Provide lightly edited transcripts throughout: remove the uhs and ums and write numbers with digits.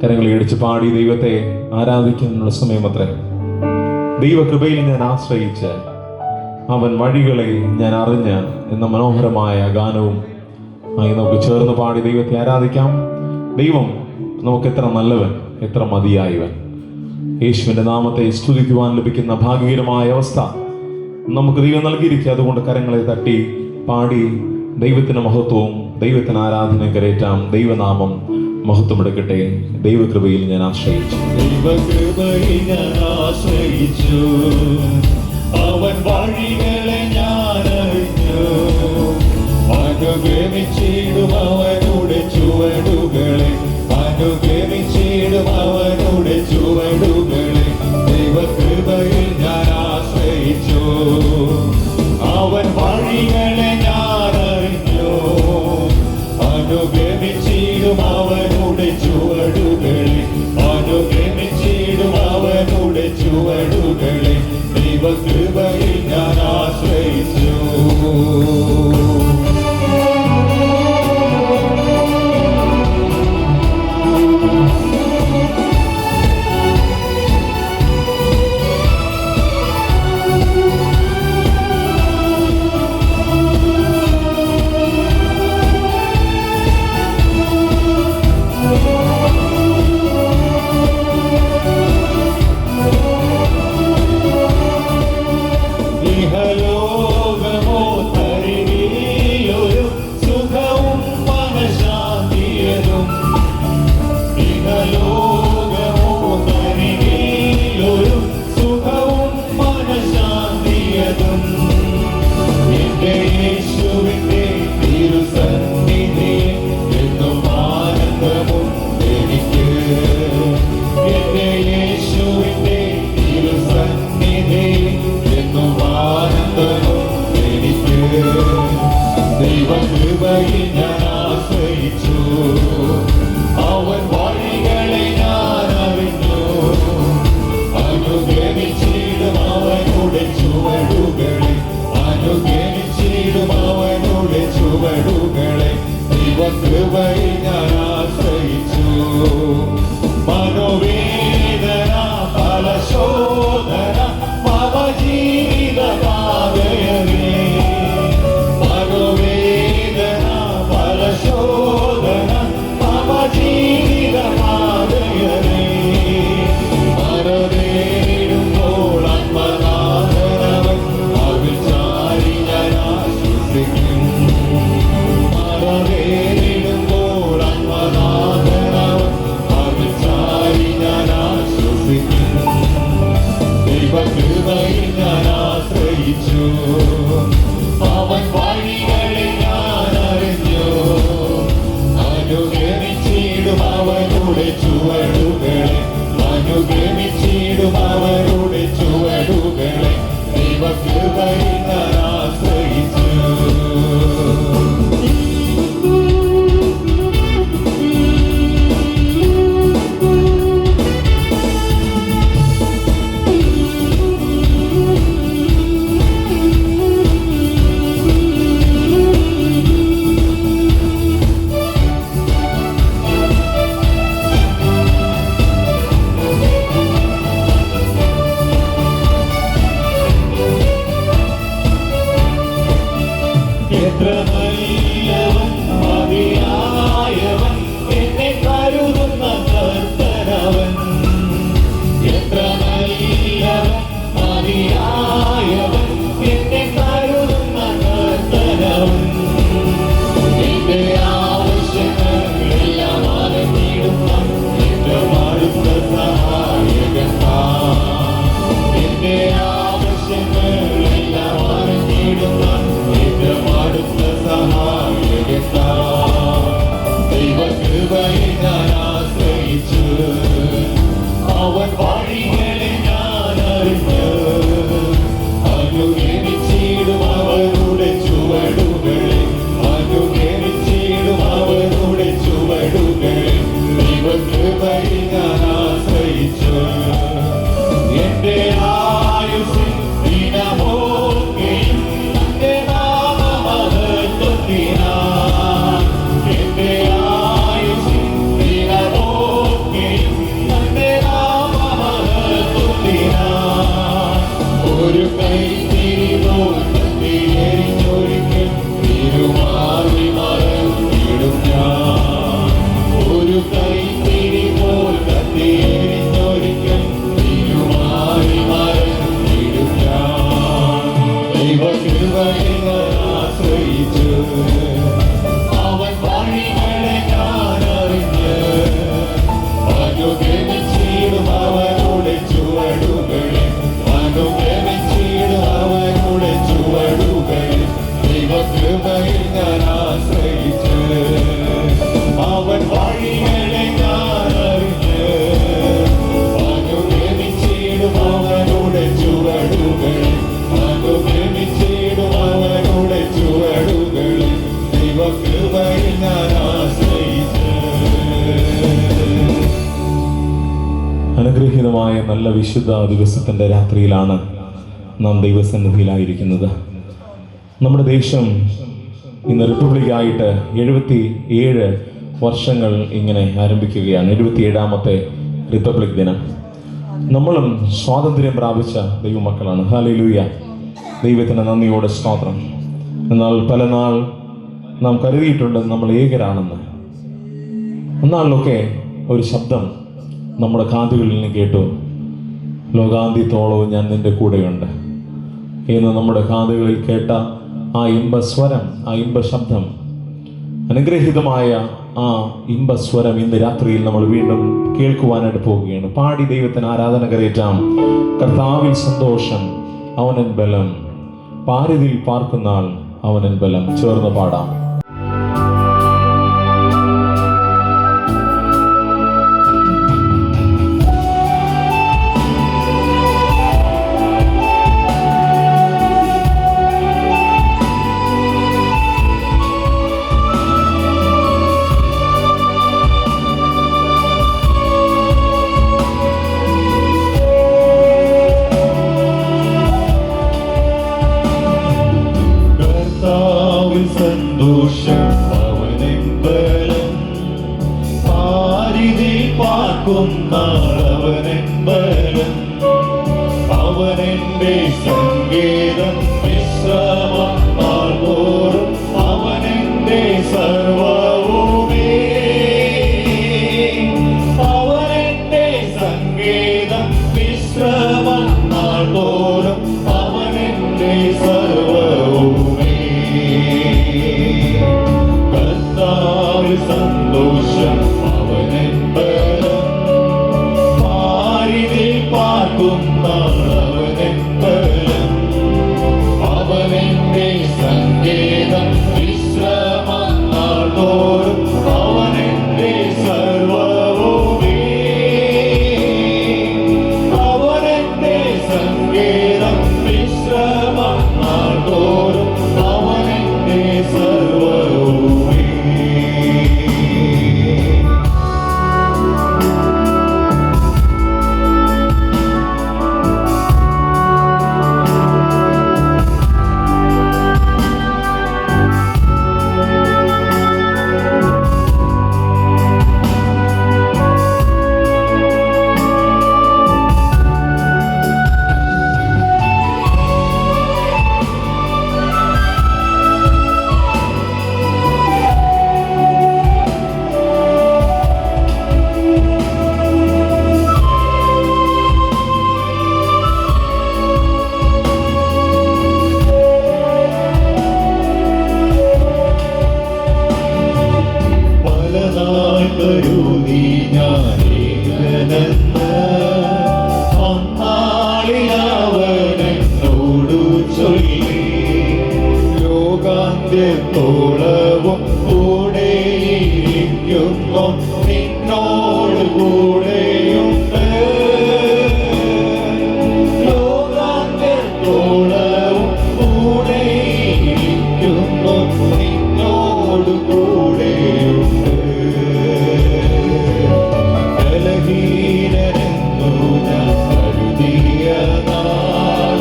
കരങ്ങളിൽ ഇടിച്ച് പാടി ദൈവത്തെ ആരാധിക്കാനുള്ള സമയമത്രേ. ദൈവകൃപയിൽ ഞാൻ ആശ്രയിച്ച് അവൻ വഴികളെ ഞാൻ അറിഞ്ഞ് എന്ന മനോഹരമായ ഗാനവും നമുക്ക് ചേർന്ന് പാടി ദൈവത്തെ ആരാധിക്കാം. ദൈവം നമുക്ക് എത്ര നല്ലവൻ, എത്ര മതിയായവൻ. യേശുവിൻ്റെ നാമത്തെ സ്തുതിക്കുവാൻ ലഭിക്കുന്ന ഭാഗ്യകരമായ അവസ്ഥ നമുക്ക് ദൈവം നൽകിയിരിക്കുക. അതുകൊണ്ട് കരങ്ങളെ തട്ടി പാടി ദൈവത്തിന് മഹത്വവും ദൈവത്തിന് ആരാധനയും കരേറ്റാം. ദൈവനാമം മഹത്വമെടുക്കട്ടെ. ദൈവകൃപയിൽ ഞാൻ ആശ്രയിച്ചു, ദൈവകൃപയിൽ ഞാൻ ആശ്രയിച്ചു, അവൻ വഴികളെ ഞാൻ അറിഞ്ഞു. അനുഗമിച്ചിടും അവനുടെ ചുവടുകളെ, അനുഗമിച്ചിടും അവനുടെ ചുവടുകളെ. ദൈവകൃപയിൽ ഞാൻ ആശ്രയിച്ചു, അവൻ വഴികളെ ഞാൻ അറിഞ്ഞു. അനുഗമിച്ചിടും അവനുടെ ചുവടുകളെ, അനുഗമിച്ചിടും അവനുടെ ചുവടുകളെ. ദൈവകൃപയിൽ ഞാൻ ആശ്രയിച്ചു. ദൈവകൃപയിൽ ഞാൻ ആശ്രയിച്ചു, അവൻ വഴികളെ ഞാൻ അറിഞ്ഞു. അനുഗമിച്ചിടും അവനുടെ ചുവടുകളെ, അനുഗമിച്ചിടും അവനുടെ ചുവടുകളെ. ദൈവകൃപയിൽ ഞാൻ ആശ്രയിച്ചു. മനോവേദന ഫലശോധന മമ ജീവിത പാതയേ, മനോവേദന ഫലശോധന മമ ജീവിത പാതയേ. മരണേടുമ്പോൾ ആത്മനാഥനവൻ അതിൽ ചാരി ഞാൻ ആശ്വസിക്കും. മരണേടുമ്പോൾ ആത്മനാഥനവൻ അതിൽ ചാരി ഞാൻ ആശ്വസിക്കും. ദൈവകൃപയിൽ ഞാൻ ആശ്രയിച്ചു, അവൻ വഴികളെ ഞാൻ അറിഞ്ഞു. അനുഗമിച്ചിടും അവനുടെ ചുവടുകളെ, അനുഗമിച്ചിടും അവനുടെ ചുവടുകളെ. ദൈവകൃപയിൽ ഞാൻ ആശ്രയിച്ചു. ഒരു കൈത്തിരി പോൽ കത്തിയെരിഞ്ഞൊരിക്കൽ തിരുമാറി മറന്നിടും ഞാൻ. ഒരു കൈത്തിരി പോൽ കത്തിയെരിഞ്ഞൊരിക്കൽ തിരുമാറി മറന്നിടും ഞാൻ. ദൈവകൃപയെ ഞാൻ ആശ്രയിച്ചു, അവൻ വഴികളെ ഞാൻ അറിഞ്ഞ് അനുഗമിച്ചിടും അവരുടെ ചുവടുകളെ, അനുഗമിച്ചിടും അവരുടെ ചുവടുകളെ. ദൈവകൃപയിൽ ഞാൻ ആശ്രയിച്ച് അവൻ വഴികളെ ഞാൻ അറിഞ്ഞ് അനുഗമിച്ചിടും അവരുടെ ചുവടുകളെ, അനുഗമിച്ചിടും അവരുടെ ചുവടുകളെ. ദൈവകൃപയിൽ ഞാൻ ആശ്രയിച്ച്. അനുഗ്രഹീതമായ നല്ല വിശുദ്ധ ദിവസത്തിൻ്റെ രാത്രിയിലാണ് നാം ദൈവസന്നിധിയിലായിരിക്കുന്നത്. നമ്മുടെ ദേശം ഇന്ന് റിപ്പബ്ലിക്കായിട്ട് 77 വർഷങ്ങൾ ഇങ്ങനെ ആരംഭിക്കുകയാണ്. 77ാമത്തെ റിപ്പബ്ലിക് ദിനം. നമ്മളും സ്വാതന്ത്ര്യം പ്രാപിച്ച ദൈവമക്കളാണ്. ഹല്ലേലൂയ. ദൈവത്തിന് നന്ദിയോടെ സ്തോത്രം. എന്നാൽ പല നാൾ നാം കരുതിയിട്ടുണ്ട് നമ്മൾ ഏകരാണെന്ന്. എന്നാളിലൊക്കെ ഒരു ശബ്ദം നമ്മുടെ കാതുകളിൽ നിന്ന് കേട്ടു, ലോകാന്ത്യത്തോളവും ഞാൻ നിൻ്റെ കൂടെയുണ്ട് എന്ന് നമ്മുടെ കാതുകളിൽ കേട്ട ആ ഇമ്പസ്വരം, ആ ഇമ്പശബ്ദം, അനുഗ്രഹീതമായ ആ ഇമ്പസ്വരം ഇന്ന് രാത്രിയിൽ നമ്മൾ വീണ്ടും കേൾക്കുവാനായിട്ട് പോവുകയാണ്. പാടി ദൈവത്തിന് ആരാധന കരേറ്റാം. കർത്താവിൽ സന്തോഷം അവനൻ ബലം, പാരിതിൽ പാർക്കുന്നാൾ അവനൻ ബലം. ചേർന്ന് പാടാം. സന്തോഷം അവനിൻ ബലം, പാരിതിൽ പാർക്കുന്നാൾ അവനിൻ ബലം. അവനെന്റെ സങ്കേതം, വിശ്രമം നാൾതോറും അവനെന്റെ സർവ്വവുമേ. അവനെന്റെ സങ്കേതം, വിശ്രമം നാൾതോറും അവനെന്റെ സർവ്വവുമേ. കർത്താവിൽ സന്തോഷം അവനിൻ ബലം, പാരിതിൽ പാർക്കുന്നാൾ അവനിൻ ബലം. അവനെന്റെ സങ്കേതം, വിശ്രമം നാൾതോറും അവനെന്റെ സർവ്വവുമേ. അവനെന്റെ സങ്കേതം, വിശ്രമം നാൾതോറും അവനെന്റെ സർവ്വവുമേ. കരുതി ഞാനേകനെന്ന് അന്നാളിലവനെന്നോടു ചൊല്ലി. ലോകാന്ത്യത്തോളവും കൂടെയിരിക്കുന്നു, നിന്നോട് കൂടെയുണ്ട്. ലോകാന്ത്യത്തോളവും കൂടെയിരിക്കുന്നു, നിന്നോട് കൂടെയുണ്ട്. ബലഹീനനെന്നു ഞാൻ കരുതിയ നാൾ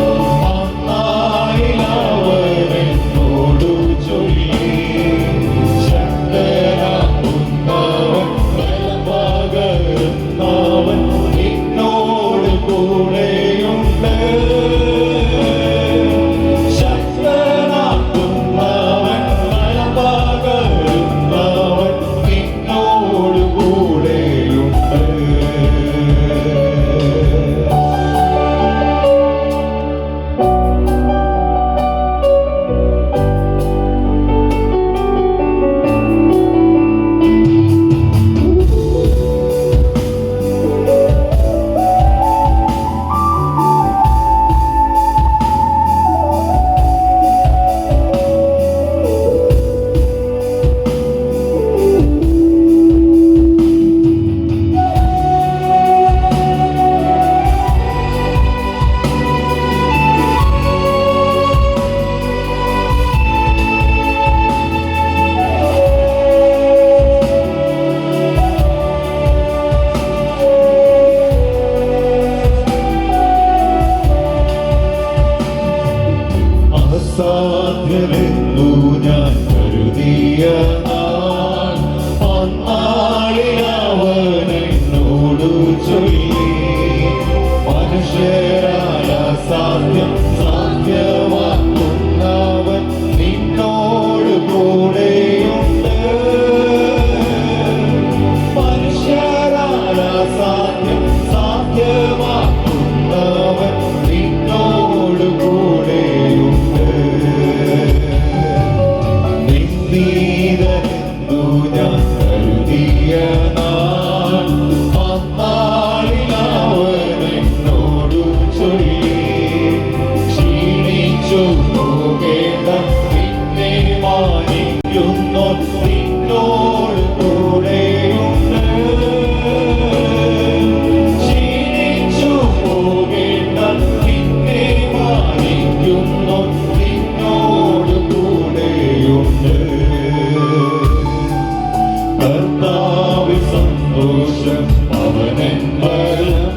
അന്നാളിലവനെന്നോടു ചൊല്ലി. ശക്തനാകുന്നവൻ, ബലം പകരുന്നവൻ നിന്നോട് കൂടെയുണ്ട്. അസാധ്യമെന്നു ഞാൻ കരുതിയ നാൾ അന്നാളിൽ അവൻ എന്നോടു ചൊല്ലി മനുഷ്യരായ അസാധ്യം സാധ്യമാക്കുന്നവൻ നിന്നോട് കൂടെയുണ്ട്. മനുഷ്യരായ അസാധ്യം സാധ്യമാക്കുന്നവൻ നിന്നോട് കൂടെയുണ്ട്. നിന്ദീതനെന്നു ഞാൻ കരുതിയ നാൾ അന്നാളിൽ അവൻ എന്നോടു ചൊല്ലി ക്ഷീണിച്ചു പോകേണ്ട നിന്നെ മാനിക്കുന്നു നിന്നോട് കൂടെയുണ്ട്. ക്ഷീണിച്ചു പോകേണ്ട നിന്നെ മാനിക്കുന്നു നിന്നോട് കൂടെയുണ്ട്. കർത്താവിൽ സന്തോഷം അവനെൻ ബലം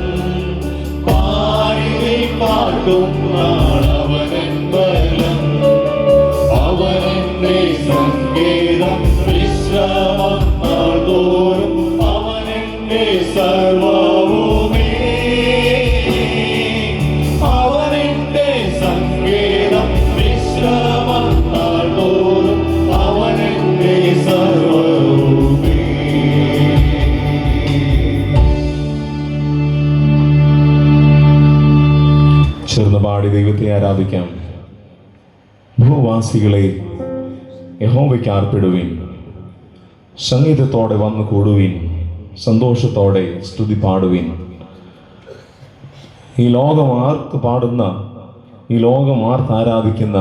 പാടിനെ പാട്ടും അവനെൻ ബലം അവനെന്റെ സങ്കേതം വിശ്രമം നാൾതോറും അവനെന്റെ സർവവുമേ. അവനെന്റെ സങ്കേതം വിശ്രമം നാൾതോറും അവനെന്റെ സർവവുമേ. ചേർന്ന് പാടി ദൈവത്തെ ആരാധിക്കാം. ഭൂവാസികളെ യഹോവയ്ക്ക് ആർപ്പിടുവിൻ, സംഗീതത്തോടെ വന്നു കൂടുവിൻ, സന്തോഷത്തോടെ സ്തുതി പാടുവിൻ. ഈ ലോകം ആർക്ക് പാടുന്ന, ഈ ലോകം ആർക്ക് ആരാധിക്കുന്ന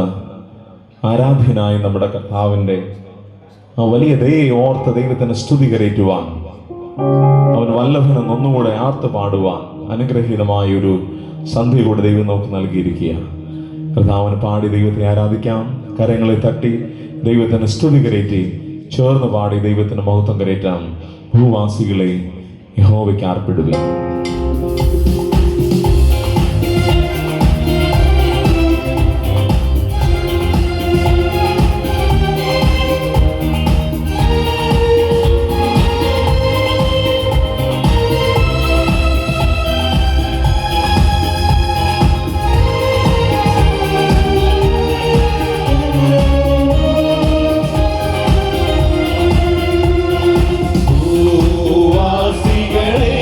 ആരാധ്യനായ നമ്മുടെ കർത്താവിൻ്റെ ആ വലിയ ദയയെ ഓർത്ത് ദൈവത്തിന് സ്തുതി കരയറ്റുവാൻ, അവൻ വല്ലഭനെന്ന് ഒന്നുകൂടെ ആർത്ത് പാടുവാൻ അനുഗ്രഹീതമായൊരു സന്ധ്യ കൂടെ ദൈവം നമുക്ക് നൽകിയിരിക്കുക. കർത്താവിന് പാടി ദൈവത്തെ ആരാധിക്കാം. കരങ്ങളെ തട്ടി ദൈവത്തിന് സ്തുതി കരയറ്റി ചേർന്ന് പാടി ദൈവത്തിന് മഹത്വം കരയറ്റാം. ഭൂവാസികളെ യഹോവയ്ക്ക് ആർപ്പിടുവിൻ. ഭൂവാസികളെ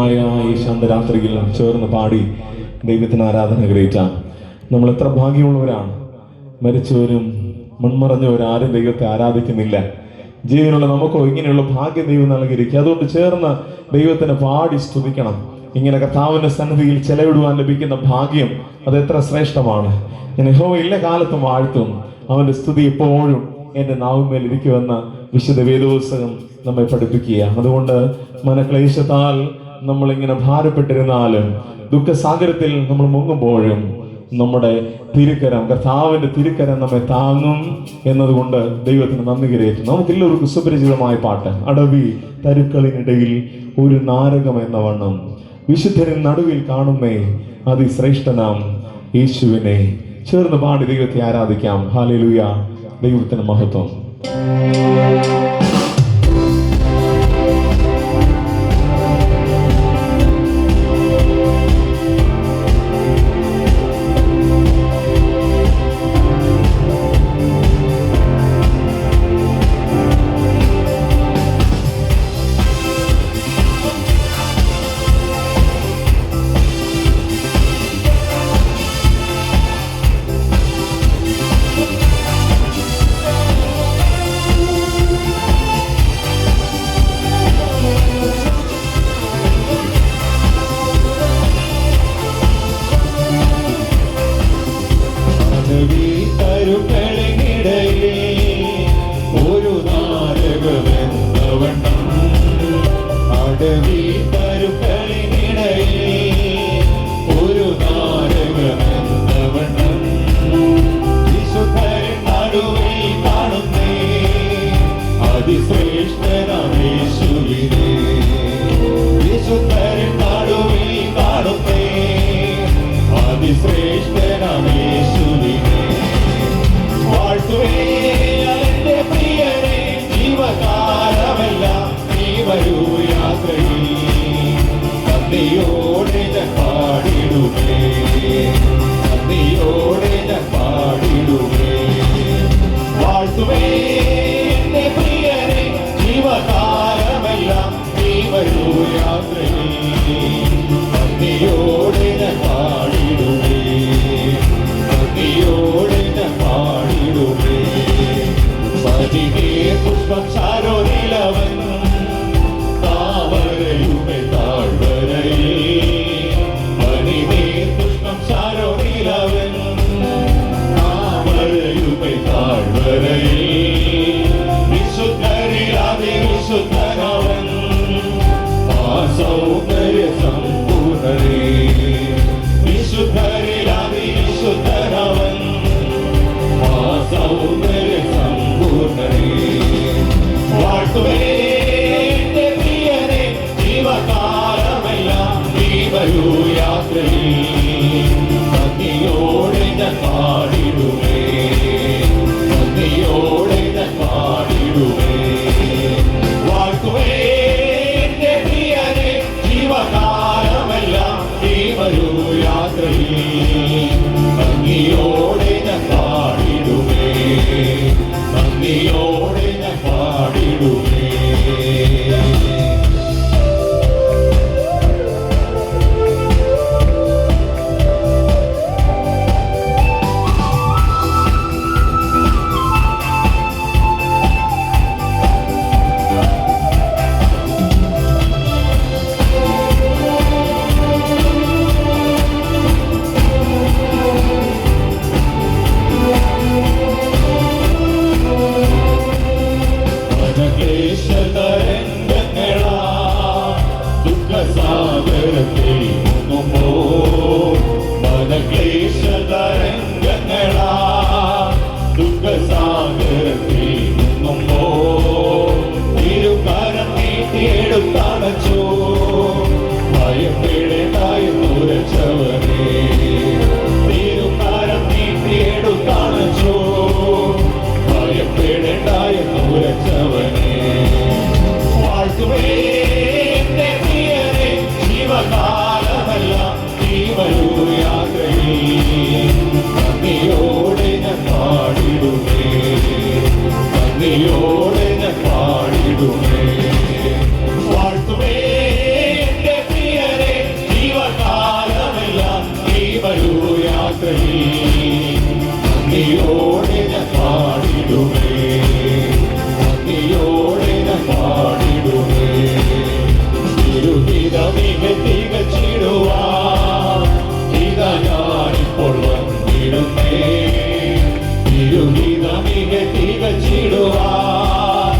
അനുഗ്രഹീതമായ ഈ ശാന്തരാത്രിയിൽ ചേർന്ന് പാടി ദൈവത്തിന് ആരാധന ഗ്രഹിച്ചാൽ നമ്മൾ എത്ര ഭാഗ്യമുള്ളവരാണ്. മരിച്ചവരും മൺമറഞ്ഞവരാരും ദൈവത്തെ ആരാധിക്കുന്നില്ല. ജീവനുള്ള നമുക്കോ ഇങ്ങനെയുള്ള ഭാഗ്യം ദൈവം നൽകിയിരിക്കുക. അതുകൊണ്ട് ചേർന്ന് ദൈവത്തിന് പാടി സ്തുതിക്കണം. ഇങ്ങനെ കർത്താവിന്റെ സന്നിധിയിൽ ചെലവിടുവാൻ ലഭിക്കുന്ന ഭാഗ്യം അത് എത്ര ശ്രേഷ്ഠമാണ്. ഞാൻ യഹോവ എല്ലാ കാലത്തും വാഴ്ത്തും, അവന്റെ സ്തുതി എപ്പോഴും എൻ്റെ നാവുമേൽ ഇരിക്കുമെന്ന് വിശുദ്ധ വേദപുസ്തകം നമ്മെ പഠിപ്പിക്കുക. അതുകൊണ്ട് മനക്ലേശത്താൽ നമ്മളിങ്ങനെ ഭാരപ്പെട്ടിരുന്നാലും ദുഃഖസാഗരത്തിൽ നമ്മൾ മുങ്ങുമ്പോഴും നമ്മുടെ തിരുക്കരം, കർത്താവിന്റെ തിരുക്കരം നമ്മെ താങ്ങും എന്നതുകൊണ്ട് ദൈവത്തിന് നന്ദി കരയേറ്റും. നമുക്കെല്ലാവർക്കും സുപരിചിതമായ പാട്ട്, അടവി തരുക്കളിനിടയിൽ ഒരു നാരകം എന്ന വണ്ണം വിശുദ്ധരിൻ നടുവിൽ കാണുന്നേ അതിശ്രേഷ്ഠനാം യേശുവിനെ. ചേർന്ന് പാടി ദൈവത്തെ ആരാധിക്കാം. ഹല്ലേലൂയ, ദൈവത്തിന് മഹത്വം. പാടിടുമേ, വാഴ്ത്തുമേ. നന്ദിയോടെ ഞാൻ പാടിടുമേ, നന്ദിയോടെ ഞാൻ പാടിടുമേ. തിരുഹിതമിക തികച്ചിടുവാൻ ഇതാ ഞാനിപ്പോൾ വന്നിടുന്നേ, തിരുഹിതമിക തികച്ചിടുവാൻ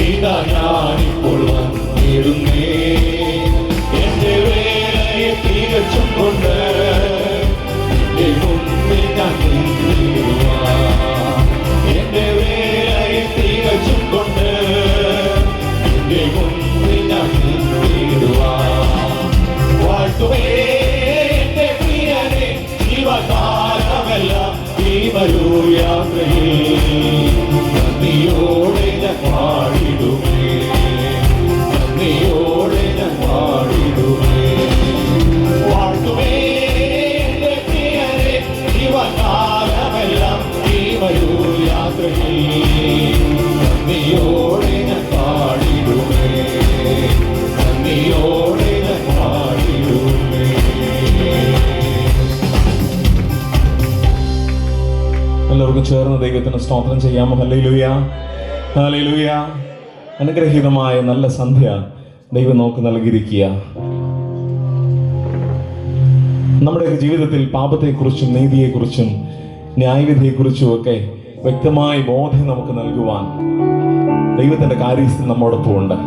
ഇതാ ഞാനിപ്പോൾ വന്നിടുന്നേ. എന്റെ വേലയെ തികച്ചും കൊണ്ട് എന്റെ മുന്നിൽ ഞാൻ നിന്നിടുവാൻ, എന്റെ വേലയെ തികച്ചും കൊണ്ട് എന്റെ മുന്നിൽ ഞാൻ നിന്നിടുവാൻ. വാഴ്ത്തുമേ എന്റെ പ്രിയനെ ജീവകാലമെല്ലാം ഈ വരൂ യാത്രയിൽ, നന്ദിയോടെ ഞാൻ പാടിടുമേ, നന്ദിയോടെ ഞാൻ പാടിടുമേ. വാഴ്ത്തുമേ എന്റെ പ്രിയനെ ജീവകാലമെല്ലാം ഈ വരൂ യാത്രയിൽ, നന്ദിയോടെ ഞാൻ പാടിടുമേ, നന്ദിയോടെ ഞാൻ പാടിടുമേ. എല്ലാവർക്കും ചേർന്ന് ദൈവത്തിന് സ്തോത്രം ചെയ്യാമോ? Hallelujah, hallelujah. അനുഗ്രഹീതമായ നല്ല സന്ധ്യ ദൈവം നമുക്ക് നൽകിയിരിക്കുക. നമ്മുടെ ജീവിതത്തിൽ പാപത്തെക്കുറിച്ചും നീതിയെക്കുറിച്ചും ന്യായവിധിയെക്കുറിച്ചും ഒക്കെ വ്യക്തമായ ബോധ്യം നമുക്ക് നൽകുവാൻ ദൈവത്തിന്റെ കാര്യസ്ഥൻ നമ്മോടൊപ്പം ഉണ്ട്.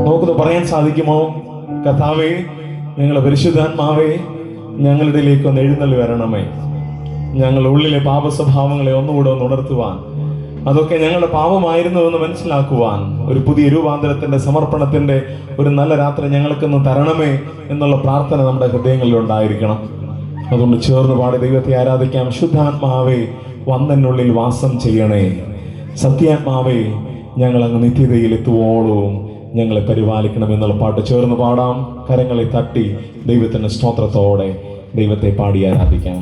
നമുക്കൊന്ന് പറയാൻ സാധിക്കുമോ? കർത്താവേ, ഞങ്ങളുടെ പരിശുദ്ധാത്മാവേ, ഞങ്ങളുടെ ഇടയിലേക്ക് ഒന്ന് എഴുന്നള്ളി വരണമേ. ഞങ്ങളുടെ ഉള്ളിലെ പാപ സ്വഭാവങ്ങളെ ഒന്നുകൂടെ ഒന്ന് ഉണർത്തുവാൻ, അതൊക്കെ ഞങ്ങളുടെ പാപമായിരുന്നുവെന്ന് മനസ്സിലാക്കുവാൻ, ഒരു പുതിയ രൂപാന്തരത്തിന്റെ സമർപ്പണത്തിന്റെ ഒരു നല്ല രാത്രി ഞങ്ങൾക്കൊന്ന് തരണമേ എന്നുള്ള പ്രാർത്ഥന നമ്മുടെ ഹൃദയങ്ങളിൽ ഉണ്ടായിരിക്കണം. അതുകൊണ്ട് ചേർന്ന് പാടി ദൈവത്തെ ആരാധിക്കാം. ശുദ്ധാത്മാവേ, വന്നെന്നുള്ളിൽ വാസം ചെയ്യണേ. സത്യാത്മാവേ, ഞങ്ങൾ അങ്ങ് നിത്യതയിൽ എത്തുവോളവും ഞങ്ങളെ പരിപാലിക്കണം എന്നുള്ള പാട്ട് ചേർന്ന് പാടാം. കരങ്ങളെ തട്ടി ദൈവത്തിന്റെ സ്തോത്രത്തോടെ ദൈവത്തെ പാടി ആരാധിക്കാം.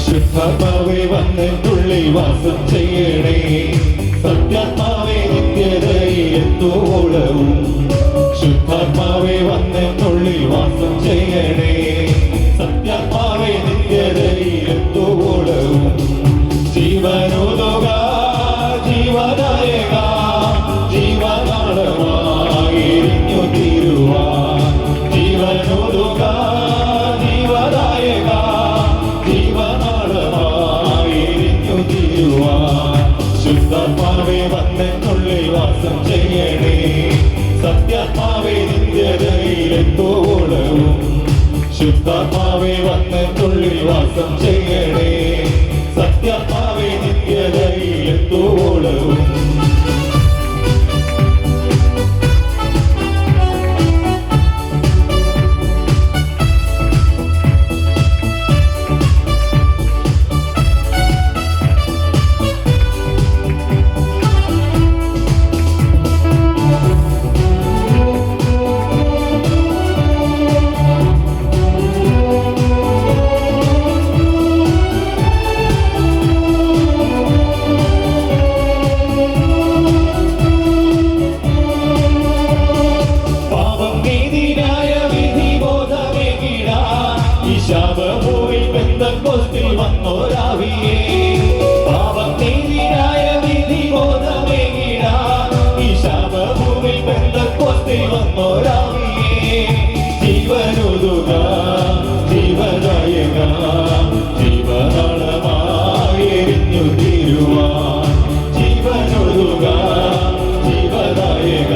ശുദ്ധാത്മാവേ വന്നെന്നുള്ളിൽ വാസം ചെയ്യണേ, സത്യാത്മാവേ നിത്യതയിൽ എത്തുവോളവും. ശുദ്ധാത്മാവേ വന്നെന്നുള്ളിൽ വാസം ചെയ്യണേ, സത്യാത്മാവേ നിത്യതയിൽ എത്തുവോളവും. ജീവനോദക ജീവനായക ജീവനാളമായിരിഞ്ഞു തീരുവാൻ, ജീവനോദക ജീവനായക ജീവനാളമായിരിഞ്ഞു തീരുവാൻ. ശുദ്ധാത്മാവേ വന്നെന്നുള്ളിൽ വാസം ചെയ്യണേ, സത്യാത്മാവേ നിത്യതയിൽ എത്തുവോളവും. ശുദ്ധാത്മാവേ വന്നെന്നുള്ളിൽ വാസം ചെയ്യണേ, സത്യാത്മാവേ നിത്യതയിൽ എത്തുവോളവും. ശാപഭൂമിൽ പെന്തക്കോസ്തിൽ വന്നോരാവിയേ, പാപത്തിനെതിരായ വിധി ബോധമേകിടാൻ ഈ ശാപഭൂമിൽ പെന്തക്കോസ്തിൽ വന്നോരാവിയേ. ജീവനുതുക ജീവദായക ജീവനാളമായി എരിഞ്ഞു തീരുവാൻ, ജീവനുതുക ജീവദായക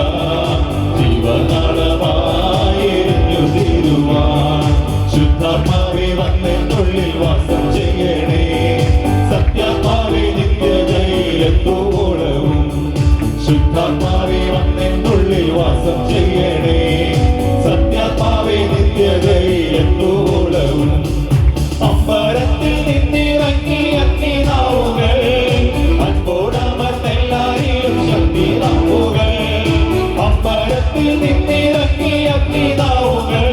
ജീവനാളമായി എരിഞ്ഞു തീരുവാൻ. ശുദ്ധാത്മാവേ വന്നെന്നുള്ളിൽ വാസം ചെയ്യണേ, സത്യാത്മാവേ നിത്യതയിൽ എത്തുവോളവും. ശുദ്ധാത്മാവേ വന്നെന്നുള്ളിൽ വാസം ചെയ്യണേ, സത്യാത്മാവേ നിത്യ നിത്യതയിലെത്തോളവും അമ്പരത്തിൽ നിന്നിറങ്ങി അഗ്നിനാവുകൾ അൻപോടമർന്നെല്ലാരിലും ശക്തി നാവുകൾ അമ്പരത്തിൽ നിന്നിറങ്ങി അഗ്നിനാവുകൾ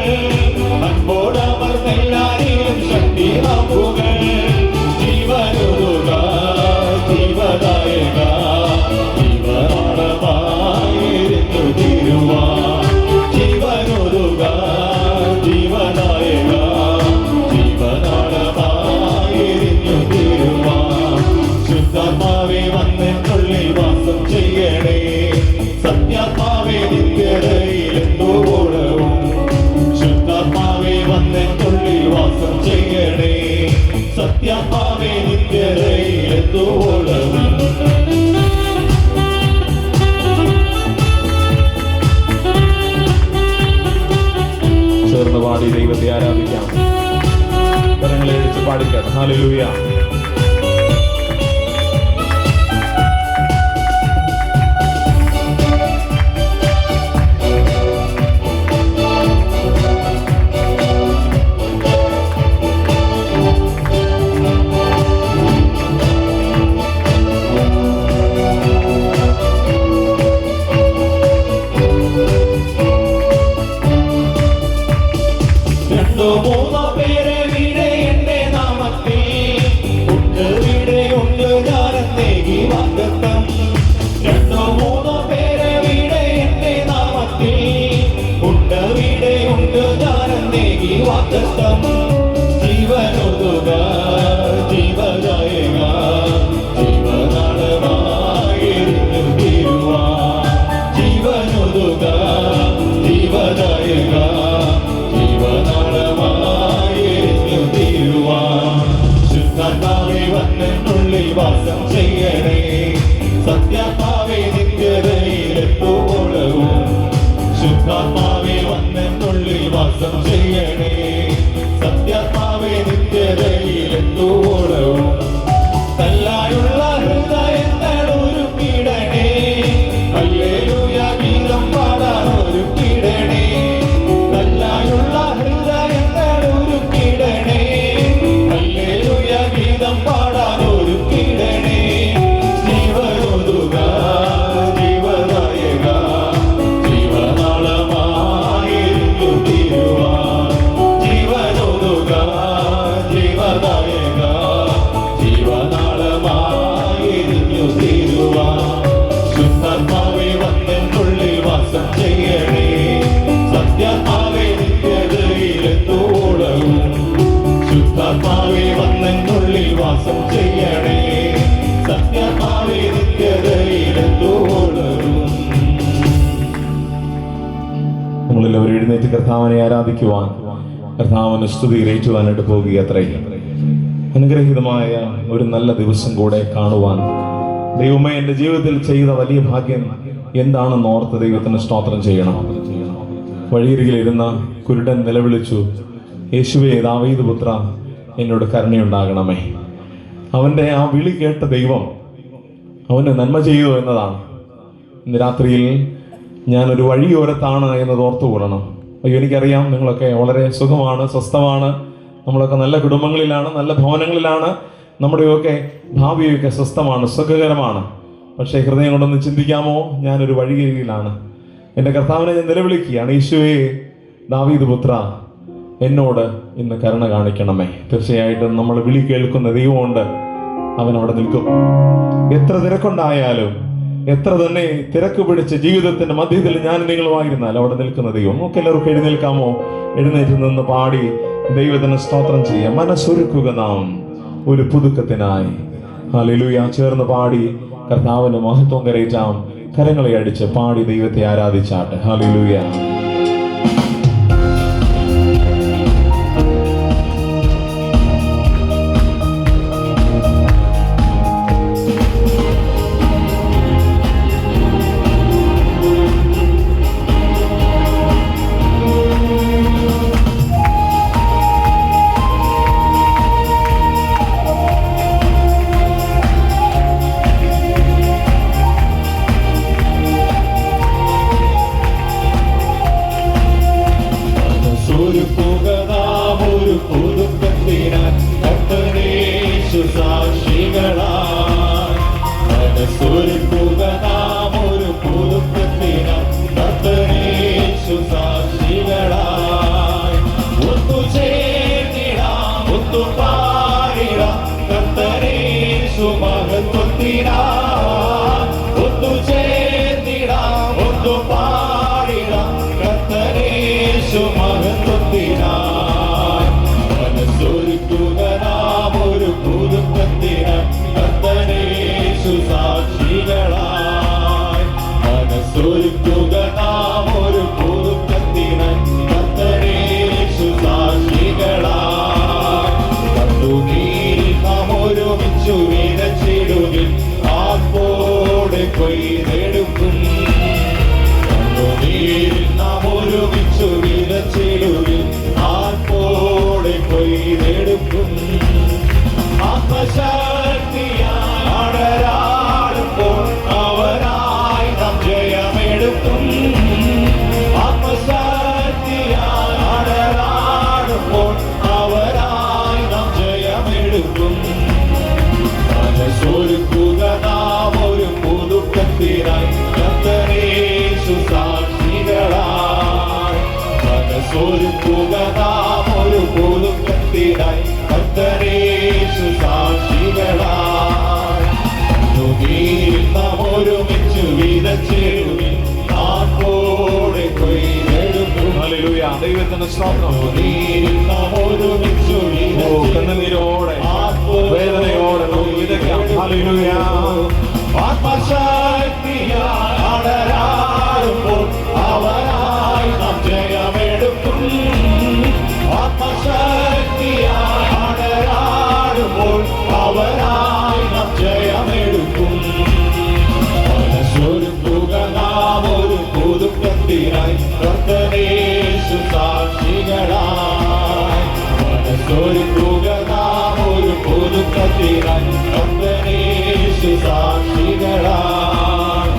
അൻപോടമർന്നെല്ലാരിലും ശക്തി നാവുകൾ ജീവനുക ജീവദായക ജീവനാളമായിരുന്നു തിരുവാ ജീവനുക ജീവദായക ജീവനാളമായിരുന്നു തിരുവാ ശുദ്ധാത്മാവേ വന്നെന്നുള്ളിൽ വാസം ചെയ്യണേ സത്യാത്മാവേ നിത്യതയിലെന്തോളവും ശുദ്ധാത്മാവേ വന്നെന്നുള്ളിൽ വാസം ചെയ്യണേ സത്യാത്മാവേ നിത്യതയിലെന്തോളവും ചേർന്ന് പാടി ദൈവത്തെ ആരാധിക്കാം. കരങ്ങളെ അടിച്ച് പാടിക്കാം. ഹല്ലേലൂയ. രണ്ടോ മൂന്നോ പേരെ വീടെ എന്റെ നാമത്തിൽ ഉണ്ട് വീടെ ഉണ്ട് ഞാനെന്നേകി വാഗ്ദത്തം രണ്ടോ മൂന്നോ പേരെ വീടെ എന്റെ നാമത്തിൽ ഉണ്ട് വീടെ ഉണ്ട് ഞാനെന്നേകി വാഗ്ദത്തം ജീവനൊതുക ജീവദായക ജീവനാളമായിരുന്നു തിരുവാ ജീവനൊതുക ജീവദായക ജീവനാളമായിരുന്നു തിരുവാ ശുദ്ധാത്മാവേ വന്നെന്നുള്ളിൽ വാസം ചെയ്യണേ സത്യാത്മാവേ നിത്യതയിലെത്തോളവും ശുദ്ധാത്മാവേ വന്നെന്നുള്ളിൽ വാസം ചെയ്യണേ സത്യാത്മാവേ നിത്യതയിലെത്തോളവും തല്ലായുള്ള ഹൃദയങ്ങൾ ഒരുക്കിടണേ ഹല്ലേലൂയ ഗീതം പാടാൻ ഒരുക്കിടണേ തല്ലായുള്ള ഹൃദയങ്ങൾ ഒരുക്കിടണേ ഹല്ലേലൂയ ഗീതം പാടാൻ ഒരുക്കിടണേ ജീവനൊതുക ജീവദായക ജീവനാളമായിരുന്നു തിരുവാ ജീവനൊതുക ജീവദായക ജീവനാളമായിരുന്നു തിരുവാ ശുദ്ധാത്മാവേ വന്നെന്നുള്ളിൽ വാസം ചെയ്യണേ സത്യാത്മാവേ നിത്യതയിലെത്തോളവും ശുദ്ധാത്മാവേ വന്നെന്നുള്ളിൽ വാസം ചെയ്യണേ സത്യാത്മാവേ നിത്യതയിലെത്തോളവും നമ്മളെല്ലാവരും എഴുന്നേറ്റ് കർത്താവിനെ ആരാധിക്കുവാൻ, കർത്താവിന് സ്തുതി ഗ്രഹിക്കുവാനായിട്ട് പോകുക. അത്രയും അനുഗ്രഹീതമായ ഒരു നല്ല ദിവസം കൂടെ കാണുവാൻ ദൈവമേ എൻ്റെ ജീവിതത്തിൽ ചെയ്ത വലിയ ഭാഗ്യം എന്താണെന്ന് ഓർത്ത് ദൈവത്തിന് സ്തോത്രം ചെയ്യണം. വഴിയരികിലിരുന്ന കുരുടൻ നിലവിളിച്ചു, യേശുവേ ദാവീദ് പുത്ര എന്നോട് കരുണയുണ്ടാകണമേ. അവൻ്റെ ആ വിളി കേട്ട ദൈവം അവന് നന്മ ചെയ്തു എന്നതാണ്. ഇന്ന് രാത്രിയിൽ ഞാനൊരു വഴിയോരത്താണ് എന്നത് ഓർത്തുകൂടണം. അയ്യോ, എനിക്കറിയാം നിങ്ങളൊക്കെ വളരെ സുഖമാണ്, സ്വസ്ഥമാണ്, നമ്മളൊക്കെ നല്ല കുടുംബങ്ങളിലാണ്, നല്ല ഭവനങ്ങളിലാണ്, നമ്മുടെയൊക്കെ ഭാവിയൊക്കെ സ്വസ്ഥമാണ്, സുഖകരമാണ്. പക്ഷേ ഹൃദയം കൊണ്ടൊന്ന് ചിന്തിക്കാമോ, ഞാനൊരു വഴിയരികിലാണ്. എൻ്റെ കർത്താവിനെ ഞാൻ നിലവിളിക്കുകയാണ്, യേശുവേ ദാവീദ് പുത്ര എന്നോട് ഇന്ന് കരുണ കാണിക്കണമേ. തീർച്ചയായിട്ടും നമ്മൾ വിളി കേൾക്കുന്ന ദൈവമുണ്ട്, അവൻ അവിടെ നിൽക്കും. എത്ര തിരക്കുണ്ടായാലും, എത്ര തന്നെ തിരക്ക് പിടിച്ച ജീവിതത്തിന്റെ മധ്യത്തിൽ ഞാൻ നിങ്ങളുമായിരുന്നാൽ അവിടെ നിൽക്കുന്ന ദൈവം. നമുക്ക് എല്ലാവർക്കും എഴുന്നേൽക്കാമോ? എഴുന്നേറ്റ് നിന്ന് പാടി ദൈവത്തിന് സ്തോത്രം ചെയ്യാം. മനസ്സൊരുക്കുക നാം ഒരു പുതുക്കത്തിനായി. ഹല്ലേലൂയ. ചേർന്ന് പാടി കർത്താവിന് മഹത്വം കരയിച്ചാം. കരങ്ങളെ അടിച്ച് പാടി ദൈവത്തെ ആരാധിച്ചാട്ടെ. ഹല്ലേലൂയ. മനസ്സൊരുക്കുക നാം ഒരു പുതുക്കത്തിനായി കർത്തനേശു സാക്ഷികളായി. മനസ്സൊരുക്കുക നാം ഒരു പുതുക്കത്തിനായി കർത്തനേശു സാക്ഷികളായി. ഒത്തുചേർന്നിടാം, ഒത്തുപാടിടാം കർത്തനേശു മഹത്വത്തിനായി. ഒത്തുചേർന്നിടാം, ഒത്തുപാടിടാം കർത്തനേശു മഹത്വത്തിനായി. മനസ്സൊരുക്കുക നാം ഒരു പുതുക്കത്തിനായി കർത്തനേശു സാക്ഷികളായി. മനസ്സൊരുക്കുക നാം ഒരു പുതുക്കത്തിനായി കർത്തനേശു സാക്ഷികളായി. കണ്ടുനീരിൽ നാം ഒരുമിച്ചു വിതച്ചിടുകിൽ ആർപ്പോടെ കൊയ്തെടുക്കും. കണ്ടുനീരിൽ നാം ഒരുമിച്ചു വിതച്ചിടുകിൽ ആർപ്പോടെ കൊയ്തെടുക്കും. ആത്മശക്തിയാൽ അടരാടുമ്പോൾ അവനായി നാം ജയമെടുക്കും. ആത്മശക്തിയാൽ അടരാടുമ്പോൾ അവനായി നാം ജയമെടുക്കും. മനസ്സൊരുക്കുക നാം ഒരു പുതുക്കത്തിനായി കർത്തനേശു സാക്ഷികളായി. മനസ്സൊരുക്കുക നാം ഒരു പുതുക്കത്തിനായി കർത്തനേശു സാക്ഷികളായി. കണ്ടുനീരിൽ നാം ഒരുമിച്ചു വിതച്ചിടുവിൻ ആർപ്പോടെ കൊയ്തെടുക്കും. ഹല്ലേലൂയ. ദൈവത്തിന് സ്തോത്രം. കണ്ടുനീരിൽ നാം ഒരുമിച്ചു കണ്ണുനീരോടെ വേദനയോടെ നമുക്ക് വിതയ്ക്കാം. ഹല്ലേലൂയ. ആത്മശക്തിയാൽ അടരാടുമ്പോൾ അവനായി നാം ജയമെടുക്കും. ആത്മശക്തിയാൽ അടരാടുമ്പോൾ അവനായി നാം ജയമെടുക്കും. മനസ്സൊരുക്കുക നാം ഒരു പുതുക്കത്തിനായി കർത്തനേശു സാക്ഷികളായി. മനസ്സൊരുക്കുക നാം ഒരു പുതുക്കത്തിനായി കർത്തനേശു സാക്ഷികളായി.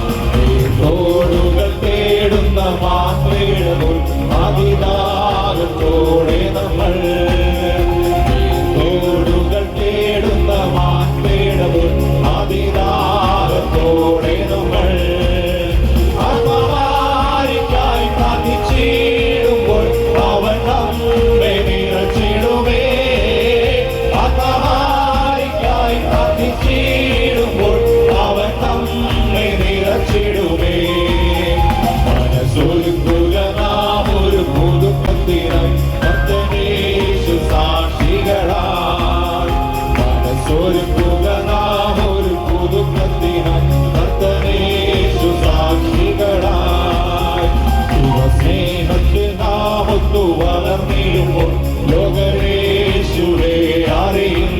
തോടുകൾ തേടുന്ന മാതൃകൾ അതിദാഹത്തോടെ നമ്മൾ. തോടുകൾ തേടുന്ന മാതൃകൾ അതിദാഹത്തോടെ നമ്മൾ. ആത്മവാരിക്കായി പ്രാർത്ഥിച്ചിടുമ്പോൾ അവൻ നമ്മെ നിറച്ചിടുമേ. ആത്മവാരിക്കായി പ്രാർത്ഥിച്ചിടുമ്പോൾ അവൻ നമ്മെ നിറച്ചിടുമേ. മനസ്സൊരുക്കുക നാം ഒരു പുതുക്കത്തിനായി കർത്തനേശു സാക്ഷികളായി. മനസ്സൊരുക്കുക നാം ഒരു പുതുക്കത്തിനായി കർത്തനേശു സാക്ഷികളായി. സ്നേഹത്തിൽ നാം ഒത്തു വളർന്നിടുമ്പോൾ ലോകരേശുവേ അറിയും.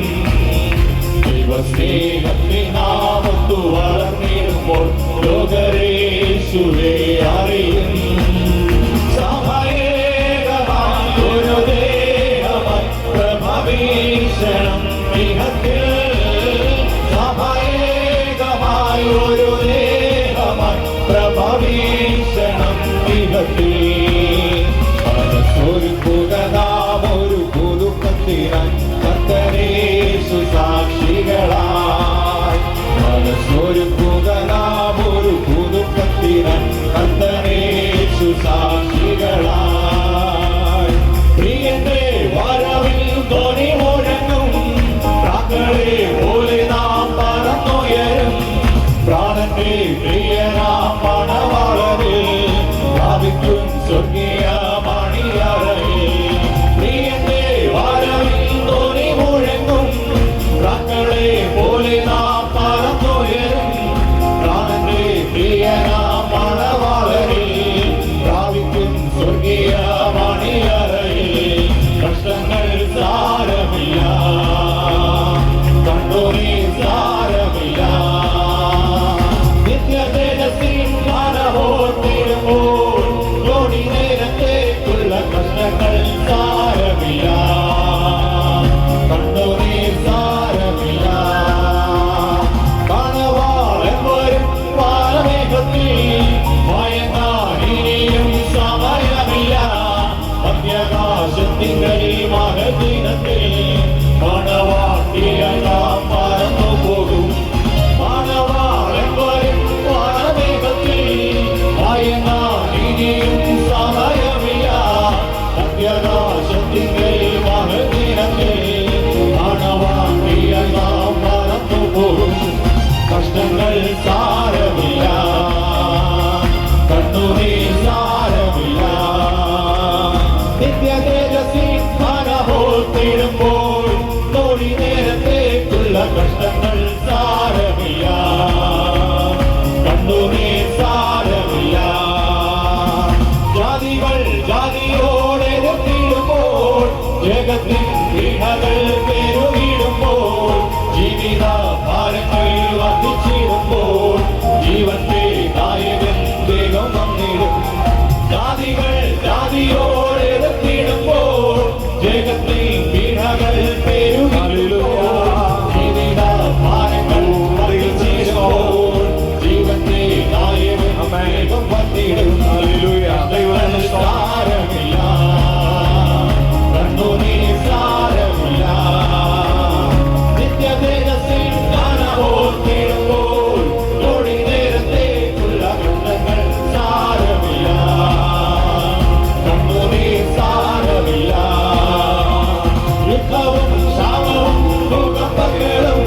ദൈവസ്നേഹത്തിൽ നാം ഒത്തു വളർന്നിടുമ്പോൾ ലോകരേശുവേ അറിയും. സഭയേകമായി ഒരു ദേഹമായി പ്രഭവീക്ഷണം ഇഹത്തിൽ. സഭയേകമായി ഒരു ദേഹമായി പ്രഭവീക്ഷണം ഇഹത്തിൽ. മനസ്സൊരുക്കുക നാം ഒരു പുതുക്കത്തിനായി കർത്തനേശു സാക്ഷികളായി. മനസ്സൊരുക്കുക നാം ഒരു പുതുക്കത്തിനായി ഓർത്തിടുമ്പോൾ നോടി നേരത്തേക്കുള്ള കഷ്ടങ്ങൾ സാരമില്ല, കണ്ണുനീർ സാരമില്ല. ജാതികൾ ജാതിയോടെ എതിർത്തിടുമ്പോൾ, ജഗത്തിൻ പീഡകൾ പെരുകിടുമ്പോൾ, ജീവിത ഭാരങ്ങൾ വർദ്ധിച്ചിടുമ്പോൾ, ജീവന്റെ നായകൻ വേഗം വന്നിടും. ജാതികൾ ജാതിയോടെ എതിർത്തിടുമ്പോൾ, ജഗത്തിൻ പീഡകൾ പെരുകിടുമ്പോൾ, ജീവിത ഭാരങ്ങൾ വർദ്ധിച്ചിടുമ്പോൾ, ജീവന്റെ നായകൻ വേഗം വന്നിടും. സാരമില്ല, കണ്ണുനീർ സാരമില്ല. നിത്യതേജസ്സിൽ ഓർത്തിടുമ്പോൾ ഓടി നേരത്തേക്കുള്ള കഷ്ടങ്ങൾ സാരമില്ല, കണ്ണുനീർ സാരമില്ല. യുദ്ധവും ശാപവും ഭൂകമ്പങ്ങളും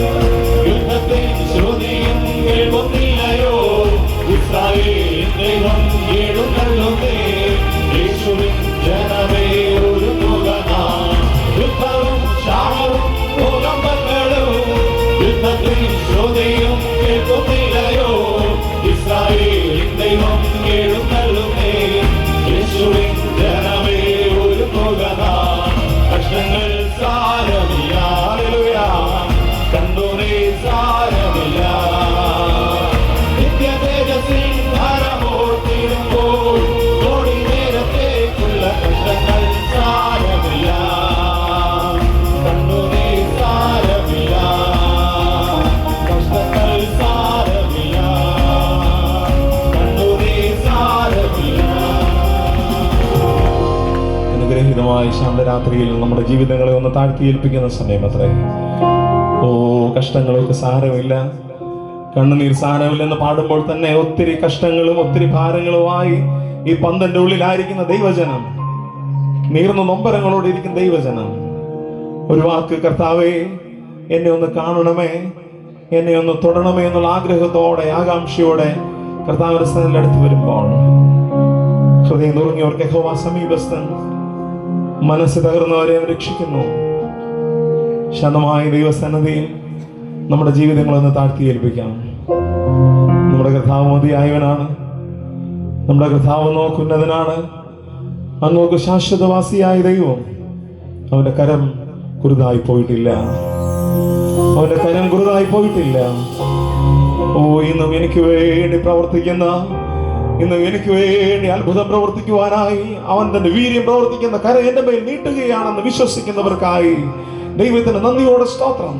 യുദ്ധത്തിൽ ശ്രുതിയും കേൾക്കുന്നില്ലയോ? ഇസ്രായേൽ ദൈവം എഴുന്നള്ളുന്നേ, യേശുവിൻ ജനമേ ഒരുങ്ങുക നാം. യുദ്ധവും ശാപവും ഭൂകമ്പങ്ങളും യുദ്ധത്തിൽ ശ്രുതിയും കേൾക്കുന്നില്ലയോ? ഇസ്രായേൽ ദൈവം എഴുന്നള്ളുന്നേ, യേശുവിൻ ജനമേ ഒരുങ്ങുക നാം. കഷ്ടങ്ങൾ സാരമില്ല, ഹല്ലേലൂയ, കണ്ണുനീർ സാരമില്ല. നിത്യതേജസ്സിൽ ഓർത്തിടുമ്പോൾ ഓടി നേരത്തേക്കുള്ള കഷ്ടങ്ങൾ സാരമില്ല, കണ്ണുനീർ സാരമില്ല. കഷ്ടങ്ങൾ സാരമില്ല, കണ്ണുനീർ സാരമില്ല. അനുഗ്രഹീതമായ ശാന്തരാത്രിയിൽ നമ്മുടെ ജീവിതങ്ങളെ ഒന്ന് താഴ്ത്തി ഏൽപ്പിക്കുന്ന സമയം അത്രേ. ഓ, കഷ്ടങ്ങളൊക്കെ സാരമില്ല, കണ്ണുനീർ സാരമില്ലെന്ന് പാടുമ്പോൾ തന്നെ ഒത്തിരി കഷ്ടങ്ങളും ഒത്തിരി ഭാരങ്ങളുമായി ഈ പന്തന്റെ ഉള്ളിലായിരിക്കുന്ന ദൈവജനം, നീർന്ന നൊമ്പരങ്ങളോടെ ഇരിക്കുന്ന ദൈവജനം, ഒരു വാക്ക് കർത്താവേ എന്നെ ഒന്ന് കാണണമേ, എന്നെ ഒന്ന് തൊടണമേ എന്നുള്ള ആഗ്രഹത്തോടെ ആകാംക്ഷയോടെ കർത്താവിന്റെ സ്ഥാനത്തിൽ അടുത്ത് വരുമ്പോൾ ഹൃദയം നുറുങ്ങിയവർക്ക് യഹോവ സമീപസ്ഥൻ, മനസ്സ് തകർന്നവരെ അവൻ രക്ഷിക്കുന്നു. ശാന്തമായ ദൈവസന്നിധിയിൽ നമ്മുടെ ജീവിതങ്ങളൊന്ന് താഴ്ത്തി ഏൽപ്പിക്കാം. നമ്മുടെ കർത്താവ് മതിയായവനാണ്, നമ്മുടെ കർത്താവ് നോക്കുന്നതിനാണ്, അങ്ങോക്ക് ശാശ്വതവാസിയായ ദൈവം. അവന്റെ കരം കുറുതായി പോയിട്ടില്ല, അവന്റെ കരം കുറുതായി പോയിട്ടില്ല. ഓ, ഇന്നും എനിക്ക് വേണ്ടി പ്രവർത്തിക്കുന്ന, ഇന്നും എനിക്ക് വേണ്ടി അത്ഭുതം പ്രവർത്തിക്കുവാനായി അവൻ തന്റെ വീര്യം പ്രവർത്തിക്കുന്ന കരം എന്റെ മേൽ നീട്ടുകയാണെന്ന് വിശ്വസിക്കുന്നവർക്കായി ദൈവത്തിന് നന്ദിയോടെ സ്തോത്രം.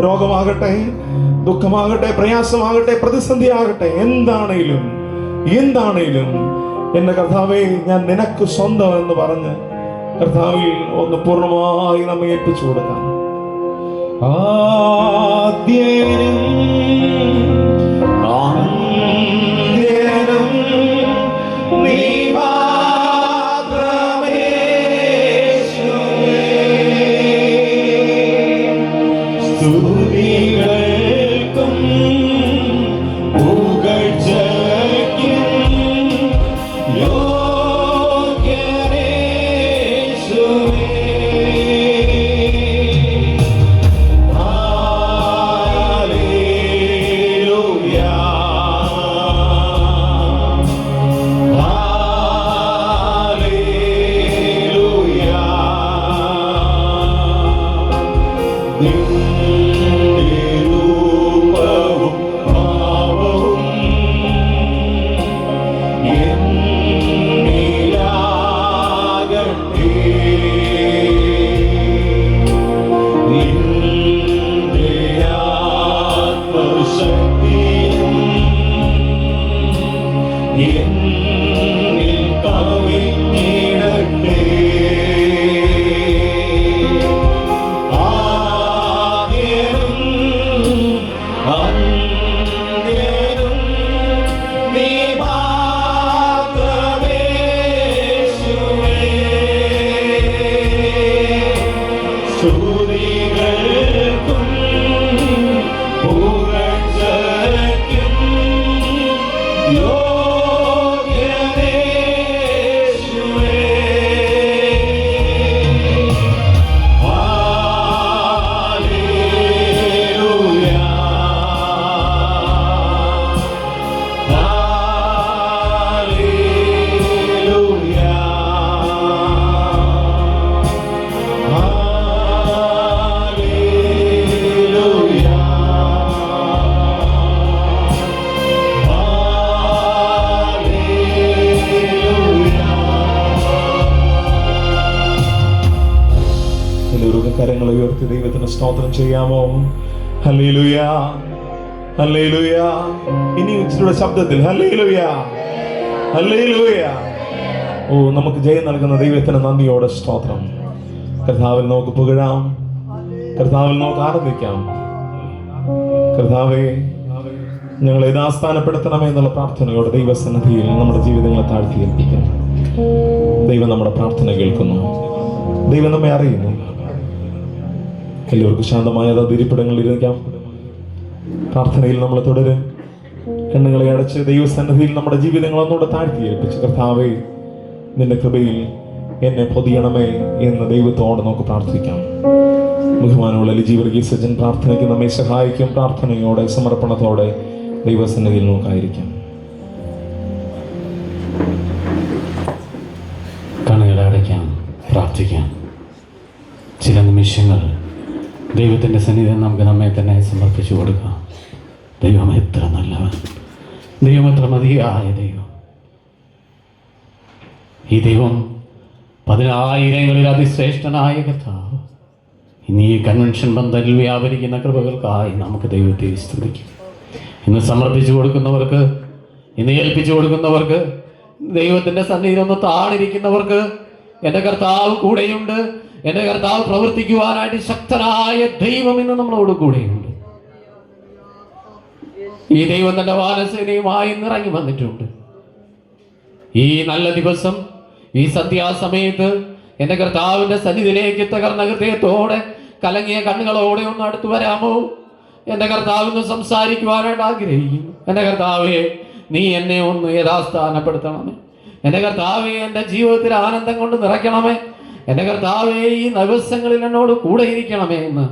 രോഗമാകട്ടെ, ദുഃഖമാകട്ടെ, പ്രയാസമാകട്ടെ, പ്രതിസന്ധിയാകട്ടെ, എന്താണേലും എന്റെ കർത്താവേ ഞാൻ നിനക്ക് സ്വന്തം എന്ന് പറഞ്ഞ് കർത്താവിൽ ഒന്ന് പൂർണ്ണമായി നമ്മെ ഏൽപ്പിച്ചു കൊടുക്കാം. ആദ്യനും അന്ത്യനും നീ മാത്രമേ യേശുവേ. സ്തുതികൾക്കും പുകഴ്ചയ്ക്കും യോഗ്യനേ യേശുവേ. എല്ലാവരും കരങ്ങൾ ഉയർത്തി ദൈവത്തിന് സ്തോത്രം ചെയ്യാമോ? Hallelujah, hallelujah. ഇനി ഉച്ചയുടെ ശബ്ദത്തിൽ ഹല്ലേലൂയ, ഹല്ലേലൂയ. ഓ, നമുക്ക് ജയം നൽകുന്ന ദൈവത്തിന് നന്ദിയോടെ സ്തോത്രം. കർത്താവിൽ നമുക്ക് പുകഴാം, കർത്താവിൽ നമുക്ക് ആനന്ദിക്കാം. കർത്താവേ, ഞങ്ങളെ യഥാസ്ഥാനപ്പെടുത്തണമേ എന്നുള്ള പ്രാർത്ഥനയോടെ ദൈവസന്നിധിയിൽ നമ്മുടെ ജീവിതങ്ങളെ താഴ്ത്തി ഏൽപ്പിക്കാം. ദൈവം നമ്മുടെ പ്രാർത്ഥന കേൾക്കുന്നു, ദൈവം നമ്മെ അറിയുന്നു. എല്ലാവർക്കും ശാന്തമായ ഇരിപ്പിടങ്ങളിൽ ഇരിക്കാം. പ്രാർത്ഥനയിൽ നമ്മൾ തുടരും. കണ്ണുകളെ അടച്ച് ദൈവസന്നിധിയിൽ നമ്മുടെ ജീവിതങ്ങൾ ഒന്നുകൂടെ താഴ്ത്തി ഏൽപ്പിച്ച്, കർത്താവേ, നിന്റെ കൃപയിൽ എന്നെ പൊതിയണമേ എന്ന് ദൈവത്തോട് നമുക്ക് പ്രാർത്ഥിക്കാം. ബഹുമാനമുള്ള ലിജി വർഗീസ് സജ്ജൻ പ്രാർത്ഥനയ്ക്ക് നമ്മെ സഹായിക്കും. പ്രാർത്ഥനയോടെ സമർപ്പണത്തോടെ ദൈവസന്നിധിയിൽ നമുക്കായിരിക്കാം. കണ്ണുകളെ അടയ്ക്കാം, പ്രാർത്ഥിക്കാം. ചില നിമിഷങ്ങൾ ദൈവത്തിൻ്റെ സന്നിധിയിൽ നമുക്ക് നമ്മെ തന്നെ സമർപ്പിച്ചു കൊടുക്കാം. ദൈവം എത്ര നല്ലവൻ, ദൈവം എത്ര മതിയായ ദൈവം. ഈ ദൈവം 10,000 അതിശ്രേഷ്ഠനായ കർത്താവ്. ഇന്ന് ഈ കൺവെൻഷൻ ബന്ധത്തിൽ വ്യാപരിക്കുന്ന കൃപകൾക്കായി നമുക്ക് ദൈവത്തെ സ്തുതിക്കും. ഇന്ന് സമർപ്പിച്ചു കൊടുക്കുന്നവർക്ക്, ഇന്ന് ഏൽപ്പിച്ചു കൊടുക്കുന്നവർക്ക്, ദൈവത്തിൻ്റെ സന്നിധിയിൽ ഒന്ന് താണിരിക്കുന്നവർക്ക് എൻ്റെ കർത്താവ് കൂടെയുണ്ട്. എൻ്റെ കർത്താവ് പ്രവർത്തിക്കുവാനായിട്ട് ശക്തനായ ദൈവം ഇന്ന് നമ്മളോട് കൂടെയുണ്ട്. ഈ ദൈവം തൻ്റെ വാനസേനയുമായി ഇറങ്ങി വന്നിട്ടുണ്ട്. ഈ നല്ല ദിവസം, ഈ സന്ധ്യാസമയത്ത് എൻ്റെ കർത്താവിൻ്റെ സന്നിധിയിലേക്ക് തകർന്ന ഹൃദയത്തോടെ, കലങ്ങിയ കണ്ണുകളോടെ ഒന്ന് അടുത്തു വരാമോ? എൻ്റെ കർത്താവിന് സംസാരിക്കുവാനായിട്ട് ആഗ്രഹിക്കുന്നു. എൻ്റെ കർത്താവേ, നീ എന്നെ ഒന്ന് യഥാസ്ഥാനപ്പെടുത്തണമേ. എൻ്റെ കർത്താവേ, എൻ്റെ ജീവിതത്തിൽ ആനന്ദം കൊണ്ട് നിറയ്ക്കണമേ. എൻ്റെ കർത്താവേ, ഈ ദിവസങ്ങളിൽ എന്നോട് കൂടെ ഇരിക്കണമേ എന്ന്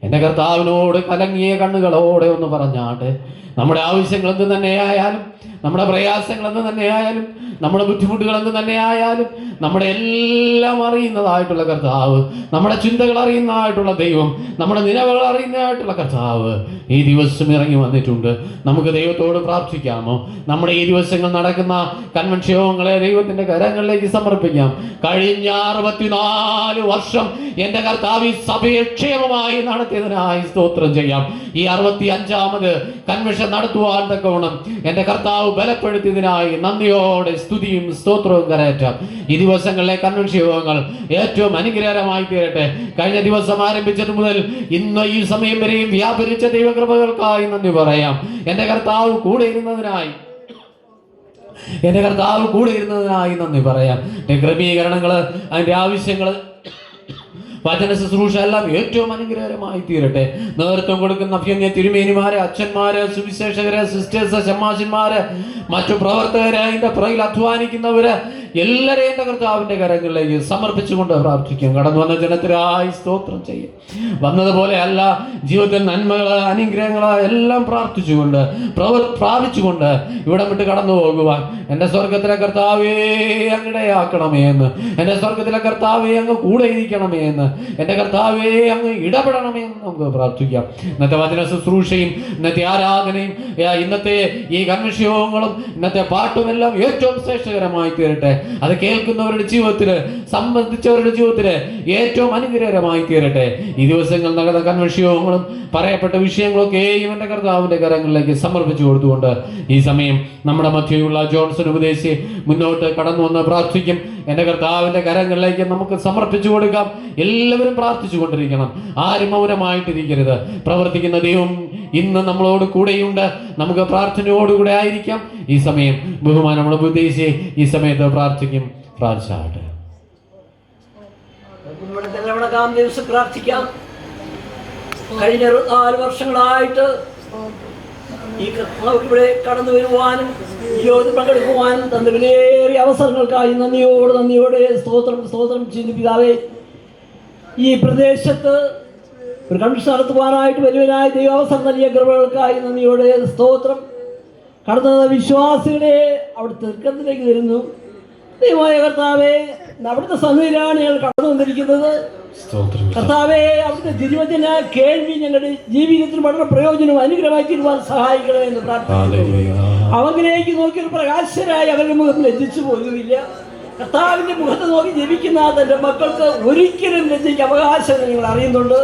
എൻ്റെ കർത്താവിനോട് കലങ്ങിയ കണ്ണുകളോടെ ഒന്ന് പറഞ്ഞാട്ടെ. നമ്മുടെ ആവശ്യങ്ങൾ എന്ത് തന്നെയായാലും, നമ്മുടെ പ്രയാസങ്ങൾ എന്ത് തന്നെയായാലും, നമ്മുടെ ബുദ്ധിമുട്ടുകൾ എന്ത് തന്നെയായാലും, നമ്മുടെ എല്ലാം അറിയുന്നതായിട്ടുള്ള കർത്താവ്, നമ്മുടെ ചിന്തകൾ അറിയുന്നതായിട്ടുള്ള ദൈവം, നമ്മുടെ നിലവുകൾ അറിയുന്നതായിട്ടുള്ള കർത്താവ് ഈ ദിവസം ഇറങ്ങി വന്നിട്ടുണ്ട്. നമുക്ക് ദൈവത്തോട് പ്രാർത്ഥിക്കാമോ? നമ്മുടെ ഈ ദിവസങ്ങൾ നടക്കുന്ന കൺവെൻഷൻ യോഗങ്ങളെ ദൈവത്തിൻ്റെ കരങ്ങളിലേക്ക് സമർപ്പിക്കാം. കഴിഞ്ഞ 64 വർഷം എൻ്റെ കർത്താവ് ഈ സഭയെ ക്ഷേമമായി നടത്തിയതിനായി സ്തോത്രം ചെയ്യാം. ഈ 65ാമത് കൺവെൻഷൻ നടത്തുവാൻ തക്കവണ്ണം എൻ്റെ കർത്താവ് ബലപ്പെടുത്തിയതിനായി നന്ദിയോടെ സ്തുതിയും സ്തോത്രവും കരയറ്റാം. ഈ ദിവസങ്ങളിലെ കൺവെൻഷൻ യോഗങ്ങൾ ഏറ്റവും അനുഗ്രഹകരമായി തീരട്ടെ. കഴിഞ്ഞ ദിവസം ആരംഭിച്ചത് മുതൽ ഇന്ന് ഈ സമയം വരെയും വ്യാപരിച്ച ദൈവകൃപകൾക്കായി നന്ദി പറയാം. എൻ്റെ കർത്താവ് കൂടെ ഇരുന്നതിനായി നന്ദി പറയാം. ക്രമീകരണങ്ങൾ, അതിൻ്റെ ആവശ്യങ്ങൾ, വചന ശുശ്രൂഷ എല്ലാം ഏറ്റവും അനുഗ്രഹകരമായി തീരട്ടെ. നേതൃത്വം കൊടുക്കുന്ന അഭ്യന്യ തിരുമേനിമാരെ, അച്ഛന്മാര്, സുവിശേഷകര്, സിസ്റ്റേഴ്സ്, ശമാശന്മാര്, മറ്റു പ്രവർത്തകര്, അതിൻ്റെ പുറകിൽ അധ്വാനിക്കുന്നവര് എല്ലാവരെയും എൻ്റെ കർത്താവിൻ്റെ കരങ്ങളിലേക്ക് സമർപ്പിച്ചുകൊണ്ട് പ്രാർത്ഥിക്കും. കടന്നു വന്ന ജനത്തിനായി സ്തോത്രം ചെയ്യും. വന്നതുപോലെ അല്ല, ജീവിതത്തിൽ നന്മകൾ, അനുഗ്രഹങ്ങൾ എല്ലാം പ്രാർത്ഥിച്ചുകൊണ്ട് പ്രാപിച്ചുകൊണ്ട് ഇവിടം വിട്ട് കടന്നു പോകുവാൻ എൻ്റെ സ്വർഗത്തിലെ കർത്താവേ അങ്ങിടയാക്കണമേ എന്ന്, എൻ്റെ സ്വർഗത്തിലെ കർത്താവേ അങ്ങ് കൂടെ ഇരിക്കണമേ എന്ന്, എൻ്റെ കർത്താവേ അങ്ങ് ഇടപെടണമേ എന്ന് നമുക്ക് പ്രാർത്ഥിക്കാം. ഇന്നത്തെ വചന ശുശ്രൂഷയും, ഇന്നത്തെ ആരാധനയും, ഇന്നത്തെ ഈ കൺവെൻഷൻ യോഗങ്ങളും, ഇന്നത്തെ പാട്ടുമെല്ലാം ഏറ്റവും ശ്രേഷ്ഠകരമായി തീരട്ടെ. അത് കേൾക്കുന്നവരുടെ ജീവിതത്തില്, സംബന്ധിച്ചവരുടെ ജീവിതത്തില് ഏറ്റവും അനുഗ്രഹകരമായി തീരട്ടെ. ഈ ദിവസങ്ങൾ നടന്ന കൺവെൻഷൻ യോഗങ്ങളും പറയപ്പെട്ട വിഷയങ്ങളൊക്കെയും എൻ്റെ കർത്താവിൻ്റെ കരങ്ങളിലേക്ക് സമർപ്പിച്ചു കൊടുത്തുകൊണ്ട് ഈ സമയം നമ്മുടെ മധ്യയുള്ള ജോൺസൺ ഉപദേശി മുന്നോട്ട് കടന്നു വന്ന് പ്രാർത്ഥിക്കും. എൻ്റെ കർത്താവിൻ്റെ കരങ്ങളിലേക്ക് നമുക്ക് സമർപ്പിച്ചു കൊടുക്കാം. എല്ലാവരും പ്രാർത്ഥിച്ചു കൊണ്ടിരിക്കണം, ആരും മൗനമായിട്ടിരിക്കരുത്. പ്രവർത്തിക്കുന്ന ദൈവം ഇന്ന് നമ്മളോട് കൂടെയുണ്ട്. നമുക്ക് പ്രാർത്ഥനയോടുകൂടെ ആയിരിക്കാം. ഈ സമയം ബഹുമാനമുള്ള ഉപദേശി ഈ സമയത്ത് പ്രാർത്ഥിക്കും. പ്രാർത്ഥിച്ചാട്ടെ. ദിവസം പ്രാർത്ഥിക്കാം. കഴിഞ്ഞ 4 വർഷങ്ങളായിട്ട് ഈ ഇവിടെ കടന്നു വരുവാനും യോഗത്തിൽ പങ്കെടുക്കുവാനും തന്റെ വിലയേറിയ അവസരങ്ങൾക്കായി നന്ദിയോടെ സ്തോത്രം ചെയ്യുന്നു പിതാവേ. ഈ പ്രദേശത്ത് ഒരു കൺവെൻഷൻ നടത്തുവാനായിട്ട് വലിയവനായ ദൈവാവസരം നൽകിയ കൃപകൾക്കായി നന്ദിയോടെ സ്തോത്രം. കടന്ന വിശ്വാസികളെ അവിടുത്തെ ദുഃഖത്തിലേക്ക് തരുന്നു. ദൈവമായ കർത്താവേ, അവിടുത്തെ സന്നിധിയിലാണ് ഞങ്ങൾ കടന്നു വന്നിരിക്കുന്നത്. കർത്താവേ, അവിടുത്തെ തിരുവചന കേൾവി ഞങ്ങളുടെ ജീവിതത്തിൽ വളരെ പ്രയോജനവും അനുഗ്രഹമായി തീരുവാൻ സഹായിക്കണമേ എന്ന് പ്രാർത്ഥിക്കുന്നു. അവങ്കിലേക്ക് നോക്കിയൊരു പ്രകാശരായി അവരുടെ മുഖത്തിൽ എത്തിച്ചു പോലുമില്ല. കർത്താവിന്റെ മുഖത്ത് നോക്കി ജപിക്കുന്ന തന്റെ മക്കൾക്ക് ഒരിക്കലും ലജ്ജയ്ക്ക് അവകാശം നിങ്ങൾ അറിയുന്നുണ്ട്.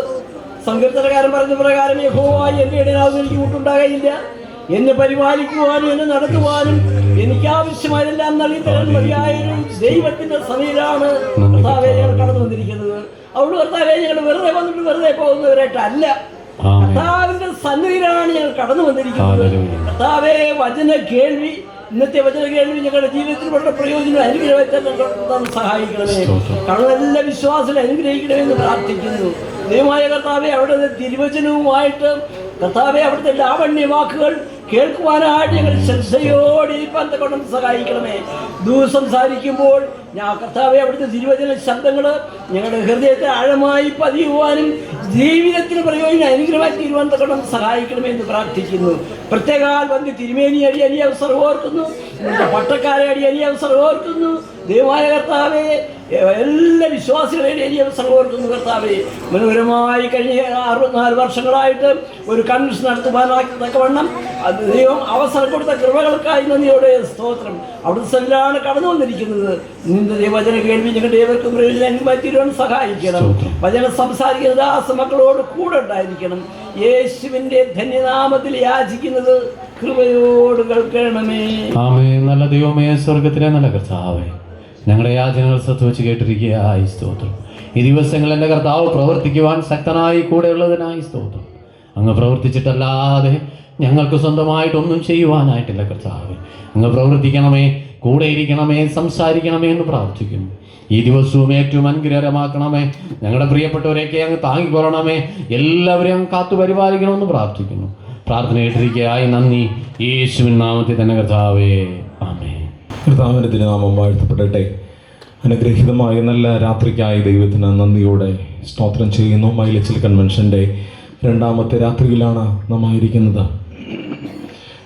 സങ്കീർത്തനക്കാരൻ പറഞ്ഞ പ്രകാരം യഹോവ എന്റെ ഇടനാവുന്ന എനിക്ക് കൂട്ടുണ്ടാകയില്ല. എന്നെ പരിപാലിക്കുവാനും എന്നെ നടത്തുവാനും എനിക്ക് ആവശ്യമായെല്ലാം നൽകി തരാൻ മതിയായൊരു ദൈവത്തിന്റെ സഭയിലാണ് കർത്താവെ ഞങ്ങൾ കടന്നു വന്നിരിക്കുന്നത്. അവിടെ കർത്താവെ ഞങ്ങൾ വെറുതെ വന്നിട്ട് വെറുതെ പോകുന്നവരായിട്ടല്ല, കർത്താവിന്റെ സന്നിധിയിലാണ് ഞങ്ങൾ കടന്നു വന്നിരിക്കുന്നത്. കർത്താവെ വചന കേൾവി, ഇന്നത്തെ വചന കേൾവി ഞങ്ങളുടെ ജീവിതത്തിൽ വളരെ പ്രയോജനം അനുഗ്രഹിക്കാൻ സഹായിക്കണമേ. കാരണം എല്ലാ വിശ്വാസവും അനുഗ്രഹിക്കണമെന്ന് പ്രാർത്ഥിക്കുന്നു. ദൈവമായ കർത്താവെ അവിടുത്തെ തിരുവചനവുമായിട്ട് കർത്താവെ അവിടുത്തെ ലാവണ്യ വാക്കുകൾ കേൾക്കുവാനായിട്ട് ഞങ്ങൾ ശ്രദ്ധയോടെ ഇരിപ്പാൻ കൊണ്ട് സഹായിക്കണമേ. സംസാരിക്കുമ്പോൾ ഞാൻ കർത്താവെ അവിടുത്തെ തിരുവചന ശബ്ദങ്ങൾ ഞങ്ങളുടെ ഹൃദയത്തെ ആഴമായി പതിയുവാനും ജീവിതത്തിന് പ്രയോജനം അനുഗ്രഹമായി തീരുവാൻ കൊണ്ട് സഹായിക്കണമേ എന്ന് പ്രാർത്ഥിക്കുന്നു. പ്രത്യേകാൽ വന്നി തിരുമേനി അടി അരിയ അവസരം ഓർക്കുന്നു, പട്ടക്കാരെ അടി അരിയ അവസരം ഓർക്കുന്നു. ദൈവമായ കർത്താവെ എല്ലാ വിശ്വാസികളെയും അരിയ അവസരം ഓർക്കുന്നു. കർത്താവെ മനോഹരമായി കഴിഞ്ഞ 64 വർഷങ്ങളായിട്ട് ഒരു കൺവെൻഷൻ നടത്തുവാനാക്കവണ്ണം ദൈവം അവസരം കൊടുത്ത കൃപകൾക്കായി നന്ദിയോടെ സ്തോത്രം. അവിടുത്തെ സ്ഥലമാണ് കടന്നു വന്നിരിക്കുന്നത്. നിന്റെ വചന കേൾവി ഞങ്ങളുടെ ഏവർക്കും പ്രയോജനം തീരുവാൻ സഹായിക്കണം. വചനം സംസാരിക്കുന്ന ദാസമക്കളോട് കൂടെ ഉണ്ടായിരിക്കണം. യേശുവിന്റെ ധന്യനാമത്തിൽ യാചിക്കുന്നത് കൃപയോട് കേൾക്കണമേ. ആമേൻ. നല്ല ദൈവമേ, സ്വർഗത്തിലെ നല്ല കർത്താവേ, ഞങ്ങളുടെ യാചനകൾ ശ്രദ്ധിച്ച് കേട്ടിരിക്കുകയായി സ്തോത്രം. ഈ ദിവസങ്ങൾ എൻ്റെ കർത്താവ് പ്രവർത്തിക്കുവാൻ ശക്തനായി കൂടെയുള്ളതിനായി സ്തോത്രം. അങ്ങ് പ്രവർത്തിച്ചിട്ടല്ലാതെ ഞങ്ങൾക്ക് സ്വന്തമായിട്ടൊന്നും ചെയ്യുവാനായിട്ടില്ല കർത്താവേ. അങ്ങ് പ്രവർത്തിക്കണമേ, കൂടെ ഇരിക്കണമേ, സംസാരിക്കണമേ എന്ന് പ്രാർത്ഥിക്കുന്നു. ഈ ദിവസവും ഏറ്റവും അനുഗ്രഹമാക്കണമേ. ഞങ്ങളുടെ പ്രിയപ്പെട്ടവരെയൊക്കെ അങ്ങ് താങ്ങിക്കൊള്ളണമേ. എല്ലാവരെയും അങ്ങ് കാത്തു പരിപാലിക്കണമെന്ന് പ്രാർത്ഥിക്കുന്നു. പ്രാർത്ഥന കേട്ടിരിക്കുകയായി നന്ദി. യേശുവിൻ നാമത്തിൽ തന്നെ കർത്താവേ, ആമേൻ. കർത്താവിൻ്റെ തിരുനാമം വാഴ്ത്തപ്പെടട്ടെ. അനുഗ്രഹീതമായ നല്ല രാത്രിക്കായി ദൈവത്തിന് നന്ദിയോടെ സ്തോത്രം ചെയ്യുന്നു. മൈലച്ചിൽ കൺവെൻഷൻ്റെ 2ാമത്തെ രാത്രിയിലാണ് നാം ആയിരിക്കുന്നത്.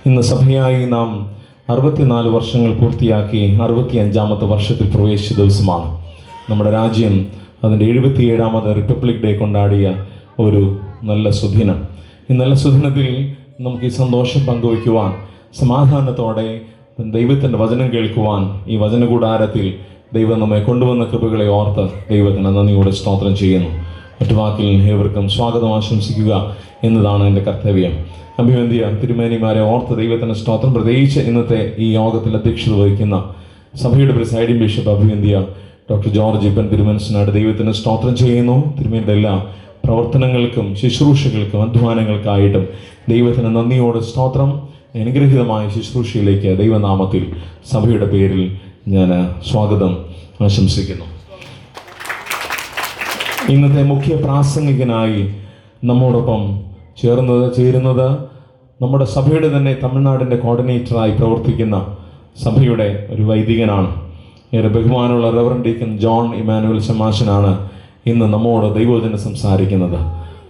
ഇന്ന് സഭയായി നാം 64 വർഷങ്ങൾ പൂർത്തിയാക്കി 65ാമത്തെ വർഷത്തിൽ പ്രവേശിച്ച ദിവസമാണ്. നമ്മുടെ രാജ്യം അതിൻ്റെ 77ാമത് റിപ്പബ്ലിക് ഡേ കൊണ്ടാടിയ ഒരു നല്ല സുദിനം. ഈ നല്ല സുദിനത്തിൽ നമുക്ക് ഈ സന്തോഷം പങ്കുവയ്ക്കുവാൻ, സമാധാനത്തോടെ ദൈവത്തിൻ്റെ വചനം കേൾക്കുവാൻ ഈ വചനകൂടാരത്തിൽ ദൈവം നമ്മെ കൊണ്ടുവന്ന കൃപകളെ ഓർത്ത് ദൈവത്തിന് നന്ദിയോടെ സ്തോത്രം ചെയ്യുന്നു. മറ്റു വാക്കിൽ ഏവർക്കും സ്വാഗതം ആശംസിക്കുക എന്നതാണ് എൻ്റെ കർത്തവ്യം. അഭിവന്ധ്യ തിരുമേനിമാരെ ഓർത്ത് ദൈവത്തിന് സ്തോത്രം. പ്രത്യേകിച്ച് ഇന്നത്തെ ഈ യോഗത്തിൽ അധ്യക്ഷത വഹിക്കുന്ന സഭയുടെ പ്രിസൈഡിംഗ് ബിഷപ്പ് അഭിവന്ധ്യ ഡോക്ടർ ജോർജ് ഇപ്പൻ തിരുമനസിനാട് ദൈവത്തിന് സ്തോത്രം ചെയ്യുന്നു. തിരുമേനിയുടെ എല്ലാ പ്രവർത്തനങ്ങൾക്കും ശുശ്രൂഷകൾക്കും അധ്വാനങ്ങൾക്കായിട്ടും ദൈവത്തിന് നന്ദിയോടെ സ്തോത്രം. അനുഗ്രഹീതമായ ശുശ്രൂഷയിലേക്ക് ദൈവനാമത്തിൽ സഭയുടെ പേരിൽ ഞാൻ സ്വാഗതം ആശംസിക്കുന്നു. ഇന്നത്തെ മുഖ്യ പ്രാസംഗികനായി നമ്മോടൊപ്പം ചേരുന്നത് നമ്മുടെ സഭയുടെ തന്നെ തമിഴ്നാടിൻ്റെ കോർഡിനേറ്ററായി പ്രവർത്തിക്കുന്ന സഭയുടെ ഒരു വൈദികനാണ്. ഏറെ ബഹുമാനമുള്ള റെവറൻഡ് ഡീക്കൻ ജോൺ ഇമാനുവൽ ശമാശനാണ് ഇന്ന് നമ്മോട് ദൈവവചനം സംസാരിക്കുന്നത്.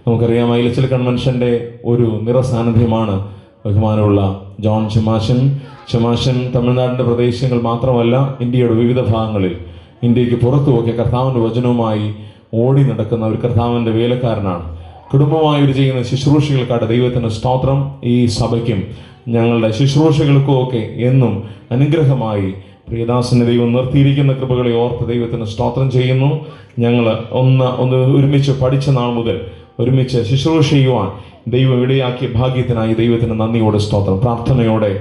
നമുക്കറിയാം, മൈലച്ചിൽ കൺവെൻഷൻ്റെ ഒരു നിറസാന്നിധ്യമാണ് ബഹുമാനമുള്ള ജോൺ ശമാശൻ. തമിഴ്നാടിൻ്റെ പ്രദേശങ്ങൾ മാത്രമല്ല, ഇന്ത്യയുടെ വിവിധ ഭാഗങ്ങളിൽ, ഇന്ത്യക്ക് പുറത്തുമൊക്കെ കർത്താവിൻ്റെ വചനവുമായി ഓടി നടക്കുന്ന ഒരു കർത്താവിൻ്റെ വേലക്കാരനാണ്. കുടുംബമായി ഒരു ചെയ്യുന്ന ശുശ്രൂഷകൾക്കായിട്ട് ദൈവത്തിന് സ്തോത്രം. ഈ സഭയ്ക്കും ഞങ്ങളുടെ ശുശ്രൂഷകൾക്കും ഒക്കെ എന്നും അനുഗ്രഹമായി പ്രിയദാസനെ ദൈവം നിർത്തിയിരിക്കുന്ന കൃപകളെ ഓർത്ത് ദൈവത്തിന് സ്തോത്രം ചെയ്യുന്നു. ഞങ്ങൾ ഒന്ന് ഒരുമിച്ച് പഠിച്ച നാൾ മുതൽ ഒരുമിച്ച് ശുശ്രൂഷ ചെയ്യുവാൻ ദൈവം ഇടയാക്കിയ ഭാഗ്യത്തിനായി ദൈവത്തിന് നന്ദിയോടെ സ്തോത്രം. പ്രാർത്ഥനയോടെ,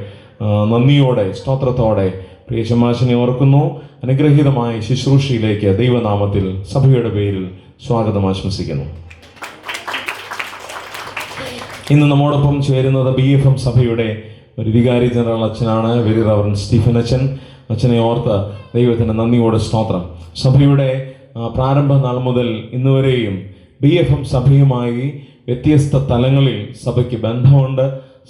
നന്ദിയോടെ, സ്തോത്രത്തോടെ പ്രിയ ശമാശനെ ഓർക്കുന്നു. അനുഗ്രഹീതമായ ശുശ്രൂഷയിലേക്ക് ദൈവനാമത്തിൽ സഭയുടെ പേരിൽ സ്വാഗതം ആശംസിക്കുന്നു. ഇന്ന് നമ്മോടൊപ്പം ചേരുന്നത് BFM സഭയുടെ ഒരു വികാരി ജനറൽ അച്ഛനാണ്, വെരി റവറൻഡ് സ്റ്റീഫൻ അച്ഛൻ. അച്ഛനെ ഓർത്ത് ദൈവത്തിന് നന്ദിയോടെ സ്തോത്രം. സഭയുടെ പ്രാരംഭ നാൾ മുതൽ ഇന്നുവരെയും BFM സഭയുമായി വ്യത്യസ്ത തലങ്ങളിൽ സഭയ്ക്ക് ബന്ധമുണ്ട്,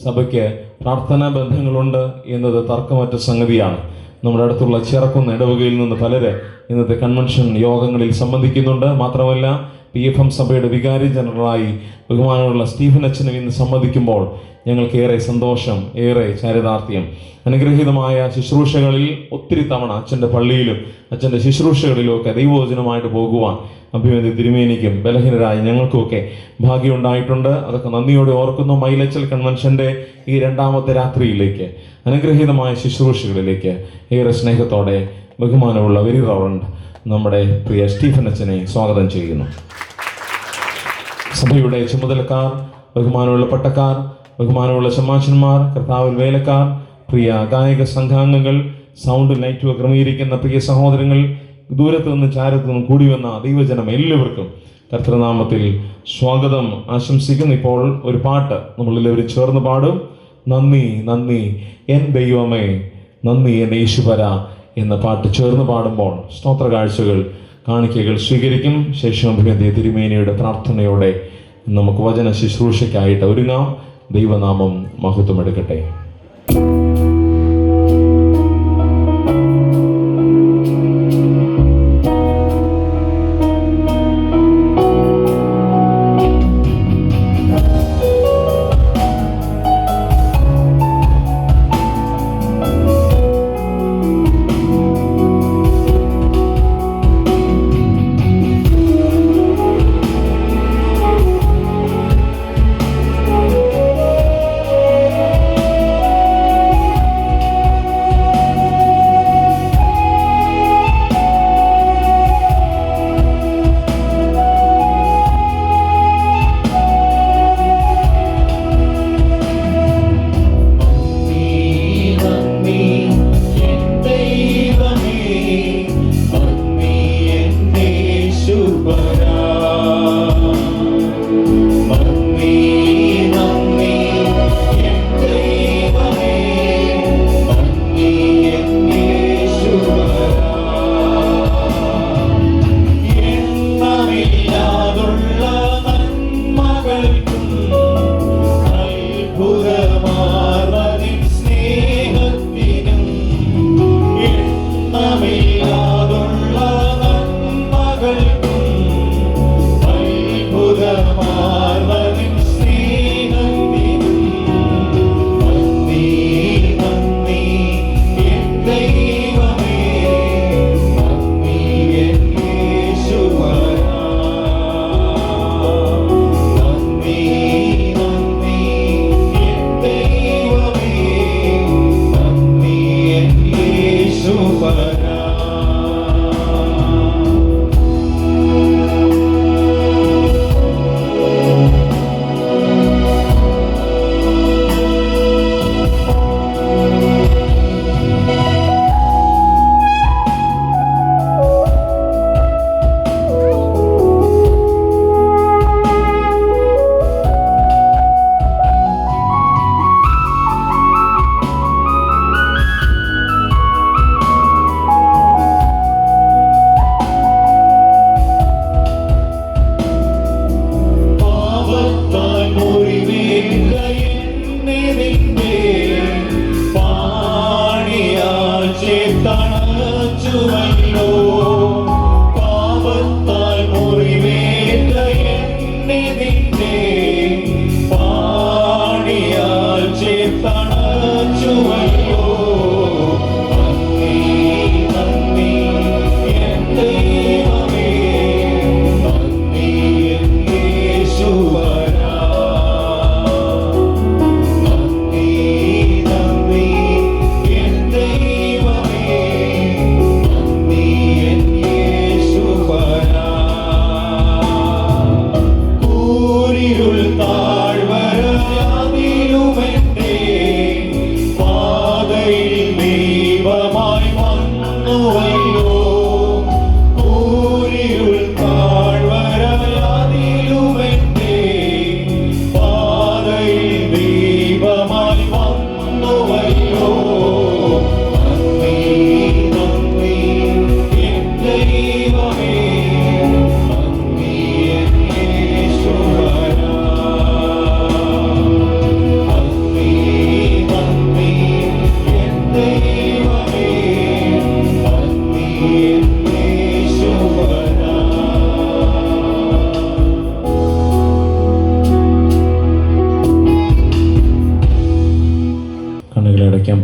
സഭയ്ക്ക് പ്രാർത്ഥനാ ബന്ധങ്ങളുണ്ട് എന്നത് തർക്കമറ്റ സംഗതിയാണ്. നമ്മുടെ അടുത്തുള്ള ചിറക്കുന്ന ഇടവകയിൽ നിന്ന് പലര് ഇന്നത്തെ കൺവെൻഷൻ യോഗങ്ങളിൽ സംബന്ധിക്കുന്നുണ്ട്. മാത്രമല്ല, BFM സഭയുടെ വികാരി ജനറലായി ബഹുമാനമുള്ള സ്റ്റീഫൻ അച്ഛനും ഇന്ന് സംബന്ധിക്കുമ്പോൾ ഞങ്ങൾക്ക് ഏറെ സന്തോഷം, ഏറെ ചാരിതാർത്ഥ്യം. അനുഗ്രഹീതമായ ശുശ്രൂഷകളിൽ ഒത്തിരി തവണ അച്ഛൻ്റെ പള്ളിയിലും അച്ഛൻ്റെ ശുശ്രൂഷകളിലും ഒക്കെ ദൈവവചനമായിട്ട് പോകുവാൻ അഭിമന്യ തിരുമേനിക്കും ബലഹീനരായ ഞങ്ങൾക്കുമൊക്കെ ഭാഗ്യമുണ്ടായിട്ടുണ്ട്. അതൊക്കെ നന്ദിയോടെ ഓർക്കുന്നു. മൈലച്ചൽ കൺവെൻഷൻ്റെ ഈ 2ാമത്തെ രാത്രിയിലേക്ക്, അനുഗ്രഹീതമായ ശുശ്രൂഷകളിലേക്ക് ഏറെ സ്നേഹത്തോടെ ബഹുമാനമുള്ള വെരി റവറൻഡ് നമ്മുടെ പ്രിയ സ്റ്റീഫൻ അച്ഛനെ സ്വാഗതം ചെയ്യുന്നു. സഭയുടെ ചുമതലക്കാർ, ബഹുമാനമുള്ള പട്ടക്കാർ, ബഹുമാനമുള്ള ശമാശന്മാർ, കർത്താവിൽ വേലക്കാർ, പ്രിയ ഗായക സംഘാംഗങ്ങൾ, സൗണ്ട് ലൈറ്റ് ക്രമീകരിക്കുന്ന പ്രിയ സഹോദരങ്ങൾ, ദൂരത്തു നിന്ന് ചാരത്തു നിന്നും കൂടി വന്ന ദൈവജനം എല്ലാവർക്കും കർത്തൃനാമത്തിൽ സ്വാഗതം ആശംസിക്കുന്നു. ഇപ്പോൾ ഒരു പാട്ട് നമ്മളെല്ലാവരും ചേർന്ന് പാടും. നന്ദി നന്ദി എൻ ദൈവമേ, നന്ദി എൻ യേശുപര എന്ന പാട്ട് ചേർന്ന് പാടുമ്പോൾ സ്തോത്ര കാഴ്ചകൾ, കാണിക്കകൾ സ്വീകരിക്കും. ശേഷം അഭിനന്ദ തിരുമേനിയുടെ പ്രാർത്ഥനയോടെ നമുക്ക് വചന ശുശ്രൂഷയ്ക്കായിട്ട് ഒരുങ്ങാം. ദൈവനാമം മഹത്വമെടുക്കട്ടെ.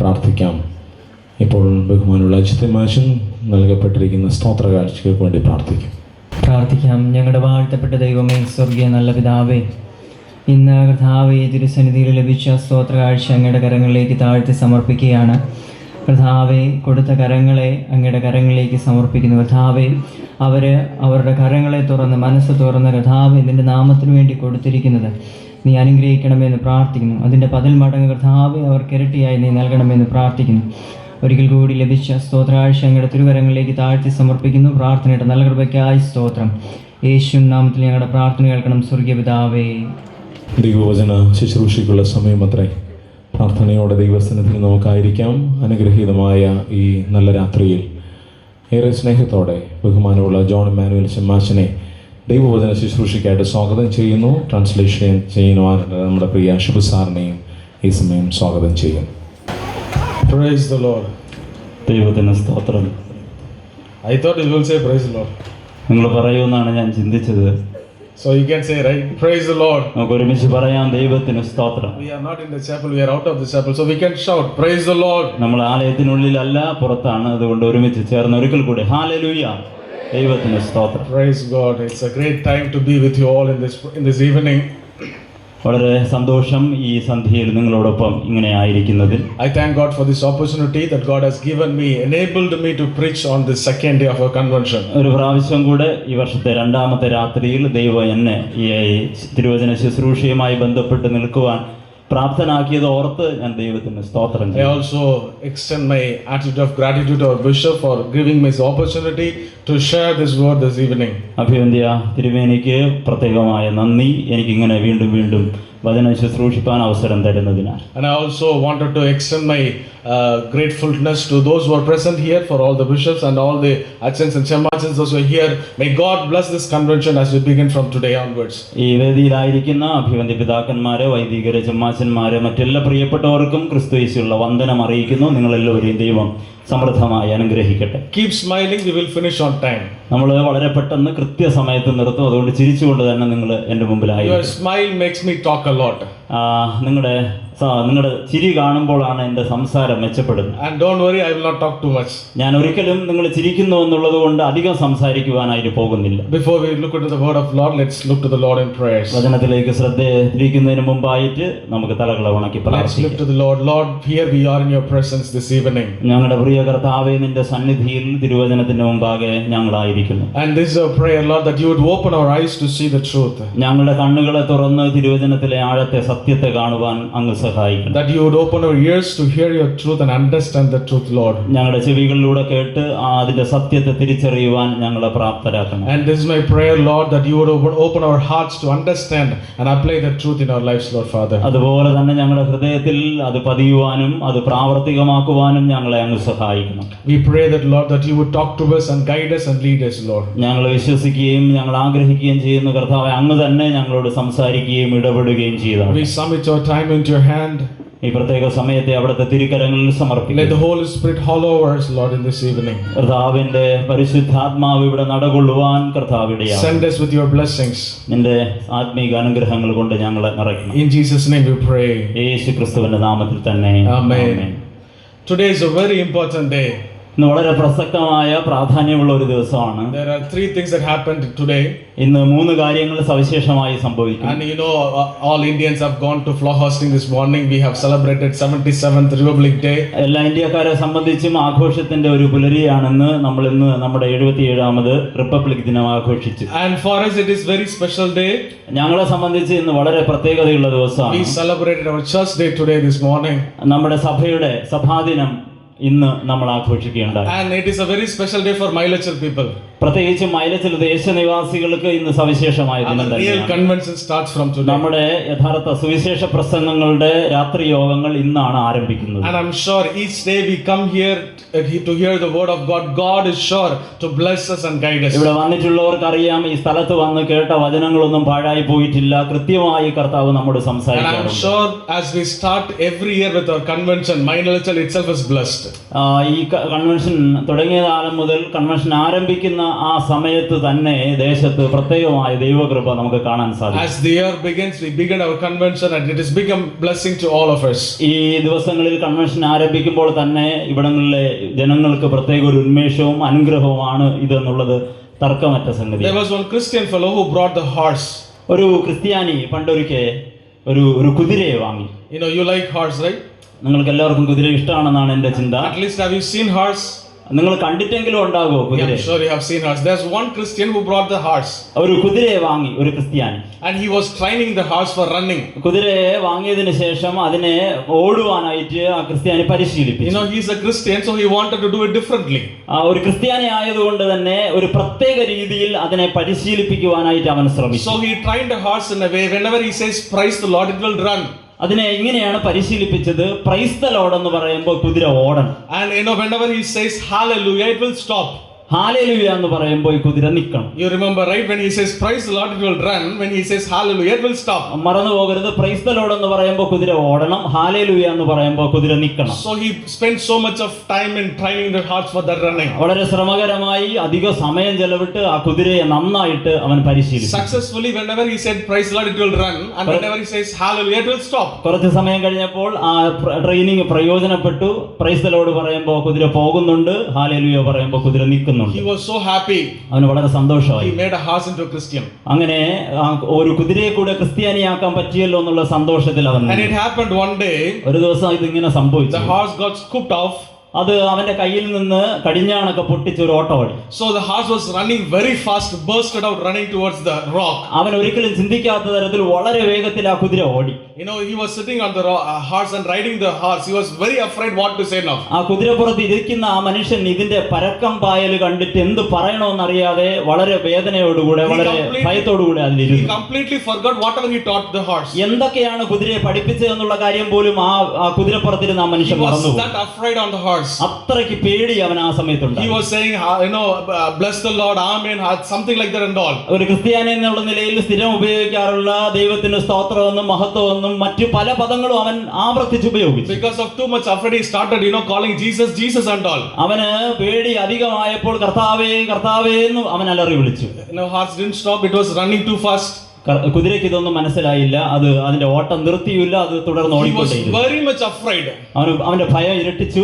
പ്രാർത്ഥിക്കാം. ഇപ്പോൾ ബഹുമാനുള്ള അച്ഛൻ നൽകപ്പെട്ടിരിക്കുന്ന സ്തോത്ര കാഴ്ചകൾക്ക് വേണ്ടി പ്രാർത്ഥിക്കാം. ഞങ്ങളുടെ വാഴ്ത്തപ്പെട്ട ദൈവമേ, സ്വർഗീയ നല്ല പിതാവേ, ഇന്ന് കർത്താവേ തിരുസന്നിധിയിൽ ലഭിച്ച സ്തോത്ര കാഴ്ച അങ്ങയുടെ കരങ്ങളിലേക്ക് താഴ്ത്തി സമർപ്പിക്കുകയാണ്. കർത്താവെ, കൊടുത്ത കരങ്ങളെ അങ്ങയുടെ കരങ്ങളിലേക്ക് സമർപ്പിക്കുന്നു. കർത്താവെ, അവരുടെ കരങ്ങളെ തുറന്ന്, മനസ്സ് തുറന്ന് കർത്താവെ നിൻ്റെ നാമത്തിന് വേണ്ടി കൊടുത്തിരിക്കുന്നത് നീ അനുഗ്രഹിക്കണമെന്ന് പ്രാർത്ഥിക്കുന്നു. അതിൻ്റെ 10 മടങ്ങ് കർത്താവെ അവർക്ക് ഇരട്ടിയായി നീ നൽകണമെന്ന് പ്രാർത്ഥിക്കുന്നു. ഒരിക്കൽ കൂടി ലഭിച്ച സ്തോത്രാഴ്ച അങ്ങയുടെ തിരുകരങ്ങളിലേക്ക് താഴ്ത്തി സമർപ്പിക്കുന്നു. പ്രാർത്ഥനയുടെ നല്ല കൃപയ്ക്കായി സ്തോത്രം. യേശു നാമത്തിൽ ഞങ്ങളുടെ പ്രാർത്ഥന കേൾക്കണം സ്വർഗീയ പിതാവേ. ദൈവവചന ശുശ്രൂഷയ്ക്കുള്ള സമയമത്രേ. പ്രാർത്ഥനയോടെ ദൈവസന്നിധിയിൽ നമുക്കായിരിക്കാം. അനുഗ്രഹീതമായ ഈ നല്ല രാത്രിയിൽ ഏറെ സ്നേഹത്തോടെ ബഹുമാനമുള്ള ജോൺ ഇമ്മാനുവൽ ചെമ്മാച്ചനെ ദൈവവചന ശുശ്രൂഷയ്ക്കായിട്ട് സ്വാഗതം ചെയ്യുന്നു. ട്രാൻസ്ലേഷൻ ചെയ്യുവാൻ നമ്മുടെ പ്രിയ ശുഭ സാറിനെയും ഈ സമയം സ്വാഗതം ചെയ്യും. Praise the Lord. ദൈവത്തിന് സ്തോത്രം. I thought you will say praise the Lord. നിങ്ങൾ പറയുമെന്നാണ് ഞാൻ ചിന്തിച്ചത്. So you can say, right? Praise the Lord. നമുക്ക് ഒരുമിച്ച് പറയാം, ദൈവത്തിന് സ്തോത്രം. We are not in the chapel, we are out of the chapel, so we can shout, praise the Lord. നമ്മൾ ആലയത്തിനുള്ളിലല്ല, പുറത്താണ്. അതുകൊണ്ട് ഒരുമിച്ച് ചേർന്ന് ഒരിക്കൽ കൂടി ഹല്ലേലൂയ, ദൈവത്തിന് സ്തോത്രം. Praise God. It's a great time to be with you all in this evening. വളരെ സന്തോഷം ഈ സന്ധ്യയിൽ നിങ്ങളോടൊപ്പം ഇങ്ങനെ ആയിരിക്കുന്നതിൽ. I thank God for this opportunity that God has given me, enabled me to preach on the second day of our convention. ഒരു പ്രാവശ്യം കൂടെ ഈ വർഷത്തെ 2ാമത്തെ രാത്രിയിൽ ദൈവം എന്നെ ഈ തിരുവചന ശുശ്രൂഷയുമായി ബന്ധപ്പെട്ട് നിൽക്കുവാൻ പ്രാപ്തനാക്കിയത് ഓർത്ത് ഞാൻ ദൈവത്തിന് സ്തോത്രം I ചെയ്യുന്നു. also extend my attitude of gratitude to our bishop for giving me this opportunity to share this word this evening. അഭിവന്ദ്യ തിരുമേനിക്ക് പ്രത്യേകമായ നന്ദി, എനിക്കിങ്ങനെ വീണ്ടും വീണ്ടും വചനം ശുശ്രൂഷിപ്പാൻ അവസരം തരുന്നതിനാൽ. And I also wanted to extend my gratefulness to those who are present here, for all the bishops and all the achans and chemachans those who are here. May God bless this convention as we begin from today onwards. ഈ വേദിയിലായിരിക്കുന്ന അഭിവന്ദ്യ പിതാക്കന്മാരെ, വൈദികരെ, ചെമ്മാച്ചന്മാരെ, മറ്റെല്ലാ പ്രിയപ്പെട്ടവർക്കും ക്രിസ്തുയേശുവിലുള്ള വന്ദനം അറിയിക്കുന്നു. നിങ്ങളെല്ലാവരെയും ദൈവം സമൃദ്ധമായി അനുഗ്രഹിക്കട്ടെ. Keep smiling, we will finish on time. നമ്മൾ വളരെ പെട്ടെന്ന് കൃത്യസമയത്ത് നിർത്തും. അതുകൊണ്ട് ചിരിച്ചുകൊണ്ട് തന്നെ നിങ്ങൾ എൻ്റെ മുമ്പിലായി. Your smile makes me talk a lot. നിങ്ങളുടെ ചിരി കാണുമ്പോഴാണ് എൻ്റെ സംസാരം മെച്ചപ്പെടുന്നത്. And don't worry, I will not talk too much. ഞാൻ ഒരിക്കലും നിങ്ങൾ ചിരിക്കുന്നു എന്നുള്ളത് കൊണ്ട് അധികം സംസാരിക്കുവാനായിട്ട് പോകുന്നില്ല. Before we look into the word of Lord, let's look to the Lord in prayers. വചനത്തിലേക്ക് ശ്രദ്ധ തിരിക്കുന്നതിന് മുമ്പായിട്ട് നമുക്ക് തലകളെ ഉണക്കി Let's look പ്രാർത്ഥിക്കാം. to the Lord. Lord, here we are in your presence this evening. ഞങ്ങളുടെ പ്രിയ കർത്താവേ, നിന്റെ സന്നിധിയിൽ തിരുവചനത്തിന്റെ മുമ്പാകെ ഞങ്ങളായിരിക്കുന്നു. And this is our prayer, Lord, that you would open our eyes to see the truth. ഞങ്ങളുടെ കണ്ണുകളെ തുറന്ന് തിരുവചനത്തിലെ ആഴത്തെ, സത്യത്തെ കാണുവാൻ അങ്ങ് സഹായിക്കണം. That you would open our ears to hear your truth and understand the truth, Lord. ഞങ്ങളുടെ ചെവികളിലൂടെ കേട്ട് അതിന്റെ സത്യത്തെ തിരിച്ചറിയുവാൻ ഞങ്ങളെ പ്രാപ്തരാക്കണം. And this is my prayer, Lord, that you would open our hearts to understand and apply the truth in our lives, Lord Father. അതുപോലെ തന്നെ ഞങ്ങളുടെ ഹൃദയത്തിൽ അത് പതിയുവാനും അത് പ്രാവർത്തികമാക്കുവാനും ഞങ്ങളെ അങ്ങ് സഹായിക്കണം. We pray that, Lord, that you would talk to us and guide us and lead us, Lord. ഞങ്ങൾ വിശ്വസിക്കുകയും ഞങ്ങൾ ആഗ്രഹിക്കുകയും ചെയ്യുന്ന കർത്താവേ, അങ്ങ് തന്നെ ഞങ്ങളോട് സംസാരിക്കുകയും ഇടപെടുകയും ചെയ്താണ്. We submit our time into your hand. ഈ പ്രത്യേക സമയത്തെ അവിടുത്തെ തിരുക്കരങ്ങളിൽ Let സമർപ്പിക്കുന്നു. the Holy Spirit hollow over us, Lord, in this evening. കർത്താവിന്റെ പരിശുദ്ധാത്മാവ് ഇവിടെ നടകൊള്ളുവാൻ കർത്താവിടെയാണ്. Send us with your blessings. നിന്റെ ആത്മീക അനുഗ്രഹങ്ങൾ കൊണ്ട് ഞങ്ങളെ നിറയ്ക്കണം. In Jesus' name we pray. യേശു ക്രിസ്തുവിന്റെ നാമത്തിൽ തന്നെ Amen. Amen. Today is a very important day. ഇന്ന് വളരെ പ്രസക്തമായ പ്രാധാന്യമുള്ള ഒരു ദിവസമാണ്. There are 3 things that happened today. ഇന്ന് 3 കാര്യങ്ങൾ സവിശേഷമായി സംഭവിക്കും. And you know, all Indians have gone to flower hosting this morning. We have celebrated 77th Republic Day. എല്ലാ ഇന്ത്യക്കാരെ സംബന്ധിച്ചും ആഘോഷത്തിന്റെ ഒരു പുലരിയാണെന്ന് നമ്മൾ ഇന്ന് നമ്മുടെ 77ാമത് റിപ്പബ്ലിക് ദിനം ആഘോഷിച്ചു. And for us it is very special day. ഞങ്ങളെ സംബന്ധിച്ച് ഇന്ന് വളരെ പ്രത്യേകതയുള്ള ദിവസമാണ്. We celebrated our church day today this morning. നമ്മുടെ സഭയുടെ സഭാദിനം ഇന്ന് നമ്മൾ ആഘോഷിക്കുകയുണ്ടായി. And it is a very special day for Mailachal people. പ്രത്യേകിച്ച് മൈലച്ചിൽ ദേശനിവാസികൾക്ക് ഇന്ന് സവിശേഷമായ ദിനം And the real തന്നെയാണ്. convention starts from today. നമ്മുടെ യഥാർത്ഥ സുവിശേഷ പ്രസംഗങ്ങളുടെ രാത്രി യോഗങ്ങൾ ഇന്നാണ് ആരംഭിക്കുന്നത്. And I'm sure each day we come here to hear the word of God. God is sure to bless us and guide us. ഇവിടെ വന്നിട്ടുള്ളവർക്ക് അറിയാം, ഈ സ്ഥലത്ത് വന്ന് കേട്ട വചനങ്ങളൊന്നും പാഴായി പോയിട്ടില്ല. കൃത്യമായി കർത്താവ് നമ്മോട് And I'm സംസാരിക്കാറുണ്ട്. sure as we start every year with our convention, Mailachal itself is blessed. ഈ കൺവെൻഷൻ തുടങ്ങിയ കാലം മുതൽ കൺവെൻഷൻ ആരംഭിക്കുന്ന ആ സമയത്ത് തന്നെ ദേശത്ത് പ്രത്യേകമായ ദൈവകൃപ നമുക്ക് കാണാൻ സാധിക്കും. As the year begins, we begin our convention and it has become blessing to all of us. ഈ ദിവസങ്ങളിൽ കൺവെൻഷൻ ആരംഭിക്കുമ്പോൾ തന്നെ ഇവിടങ്ങളിലെ ജനങ്ങൾക്ക് പ്രത്യേക ഒരു ഉന്മേഷവും അനുഗ്രഹവുമാണ് ഇതെന്നുള്ളത് തർക്കമറ്റ സംഗതി. There was one Christian fellow who brought the horse. ഒരു ക്രിസ്ത്യാനി പണ്ടൊരിക്കെ ഒരു കുതിരയെ വാങ്ങി. You know, you like horse, right? നിങ്ങൾക്ക് എല്ലാവർക്കും കുതിര ഇഷ്ടമാണെന്നാണ് എൻ്റെ ചിന്ത. At least have you seen horse? നിങ്ങൾ കണ്ടിട്ടെങ്കിലും ഉണ്ടാകുമോ Yeah, കുതിര? I'm sure you have seen horse. There's one Christian who brought the horse, ഒരു കുതിരയെ വാങ്ങി, ഒരു ക്രിസ്ത്യാനി. and he was training the horse for running. കുതിരയെ വാങ്ങിയതിന് ശേഷം അതിനെ ഓടുവാനായിട്ട് ആ ക്രിസ്ത്യാനി You പരിശീലിപ്പിച്ചു. know, he's a Christian, so he wanted to do it differently. ഒരു ക്രിസ്ത്യാനി ആയതുകൊണ്ട് തന്നെ ഒരു പ്രത്യേക രീതിയിൽ അതിനെ പരിശീലിപ്പിക്കുവാനായിട്ട് അവൻ ശ്രമിച്ചു. So he trained the horse in a way, whenever he says, "Praise the Lord," it will run. അതിനെ ഇങ്ങനെയാണ് പരിശീലിപ്പിച്ചത്. പ്രൈസ് ദി ലോർഡ് എന്ന് പറയുമ്പോൾ കുതിര ഓടണം. And you know, whenever he says "Hallelujah," it will stop. Hallelujah എന്ന് പറയുമ്പോൾ ഈ കുതിര നിൽക്കണം. You remember, right? When he says "Praise the Lord," it will run. When he says "Hallelujah," it will stop. മറന്നു പോകരുത്. പ്രൈസ് ദി ലോർഡ് എന്ന് പറയുമ്പോൾ കുതിര ഓടണം, ഹല്ലേലൂയ എന്ന് പറയുമ്പോൾ കുതിര നിൽക്കണം. So he spent so much of time in training the horse for that running. വളരെ ശ്രമകരമായി അധിക സമയം ചെലവിട്ട് ആ കുതിരയെ നന്നായിട്ട് അവൻ പരിശീലിച്ചു. Successfully, whenever he said "Praise the Lord," it will run, and whenever he says "Hallelujah," it will stop. കുറച്ച് സമയം കഴിഞ്ഞപ്പോൾ ആ ട്രെയിനിങ് പ്രയോജനപ്പെട്ടു. പ്രൈസ് ദി ലോർഡ് പറയുമ്പോൾ കുതിര പോകുന്നുണ്ട്, ഹല്ലേലൂയ പറയുമ്പോൾ കുതിര നിൽക്കുന്നുണ്ട്. He was so happy. അവന് വളരെ സന്തോഷമായി. He made a horse into a Christian. അങ്ങനെ ഒരു കുതിരയെ കൂടെ ക്രിസ്ത്യാനിയാക്കാൻ പറ്റിയല്ലോ എന്നുള്ള സന്തോഷത്തിൽ അവൻ. And it happened one day. ഒരു ദിവസം ഇതിങ്ങനെ സംഭവിച്ചു. The horse got scooped off. അത് അവന്റെ കയ്യിൽ നിന്ന് കടിഞ്ഞാണൊക്കെ പൊട്ടിച്ച് ഒരു ഓട്ടം ഓടി. So the horse was running very fast, bursted out, running towards the rock. അവൻ ഒരിക്കലും ചിന്തിക്കാത്ത തരത്തിൽ വളരെ വേഗത്തിൽ ആ കുതിര ഓടി. You know, he was sitting on the horse and riding the horse. He was very afraid what to say now. ആ കുതിരപ്പുറത്ത് ഇരിക്കുന്ന ആ മനുഷ്യൻ ഇതിന്റെ പരക്കം പായൽ കണ്ടിട്ട് എന്ത് പറയണമെന്നറിയാതെ വളരെ വേദനയോടുകൂടെ, വളരെ ഭയത്തോടുകൂടെ He അതിലിരുന്നു. completely forgot whatever he taught the horse. എന്തൊക്കെയാണ് കുതിരയെ പഠിപ്പിച്ചതെന്നുള്ള കാര്യം പോലും ആ കുതിരപ്പുറത്തിരുന്ന ആ He മനുഷ്യൻ was മറന്നുപോയി. that afraid on the horse. അത്രയ്ക്ക് പേടി അവൻ ആ സമയത്തുണ്ട്. He was saying, you know, "Bless the Lord, Amen," something like that and all. ഒരു ക്രിസ്ത്യാനി എന്നുള്ള നിലയിൽ സ്ഥിരം ഉപയോഗിക്കാറുള്ള ദൈവത്തിന് സ്തോത്രമെന്നും മഹത്വമെന്നും മറ്റു പല പദങ്ങളും അവൻ ആവർത്തിച്ച് ഉപയോഗിച്ചു. Because of too much afraid, he started, you know, calling Jesus, Jesus and all. അവന് പേടി അധികമായപ്പോൾ കർത്താവേ കർത്താവേ എന്ന് അവൻ അലറി വിളിച്ചു. You know, horse didn't stop. It was running too fast. കുതിരയ്ക്ക് ഇതൊന്നും മനസ്സിലായില്ല. അത് അതിന്റെ ഓട്ടം നിർത്തിയില്ല. അത് തുടർന്ന് He was ഓടിക്കൊണ്ടേയിരുന്നു. very much afraid. അവന്റെ ഭയം ഇരട്ടിച്ചു.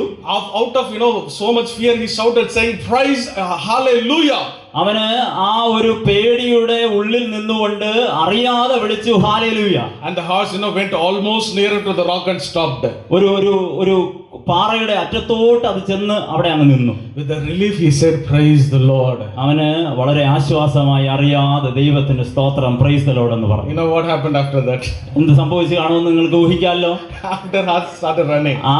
Out of, you know, so much fear, he shouted saying, "Praise, Hallelujah." അവന് ആ ഒരു പേടിയുടെ ഉള്ളിൽ നിന്നുകൊണ്ട് അറിയാതെ വിളിച്ചു hallelujah. And the horse, you know, went almost nearer to the rock and stopped. ഒരു പാറയുടെ അറ്റത്തോട്ട് അത് ചെന്ന് അവിടെ അങ്ങ് നിന്നു. With the relief, he said, "Praise the Lord." അവന് വളരെ ആശ്വാസമായി അറിയാതെ ദൈവത്തിന് സ്തോത്രം, പ്രൈസ് ദി ലോർഡ് എന്ന് പറഞ്ഞു. You know what happened after that? എന്ത് സംഭവിച്ചു കാണുമെന്ന് നിങ്ങൾക്ക് ഊഹിക്കാമല്ലോ. After horse started running. ആ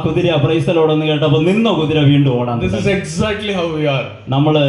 കുതിര പ്രൈസ് ദി ലോർഡ് എന്ന് കേട്ടപ്പോൾ നിന്ന കുതിര വീണ്ടും ഓടാൻ. This is exactly how we are. നമ്മള്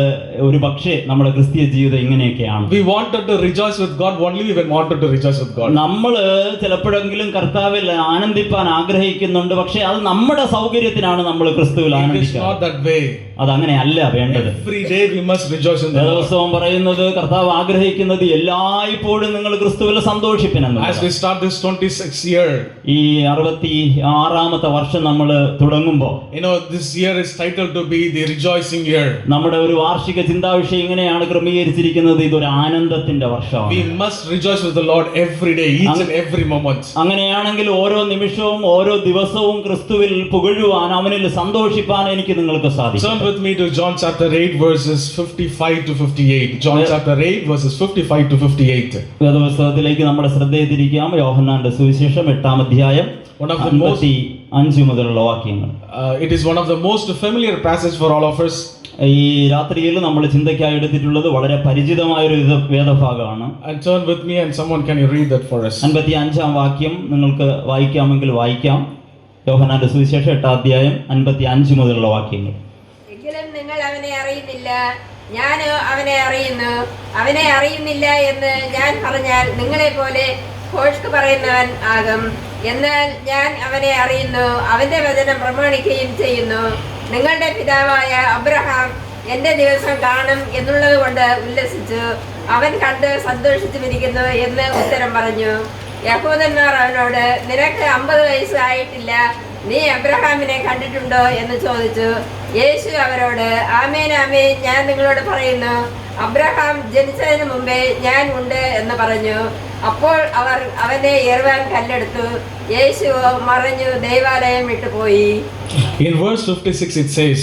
ഒരു പക്ഷേ നമ്മുടെ ക്രിസ്തീയ ജീവിതം ഇങ്ങനെയൊക്കെയാണ്. We wanted to rejoice with God only when wanted to rejoice with God. നമ്മള് ചിലപ്പോഴെങ്കിലും കർത്താവിൽ ആനന്ദിപ്പാൻ ആഗ്രഹിക്കുന്നുണ്ട്. പക്ഷെ അത് നമ്മുടെ സൗകര്യത്തിനാണ് നമ്മൾ ക്രിസ്തുവിൽ It is ആനന്ദിക്കുക. not that way. അതങ്ങനെയല്ല വേണ്ടത്. Every day we must rejoice in the Lord. ദിവസവും പറയുന്നത് കർത്താവ് ആഗ്രഹിക്കുന്നത് എല്ലായ്പ്പോഴും നിങ്ങൾ ക്രിസ്തുവിൽ സന്തോഷിപ്പിനെന്ന്. As we start this 26th year, ഈ 66ാമത്തെ വർഷം നമ്മൾ തുടങ്ങുമ്പോൾ, you know, this year is titled to be the rejoicing year. നമ്മുടെ ഒരു വാർഷിക ചിന്താവിഷയം ഇങ്ങനെയാണ് ക്രമീകരിച്ചിരിക്കുന്നത്. ഇതൊരു ആനന്ദത്തിന്റെ വർഷമാണ്. We must rejoice with the Lord every day, each and every moment. അങ്ങനെയാണെങ്കിൽ ഓരോ നിമിഷവും ഓരോ ദിവസവും ക്രിസ്തുവിൽ പുകഴുവാൻ, അവനിൽ സന്തോഷിപ്പാൻ എനിക്ക് നിങ്ങൾക്ക് സാധിക്കും. Turn with me to John chapter 8 verses 55 to 58. John chapter 8 verses 55 to 58. വേദപുസ്തകത്തിലേക്ക് നമ്മുടെ ശ്രദ്ധയെ തിരിക്കാം. യോഹന്നാന്റെ സുവിശേഷം 8-ാം അധ്യായം 55 മുതലുള്ള വാക്യങ്ങൾ. It is one of the most familiar passage for all of us. ഈ രാത്രിയിൽ നമ്മൾ ചിന്തയ്ക്കായി എടുത്തിട്ടുള്ളത് വളരെ പരിചിതമായൊരു വേദഭാഗമാണ്. And turn with me and someone can you read that for us? 55-ാം വാക്യം നിങ്ങൾക്ക് വായിക്കാമെങ്കിൽ വായിക്കാം. യോഹന്നാന്റെ സുവിശേഷം 8-ാം അധ്യായം 55 മുതലുള്ള വാക്യങ്ങൾ. എങ്കിലും നിങ്ങൾ അവനെ അറിയുന്നില്ല, ഞാൻ അവനെ അറിയുന്നു. അവനെ അറിയുന്നില്ല എന്ന് ഞാൻ പറഞ്ഞാൽ നിങ്ങളെ പോലെ ഭോഷ്ക് പറയുന്നവൻ ആകും. എന്നാൽ ഞാൻ അവനെ അറിയുന്നു, അവന്റെ വചനം പ്രമാണിക്കുകയും ചെയ്യുന്നു. നിങ്ങളുടെ പിതാവായ അബ്രഹാം എന്റെ ദിവസം കാണും എന്നുള്ളത് കൊണ്ട് ഉല്ലസിച്ചു. അവൻ കണ്ട് സന്തോഷിച്ചുമിരിക്കുന്നു എന്ന് ഉത്തരം പറഞ്ഞു. യഹൂദന്മാർ അവനോട്, നിനക്ക് 50 വയസ്സ് ആയിട്ടില്ല, നീ അബ്രഹാമിനെ കണ്ടിട്ടുണ്ടോ എന്ന് ചോദിച്ചു. യേശു അവരോട്, ആമേൻ ആമേൻ ഞാൻ നിങ്ങളോട് പറയുന്നു, അബ്രഹാം ജനിച്ചതിന് മുമ്പേ ഞാൻ ഉണ്ട് എന്ന് പറഞ്ഞു. അപ്പോൾ അവർ അവനെ എറിവാൻ കല്ലെടുത്തു. യേശു മറഞ്ഞു ദൈവാലയം വിട്ടുപോയി. In verse 56 it says,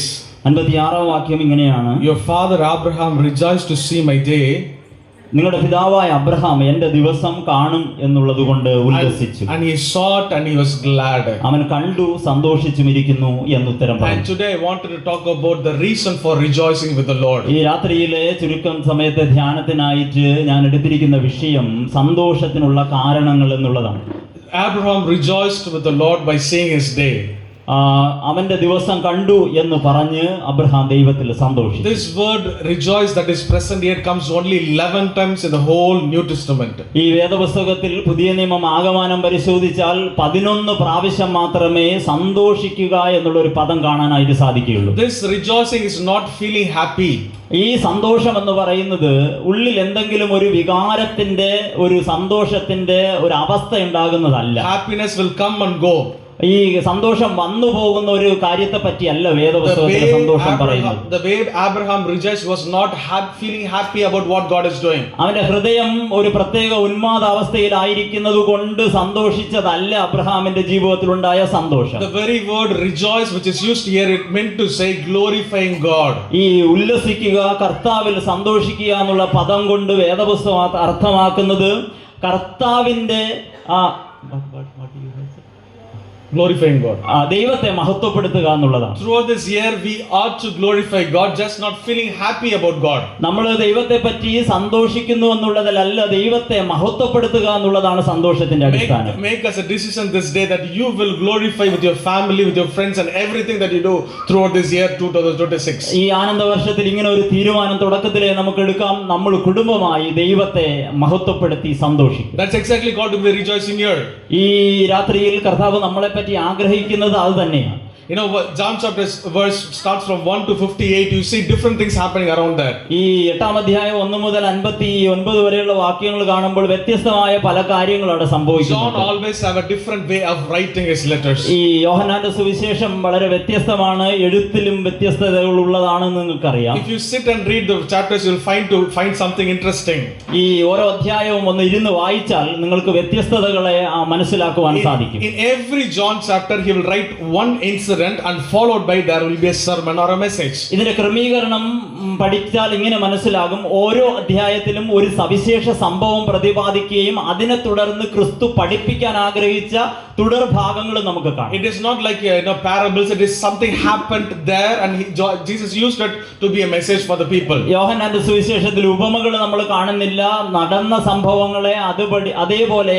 56-ാം വാക്യം ഇങ്ങനെയാണ്. Your father Abraham rejoiced to see my day. നിങ്ങളുടെ പിതാവായ അബ്രഹാം എന്റെ ദിവസം കാണും എന്നുള്ളത് കൊണ്ട് ഉല്ലസിച്ചു. And he saw it and he was glad. അവൻ കണ്ടു സന്തോഷിച്ചും ഇരിക്കുന്നു എന്നുത്തരം And പറഞ്ഞു. today I wanted to talk about the reason for rejoicing with the Lord. ഈ രാത്രിയിലെ ചുരുക്കം സമയത്തെ ധ്യാനത്തിനായിട്ട് ഞാൻ എടുത്തിരിക്കുന്ന വിഷയം സന്തോഷത്തിനുള്ള കാരണങ്ങൾ എന്നുള്ളതാണ്. Abraham rejoiced with the Lord by seeing his day. അവന്റെ ദിവസം കണ്ടു എന്ന് പറഞ്ഞ് അബ്രഹാം ദൈവത്തിൽ സന്തോഷിച്ചു. This word rejoice that is present here comes only 11 times in the whole New Testament. ഈ വേദപുസ്തകത്തിൽ പുതിയ നിയമം ആഗമനം പരിശോധിച്ചാൽ 11 പ്രാവശ്യം മാത്രമേ സന്തോഷിക്കുക എന്നുള്ള ഒരു പദം കാണാനായിട്ട് സാധിക്കുകയുള്ളൂ. This rejoicing is not feeling happy. ഈ സന്തോഷം എന്ന് പറയുന്നത് ഉള്ളിൽ എന്തെങ്കിലും ഒരു വികാരത്തിന്റെ, ഒരു സന്തോഷത്തിന്റെ ഒരു അവസ്ഥ ഉണ്ടാകുന്നതല്ല. Happiness will come and go. ഈ സന്തോഷം വന്നു പോകുന്ന ഒരു കാര്യത്തെ പറ്റിയല്ല വേദപുസ്തകത്തിലെ സന്തോഷം പറയുന്നത്. The way Abraham rejoiced was not feeling happy about what God is doing. അവന്റെ ഹൃദയം ഒരു പ്രത്യേക ഉന്മാദാവസ്ഥയിലായിരിക്കുന്നത് കൊണ്ട് സന്തോഷിച്ചതല്ല അബ്രഹാമിന്റെ ജീവിതത്തിൽ ഉണ്ടായ സന്തോഷം. The very word rejoice which is used here, it meant to say glorifying God. ഈ ഉല്ലസിക്കുക, കർത്താവിൽ സന്തോഷിക്കുക എന്നുള്ള പദം കൊണ്ട് വേദപുസ്തകം അർത്ഥമാക്കുന്നത് കർത്താവിന്റെ Glorifying God. ദൈവത്തെ മഹത്വപ്പെടുത്തുക എന്നുള്ളതാണ്. Throughout this year we ought to glorify God, just not feeling happy about God. നമ്മൾ ദൈവത്തെ പറ്റി സന്തോഷിക്കുന്നു എന്നുള്ളതല്ല, ദൈവത്തെ മഹത്വപ്പെടുത്തുക എന്നുള്ളതാണ് സന്തോഷത്തിന്റെ അടിസ്ഥാനം. Make us a decision this day that you will glorify with your family, with your friends and everything that you do throughout this year 2026. ഈ ആനന്ദവർഷത്തിൽ ഇങ്ങനെ ഒരു തീരുമാനം തുടക്കത്തിലേ നമുക്ക് എടുക്കാം. നമ്മൾ കുടുംബമായി ദൈവത്തെ മഹത്വപ്പെടുത്തി സന്തോഷിക്കും. That's exactly God to be rejoicing here. ഈ രാത്രിയിൽ കർത്താവ് നമ്മളെ പറ്റി ആഗ്രഹിക്കുന്നത് അത് തന്നെയാണ്. You know, John chapter verse starts from 1 to 58. You see different things happening around that. ഈ 8-ാം അധ്യായം 1 മുതൽ 59 വരെയുള്ള വാക്യങ്ങൾ കാണുമ്പോൾ വ്യത്യസ്തമായ പല കാര്യങ്ങളും അവിടെ സംഭവിക്കുന്നുണ്ട്. John always have a different way of writing his letters. ഈ യോഹന്നാന്റെ സുവിശേഷം വളരെ വ്യത്യസ്തമാണ്, എഴുത്തിലും വ്യത്യസ്തതകൾ ഉള്ളതാണെന്ന് നിങ്ങൾക്കറിയാം. If you sit and read the chapters, you'll find something interesting. ഈ ഓരോ അധ്യായവും ഒന്ന് ഇരുന്ന് വായിച്ചാൽ നിങ്ങൾക്ക് വ്യത്യസ്തതകളെ മനസ്സിലാക്കുവാൻ സാധിക്കും. In every John chapter, he will write one incident and followed by there will be a sermon or a message. ഇതിന്റെ ക്രമീകരണം പഠിച്ചാൽ ഇങ്ങനെ മനസ്സിലാകും. ഓരോ അധ്യായത്തിലും ഒരു സവിശേഷ സംഭവം പ്രതിപാദിക്കുകയും അതിനെ തുടർന്ന് ക്രിസ്തു പഠിപ്പിക്കാൻ ആഗ്രഹിച്ച തുടർ ഭാഗങ്ങൾ നമുക്ക് കാണാം. It is not like parables. It is something happened there and Jesus used it to be a message for the people. യോഹന്നാന്റെ സുവിശേഷത്തിൽ ഉപമകൾ നമ്മൾ കാണുന്നില്ല. നടന്ന സംഭവങ്ങളെ അതേപോലെ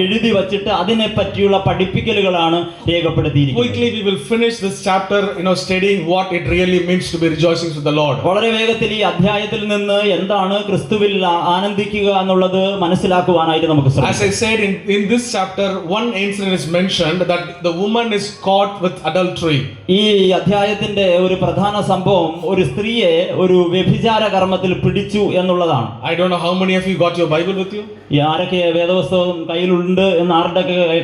എഴുതി വച്ചിട്ട് അതിനെ പറ്റിയുള്ള പഠിപ്പിക്കലുകളാണ് രേഖപ്പെടുത്തിയിരിക്കുന്നത്. Quickly we will finish this chapter, studying what it really means to be rejoicing with the Lord. വളരെ വേഗത്തിൽ ഈ അധ്യായത്തിൽ നിന്ന് എന്താണ് ക്രിസ്തുവിൽ ആനന്ദിക്കുക എന്നുള്ളത് മനസ്സിലാക്കുവാനായിട്ട് നമുക്ക് ശ്രമിക്കാം. As I said, in this chapter, one incident is mentioned that the woman is caught with adultery. ഈ അധ്യായത്തിന്റെ ഒരു പ്രധാന സംഭവം ഒരു സ്ത്രീയെ ഒരു വ്യഭിചാര കർമ്മത്തിൽ പിടിച്ചു എന്നുള്ളതാണ്. I don't know how many of you got your Bible with you. ഈ ആരൊക്കെ വേദപുസ്തകം കയ്യിലുണ്ട് എന്ന് ആരുടെ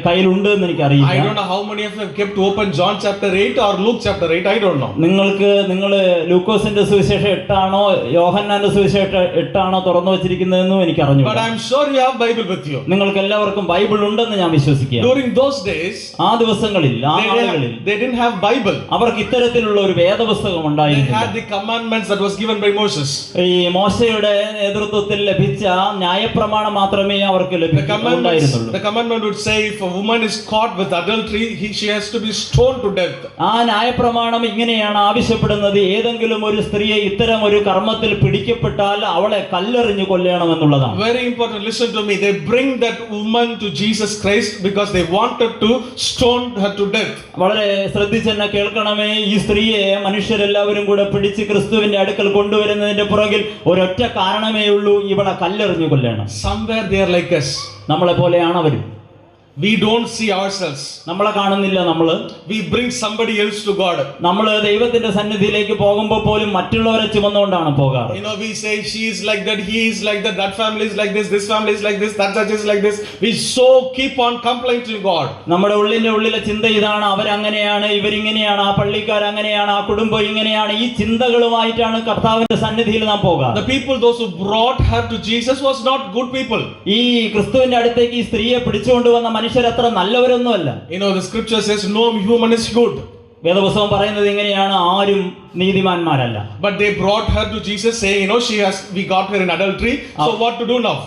കയ്യിലുണ്ട് എന്ന് എനിക്കറിയില്ല. I don't know how many of you have kept open John chapter 8 or Luke chapter 8. I don't know. നിങ്ങൾ ലൂക്കോസിന്റെ സുവിശേഷം 8 ആണോ യോഹന്നാന്റെ സുവിശേഷം 8 ആണോ തുറന്നു വെച്ചിരിക്കുന്നതെന്നും എനിക്ക് അറിഞ്ഞൂടാ. But I am sure you have Bible with you. നിങ്ങൾക്ക് എല്ലാവർക്കും ബൈബിൾ ഉണ്ടെന്ന് ഞാൻ വിശ്വസിക്കുകയാണ്. During those days, ആ ദിവസങ്ങളിൽ ആ നാളുകളിൽ they didn't have Bible. അവർക്ക് ഇത്തരത്തിലുള്ള ഒരു വേദപുസ്തകം They ഉണ്ടായിരുന്നില്ല. had the commandments that was given by Moses. ഈ മോശയുടെ നേതൃത്വത്തിൽ ലഭിച്ച ന്യായപ്രമാണം മാത്രമേ അവർക്ക് ലഭിക്കുന്നുണ്ടായിരുന്നുള്ളൂ. The commandment would say if a woman is caught with adultery, she has to be stoned to death. ആ ന്യായപ്രമാണം ഇങ്ങനെയാണ് ആവശ്യപ്പെടുന്നത്. ഏതെങ്കിലും ഒരു സ്ത്രീയെ ഇത്തരം ഒരു കർമ്മത്തിൽ പിടിക്കപ്പെട്ടാൽ അവളെ കല്ലെറിഞ്ഞു കൊല്ലണമെന്നുള്ളതാണ്. Very important, listen to me. They bring that woman to Jesus Christ because they wanted to stone her to death. വളരെ ശ്രദ്ധിച്ചെന്നെ കേൾക്കണമേ. ഈ സ്ത്രീയെ മനുഷ്യരെല്ലാവരും കൂടെ പിടിച്ച് ക്രിസ്തുവിന്റെ അടുക്കൽ കൊണ്ടുവരുന്നതിന്റെ പുറകിൽ ഒരൊറ്റ കാരണമേ ഉള്ളൂ, ഇവളെ കല്ലെറിഞ്ഞു കൊല്ലണം. Somewhere they are like us. നമ്മളെ പോലെയാണ് അവരും. We don't see ourselves. നമ്മളെ കാണുന്നില്ല. We bring somebody else to God. നമ്മൾ ദൈവത്തിന്റെ സന്നിധിയിലേക്ക് പോകുമ്പോൾ പോലും മറ്റുള്ളവരെ ചുമന്നുകൊണ്ടാണ് പോകാറ്. We say she is like that, he is like that, that family is like this family is like this, that church is like this. We so keep on complaining to God. നമ്മുടെ ഉള്ളിലെ ചിന്ത ഇതാണ്, അവരങ്ങനെയാണ്, ഇവരിങ്ങനെയാണ്, ആ പള്ളിക്കാർ അങ്ങനെയാണ്, ആ കുടുംബം ഇങ്ങനെയാണ്. ഈ ചിന്തകളുമായിട്ടാണ് കർത്താവിന്റെ സന്നിധിയിൽ നാം പോകാറ്. The people, those who brought her to Jesus, was not good people. ഈ ക്രിസ്തുവിന്റെ അടുത്തേക്ക് ഈ സ്ത്രീയെ പിടിച്ചുകൊണ്ടുവന്ന മനുഷ്യരത്ര നല്ലവരൊന്നുമല്ല. The scripture says no human is good. വേദപുസ്തകം പറയുന്നത് ഇങ്ങനെയാണ്, ആരും നീതിമാന്മാരല്ല. But they brought her to Jesus saying, we got her in adultery, so what to do now?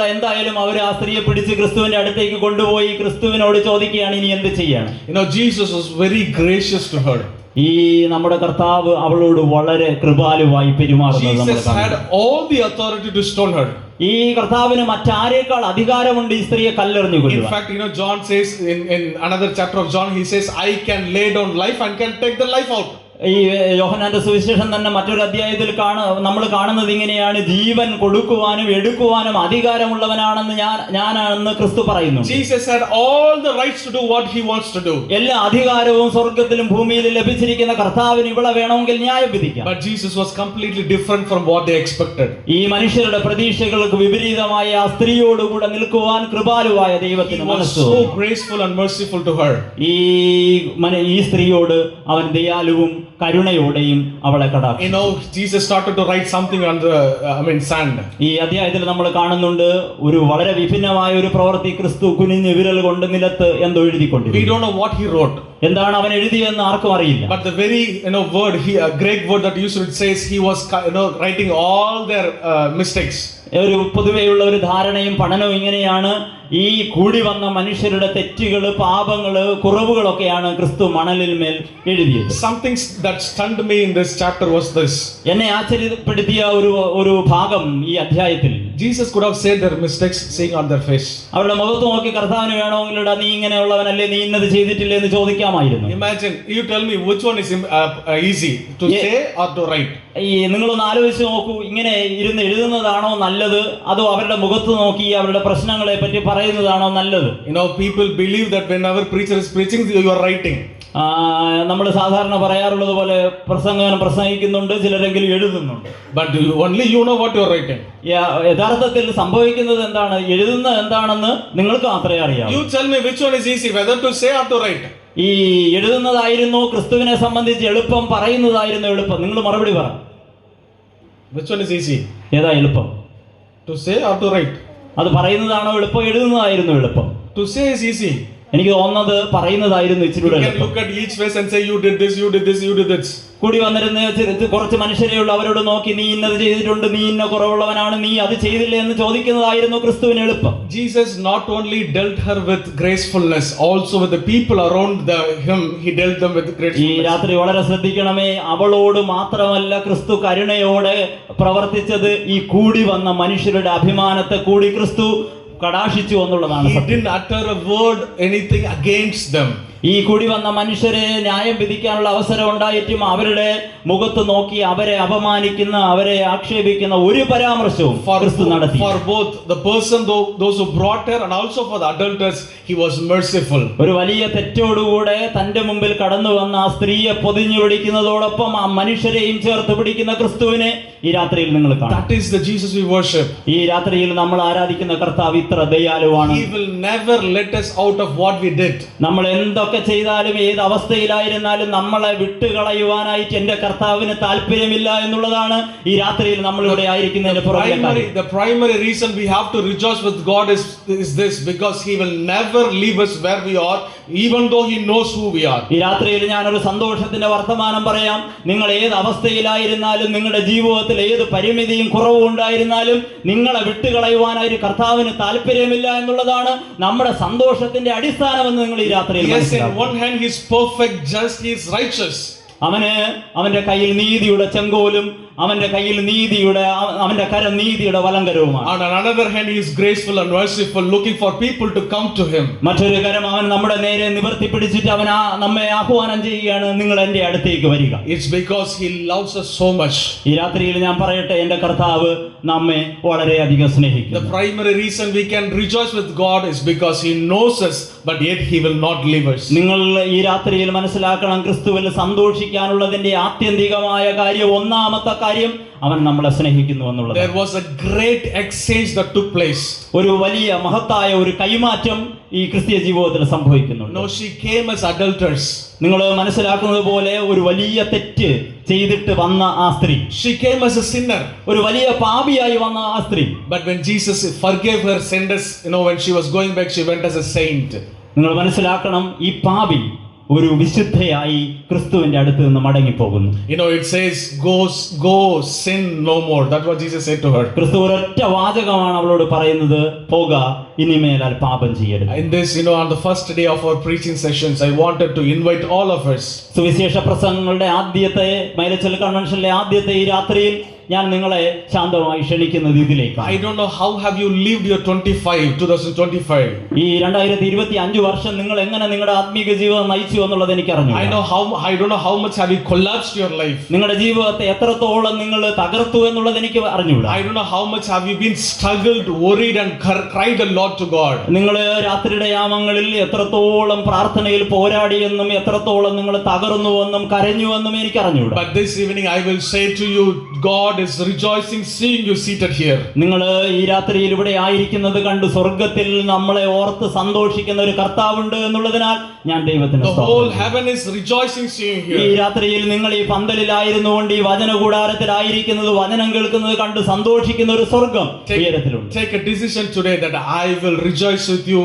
എന്തായാലും അവർ ആ സ്ത്രീയെ പിടിച്ച് ക്രിസ്തുവിന്റെ അടുത്തേക്ക് കൊണ്ടുപോയി ക്രിസ്തുവിനോട് ചോദിക്കുകയാണ്, ഇനി എന്ത് ചെയ്യാണ്? Jesus was very gracious to her. ഈ നമ്മുടെ കർത്താവ് അവളോട് വളരെ കൃപാലുവായി പെരുമാറുന്നത് നമ്മൾ Jesus had all the authority to stone her. ഈ കർത്താവിന് മറ്റാരേക്കാൾ അധികാരമുണ്ട് ഈ സ്ത്രീയെ കല്ലെറിഞ്ഞു In കൊല്ലുവാൻ. fact, John says in another chapter of John, he says, I can lay down life and can take the life out. ഈ യോഹന്നാന്റെ സുവിശേഷം തന്നെ മറ്റൊരു അധ്യായത്തിൽ നമ്മൾ കാണുന്നത് ഇങ്ങനെയാണ്, ജീവൻ കൊടുക്കുവാനും എടുക്കുവാനും അധികാരമുള്ളവനാണെന്ന് ഞാനാണെന്ന് ക്രിസ്തു പറയുന്നു. Jesus had all the rights to do what he wants to do. എല്ലാ അധികാരവും സ്വർഗത്തിലും ഭൂമിയിലും ലഭിച്ചിരിക്കുന്ന കർത്താവിന് ഇവളെ വേണമെങ്കിൽ ന്യായം വിധിക്കാം. But Jesus was completely different from what they expected. ഈ മനുഷ്യരുടെ പ്രതീക്ഷകൾക്ക് വിപരീതമായ ആ സ്ത്രീയോടുകൂടെ നിൽക്കുവാൻ കൃപാലുവായ ദൈവത്തിന് He was മനസ്സു. so graceful and merciful to her. ഈ സ്ത്രീയോട് അവൻ ദയാലുവും കരുണയോടെയും അവളെ കടാക്ഷി. Jesus started to write something on the sand. ഈ അധ്യായത്തിൽ നമ്മൾ കാണുന്നുണ്ട് ഒരു വളരെ വിഭിന്നമായ ഒരു പ്രവൃത്തി. ക്രിസ്തു കുനിഞ്ഞ് വിരൽ കൊണ്ട് നിലത്ത് എന്തോ എഴുതിക്കൊണ്ടിരുന്നു. We don't know what he wrote. എന്താണ് അവൻ എഴുതിയെന്ന് ആർക്കും അറിയില്ല. But the very word, a Greek word that used to says he was writing all their mistakes. ഒരു പൊതുവെയുള്ള ഒരു ധാരണയും പഠനവും ഇങ്ങനെയാണ്, ഈ കൂടി വന്ന മനുഷ്യരുടെ തെറ്റുകൾ, പാപങ്ങൾ, കുറവുകളൊക്കെയാണ് ക്രിസ്തു മണലിൽ മേൽ എഴുതിയത്. Something that stunned me in this chapter was this. എന്നെ ആശ്ചര്യപ്പെടുത്തിയ ഒരു ഭാഗം ഈ അധ്യായത്തിൽ, Jesus could have said their mistakes seeing on their face. അവരുടെ മുഖത്ത് നോക്കി കർത്താവിന് വേണമെങ്കിൽ നീ ഇങ്ങനെയുള്ളവനല്ലേ, നീ ഇന്നത് ചെയ്തിട്ടില്ലേ എന്ന് ചോദിക്കാമായിരുന്നു. Imagine, you tell me which one is easy to say or to write. ഈ നിങ്ങളൊന്ന് ആലോചിച്ച് നോക്കൂ, ഇങ്ങനെ ഇരുന്ന് എഴുതുന്നതാണോ നല്ലത്, അതോ അവരുടെ മുഖത്ത് നോക്കി അവരുടെ പ്രശ്നങ്ങളെ പറ്റി പറയുന്നതാണോ നല്ലത്? People believe that whenever preacher is preaching, you are writing. നമ്മൾ സാധാരണ പറയാറുള്ളത് പോലെ പ്രസംഗകൻ പ്രസംഗിക്കുന്നുണ്ട്, ചിലരെങ്കിലും എഴുതുന്നുണ്ട്. But only you know what you are writing. യഥാർത്ഥത്തിൽ സംഭവിക്കുന്നത് എന്താണ്, എഴുതുന്നത് എന്താണെന്ന് നിങ്ങൾക്ക് മാത്രമേ അറിയാവൂ. You tell me which one is easy, whether to say or to write. ഈ എഴുതുന്നതായിരുന്നു ക്രിസ്തുവിനെ സംബന്ധിച്ച് എളുപ്പം, പറയുന്നതായിരുന്നു എളുപ്പം? നിങ്ങൾ മറുപടി പറ. Which one is easy? ഏതാ എളുപ്പം? To say or to write? അത് പറയുന്നതാണോ എളുപ്പം, എഴുതുന്നതായിരുന്നു എളുപ്പം? To say is easy. എനിക്ക് തോന്നുന്നത് പറയുന്നതായിരുന്നു ഇച്ചിരി You can look at each face and say you did this, you did this, you did this. കൂടി വന്നിരുന്ന കുറച്ച് മനുഷ്യരെ ഉള്ളൂ, അവരോട് നോക്കി നീ ഇന്നത് ചെയ്തിട്ടുണ്ട്, നീ ഇന്ന കുറവുള്ളവനാണ്, നീ അത് ചെയ്തില്ലേ എന്ന് ചോദിക്കുന്നതായിരുന്നു ക്രിസ്തുവിന് എളുപ്പം. Jesus not only dealt her with gracefulness, also with the people around him, he dealt them with gracefulness. ഈ രാത്രി വളരെ ശ്രദ്ധിക്കണമേ, അവളോട് മാത്രമല്ല ക്രിസ്തു കരുണയോടെ പ്രവർത്തിച്ചത്, ഈ കൂടി വന്ന മനുഷ്യരുടെ അഭിമാനത്തെ കൂടി ക്രിസ്തു കടാക്ഷിച്ചു എന്നുള്ളതാണ്. He didn't utter a word anything against them. ഈ കൂടി വന്ന മനുഷ്യരെ ന്യായം വിധിക്കാനുള്ള അവസരം ഉണ്ടായിട്ടും അവരുടെ മുഖത്ത് നോക്കി അവരെ അപമാനിക്കുന്ന, അവരെ ആക്ഷേപിക്കുന്ന ഒരു പരാമർശവും ക്രിസ്തു നടത്തി. For both the person, those who brought her, and also for the adulterers, he was merciful. ഒരു വലിയ തെറ്റോടുകൂടെ തന്റെ മുമ്പിൽ കടന്നു വന്ന ആ സ്ത്രീയെ പൊതിഞ്ഞു പിടിക്കുന്നതോടൊപ്പം ആ മനുഷ്യരെയും ചേർത്ത് പിടിക്കുന്ന ക്രിസ്തുവിനെ ഈ രാത്രിയിൽ നിങ്ങൾ കാണും. That is the Jesus we worship. ഈ രാത്രിയിൽ നമ്മൾ ആരാധിക്കുന്ന കർത്താവ് ഇത്ര ദയാലുവാണ്. He will never let us out of what we did. നമ്മൾ എന്തൊക്കെ ചെയ്താലും ഏത് അവസ്ഥയിലായിരുന്നാലും നമ്മളെ വിട്ടുകളയുവാനായിട്ട് എന്റെ കർത്താവിന് താല്പര്യമില്ല എന്നുള്ളതാണ് ഈ രാത്രിയിൽ നമ്മളിവിടെ ആയിരിക്കുന്നതിന്റെ പുറമെ. The primary reason we have to rejoice with God is this, because he will never leave us where we are, even though he knows who we are. ഈ രാത്രിയിൽ ഞാനൊരു സന്തോഷത്തിന്റെ വർത്തമാനം പറയാം. നിങ്ങൾ ഏത് അവസ്ഥയിലായിരുന്നാലും, നിങ്ങളുടെ ജീവിതത്തിൽ ഏത് പരിമിതിയും കുറവും ഉണ്ടായിരുന്നാലും, നിങ്ങളെ വിട്ടുകളയുവാനായിട്ട് കർത്താവിന് താല്പര്യമില്ല എന്നുള്ളതാണ് നമ്മുടെ സന്തോഷത്തിന്റെ അടിസ്ഥാനമെന്ന് നിങ്ങൾ ഈ രാത്രിയിൽ മനസ്സിലാക്കണം. On one hand he is perfect, just, he is righteous. അവന്റെ കയ്യിൽ നീതിയുടെ ചെങ്കോലും അവന്റെ കയ്യിൽ അവന്റെ കരം നീതിയുടെ വലങ്കരവുമാണ്. On another hand he is graceful and merciful, looking for people to come to him. മറ്റൊരു കരം അവൻ നമ്മുടെ നേരെ നിവർത്തി പിടിച്ചിട്ട് അവൻ നമ്മെ ആഹ്വാനം ചെയ്യുകയാണ്, നിങ്ങൾ എന്റെ അടുത്തേക്ക് വരിക. It's because he loves us so much. ഈ രാത്രിയിൽ ഞാൻ പറയട്ടെ, എന്റെ കർത്താവ് നമ്മെ വളരെയധികം സ്നേഹിക്കുന്നു. The primary reason we can rejoice with God is because he knows us, but yet he will not leave us. നിങ്ങൾ ഈ രാത്രിയിൽ മനസ്സിലാക്കണം, ക്രിസ്തുവിൽ സന്തോഷിക്കാനുള്ളതിന്റെ ആത്യന്തികമായ കാര്യം, ഒന്നാമത്തെ കാര്യം, അവൻ നമ്മളെ സ്നേഹിക്കുന്നു എന്നുള്ളത്. There was a great exchange that took place. ഒരു വലിയ മഹത്തായ ഒരു കൈമാറ്റം ഈ ക്രിസ്തീയ ജീവിതത്തിൽ സംഭവിക്കുന്നുണ്ട്. No, she came as adulterers. നിങ്ങൾ മനസ്സിലാക്കുന്നത് പോലെ ഒരു വലിയ തെറ്റ് ചെയ്തിട്ട് വന്ന ആ സ്ത്രീ, she came as a sinner, ഒരു വലിയ പാപിയായി വന്ന ആ സ്ത്രീ. But when Jesus forgave her sins, when she was going back, she went as a saint. നിങ്ങൾ മനസ്സിലാക്കണം, ഈ പാപി ഒരു വിശുദ്ധയായി ക്രിസ്തുവിന്റെ അടുത്ത് നിന്ന് മടങ്ങിപ്പോകുന്നു. You know, it says, go sin no more. That's what Jesus said to her. ക്രിസ്തു ഒരൊറ്റ വാചകമാണ് അവളോട് പറയുന്നത്, പോക, ഇനിമേലാൽ പാപം ചെയ്യരുത്. In this, you know, on the first day of our preaching sessions, I wanted to invite all of us. സുവിശേഷ പ്രസംഗങ്ങളുടെ ആദ്യത്തെ മൈലച്ചൽ കൺവെൻഷനിലെ ആദ്യത്തെ ഈ രാത്രിയിൽ ഞാൻ നിങ്ങളെ ശാന്തമായി ക്ഷണിക്കുന്നത് ഇതിലേക്ക്. I don't know how have you lived your 2025. ഈ 2025 വർഷം നിങ്ങൾ എങ്ങനെ നിങ്ങളുടെ ആത്മീക ജീവിതം നയിച്ചു എന്നുള്ളത് എനിക്ക് അറിഞ്ഞു. I don't know how much have you collapsed your life. നിങ്ങളുടെ ജീവിതത്തെ എത്രത്തോളം നിങ്ങൾ തകർത്തു എന്നുള്ളത് എനിക്ക് അറിഞ്ഞുകൂടാ. I don't know how much have you been struggled, worried and cried a lot to God. നിങ്ങൾ രാത്രിയുടെ യാമങ്ങളിൽ എത്രത്തോളം പ്രാർത്ഥനയിൽ പോരാടിയെന്നും എത്രത്തോളം നിങ്ങൾ തകർന്നുവെന്നും കരഞ്ഞുവെന്നും എനിക്ക് അറിഞ്ഞുകൂടാ. But this evening I will say to you, God is rejoicing seeing you seated here. നിങ്ങൾ ഈ രാത്രിയിൽ ഇവിടെ ആയിരിക്കുന്നത് കണ്ട് സ്വർഗത്തിൽ നമ്മളെ ഓർത്ത് സന്തോഷിക്കുന്ന ഒരു കർത്താവുണ്ട് എന്നുള്ളതിനാൽ ഞാൻ ദൈവത്തിന് The whole heaven is rejoicing seeing you ഈ here. രാത്രിയിൽ നിങ്ങൾ ഈ പന്തലിലായിരുന്നുകൊണ്ട് ഈ വചന കൂടാരത്തിലായിരിക്കുന്നത് വചനം കേൾക്കുന്നത് കണ്ട് സന്തോഷിക്കുന്ന ഒരു സ്വർഗം ഉയരത്തിലുണ്ട്. Take a decision today that I will rejoice with you